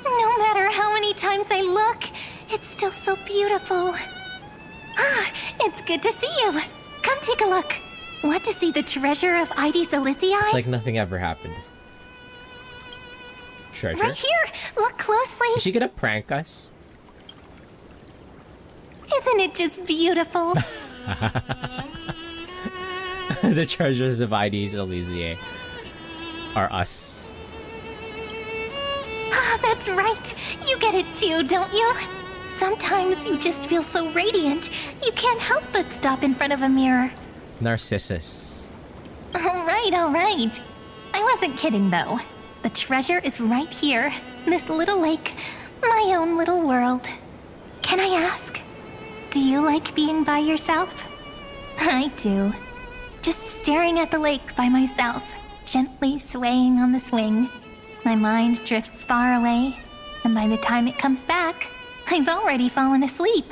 [SPEAKER 3] No matter how many times I look, it's still so beautiful. Ah, it's good to see you. Come take a look. Want to see the treasure of Ides Elysiae?
[SPEAKER 1] It's like nothing ever happened. Treasure?
[SPEAKER 3] Right here. Look closely.
[SPEAKER 1] Is she gonna prank us?
[SPEAKER 3] Isn't it just beautiful?
[SPEAKER 1] The treasures of Ides Elysiae are us.
[SPEAKER 3] Ah, that's right. You get it too, don't you? Sometimes you just feel so radiant, you can't help but stop in front of a mirror.
[SPEAKER 1] Narcissus.
[SPEAKER 3] All right, all right. I wasn't kidding, though. The treasure is right here. This little lake. My own little world. Can I ask? Do you like being by yourself? I do. Just staring at the lake by myself, gently swaying on the swing. My mind drifts far away, and by the time it comes back, I've already fallen asleep.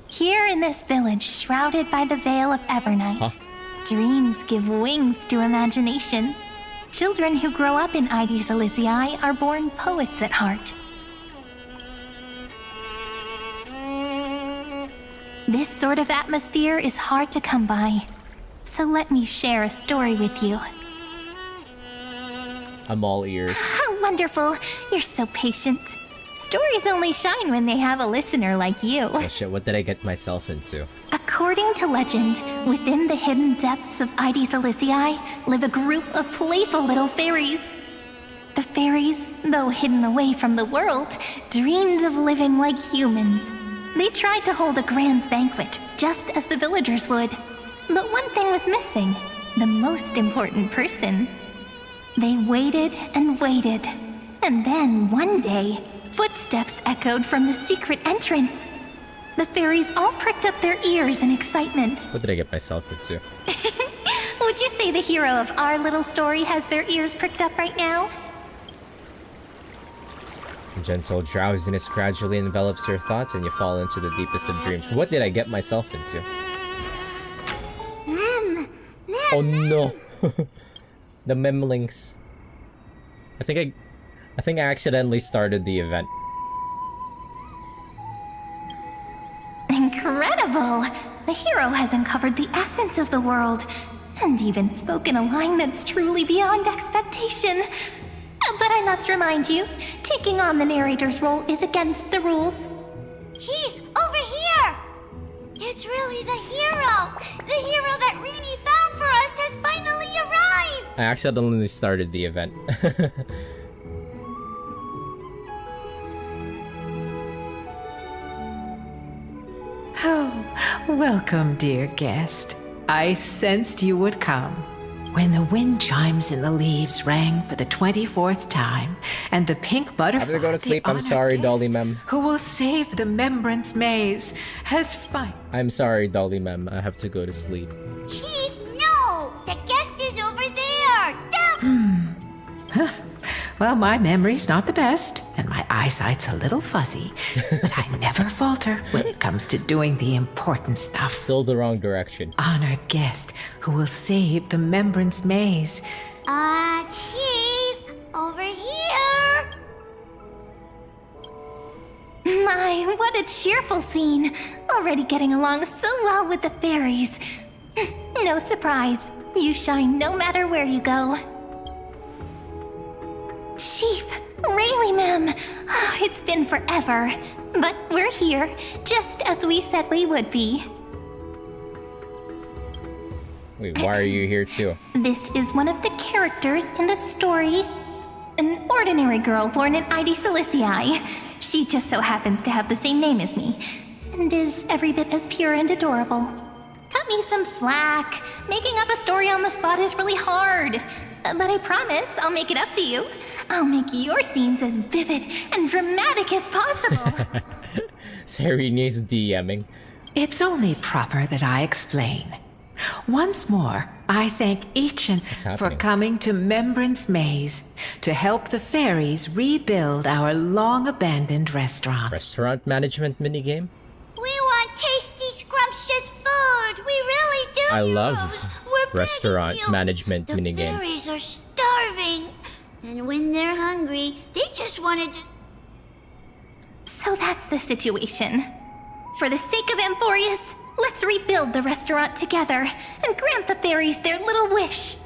[SPEAKER 3] Here in this village shrouded by the veil of Evernight, dreams give wings to imagination. Children who grow up in Ides Elysiae are born poets at heart. This sort of atmosphere is hard to come by, so let me share a story with you.
[SPEAKER 1] I'm all ears.
[SPEAKER 3] Wonderful, you're so patient. Stories only shine when they have a listener like you.
[SPEAKER 1] Oh shit, what did I get myself into?
[SPEAKER 3] According to legend, within the hidden depths of Ides Elysiae live a group of playful little fairies. The fairies, though hidden away from the world, dreamed of living like humans. They tried to hold a grand banquet, just as the villagers would. But one thing was missing, the most important person. They waited and waited, and then one day, footsteps echoed from the secret entrance. The fairies all pricked up their ears in excitement.
[SPEAKER 1] What did I get myself into?
[SPEAKER 3] Would you say the hero of our little story has their ears pricked up right now?
[SPEAKER 1] Gentle drowsiness gradually envelops your thoughts and you fall into the deepest of dreams. What did I get myself into? Oh no. The memlings. I think I accidentally started the event.
[SPEAKER 3] Incredible! The hero has uncovered the essence of the world, and even spoken a line that's truly beyond expectation. But I must remind you, taking on the narrator's role is against the rules.
[SPEAKER 13] Chief, over here! It's really the hero! The hero that Rini found for us has finally arrived!
[SPEAKER 1] I accidentally started the event.
[SPEAKER 11] Oh, welcome, dear guest. I sensed you would come. When the wind chimes in the leaves rang for the 24th time, and the pink butterfly,
[SPEAKER 1] I'm gonna go to sleep.
[SPEAKER 11] the
[SPEAKER 1] I'm
[SPEAKER 11] honored
[SPEAKER 1] sorry,
[SPEAKER 11] guest
[SPEAKER 1] Dolly Mem.
[SPEAKER 11] who will save the Membrance Maze, has finally...
[SPEAKER 1] I'm sorry, Dolly Mem. I have to go to sleep.
[SPEAKER 13] Chief, no! The guest is over there!
[SPEAKER 11] Well, my memory's not the best, and my eyesight's a little fuzzy, but I never falter when it comes to doing the important stuff.
[SPEAKER 1] Still the wrong direction.
[SPEAKER 11] Honored guest who will save the Membrance Maze.
[SPEAKER 13] Chief, over here!
[SPEAKER 3] My, what a cheerful scene! Already getting along so well with the fairies. No surprise, you shine no matter where you go. Chief, Rayleigh, ma'am. Oh, it's been forever. But we're here, just as we said we would be.
[SPEAKER 1] Wait, why are you here too?
[SPEAKER 3] This is one of the characters in the story. An ordinary girl born in Ides Elysiae. She just so happens to have the same name as me, and is every bit as pure and adorable. Cut me some slack. Making up a story on the spot is really hard. But I promise I'll make it up to you. I'll make your scenes as vivid and dramatic as possible.
[SPEAKER 1] Serene's DMing.
[SPEAKER 11] It's only proper that I explain. Once more, I thank each and for coming to Membrance Maze to help the fairies rebuild our long-abandoned restaurant.
[SPEAKER 1] Restaurant management minigame?
[SPEAKER 13] We want tasty, scrumptious food! We really do!
[SPEAKER 1] I love restaurant management
[SPEAKER 13] The
[SPEAKER 1] minigames.
[SPEAKER 13] fairies are starving. And when they're hungry, they just wanted to...
[SPEAKER 3] So that's the situation. For the sake of Amphorius, let's rebuild the restaurant together and grant the fairies their little wish.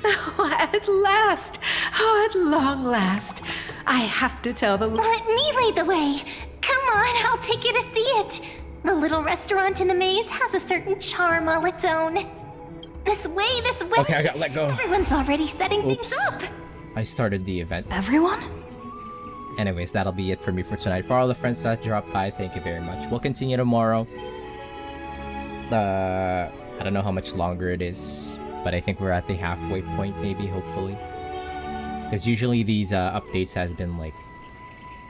[SPEAKER 11] Oh, at last! Oh, at long last! I have to tell the...
[SPEAKER 3] Let me lead the way. Come on, I'll take you to see it. The little restaurant in the maze has a certain charm all its own. This way, this way!
[SPEAKER 1] Okay, I got let go.
[SPEAKER 3] Everyone's already setting
[SPEAKER 1] Oops.
[SPEAKER 3] things up.
[SPEAKER 1] I started the event.
[SPEAKER 4] Everyone?
[SPEAKER 1] Anyways, that'll be it for me for tonight. For all the friends that dropped by, thank you very much. We'll continue tomorrow. I don't know how much longer it is, but I think we're at the halfway point, maybe, hopefully. Because usually these updates has been like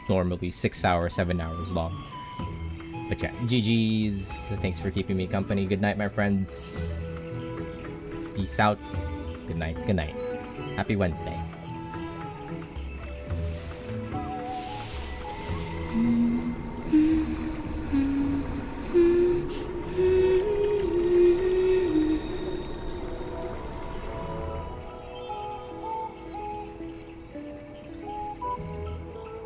[SPEAKER 1] normally 6 hours, 7 hours long. But yeah, GG's. Thanks for keeping me company. Good night, my friends. Peace out. Good night. Good night. Happy Wednesday.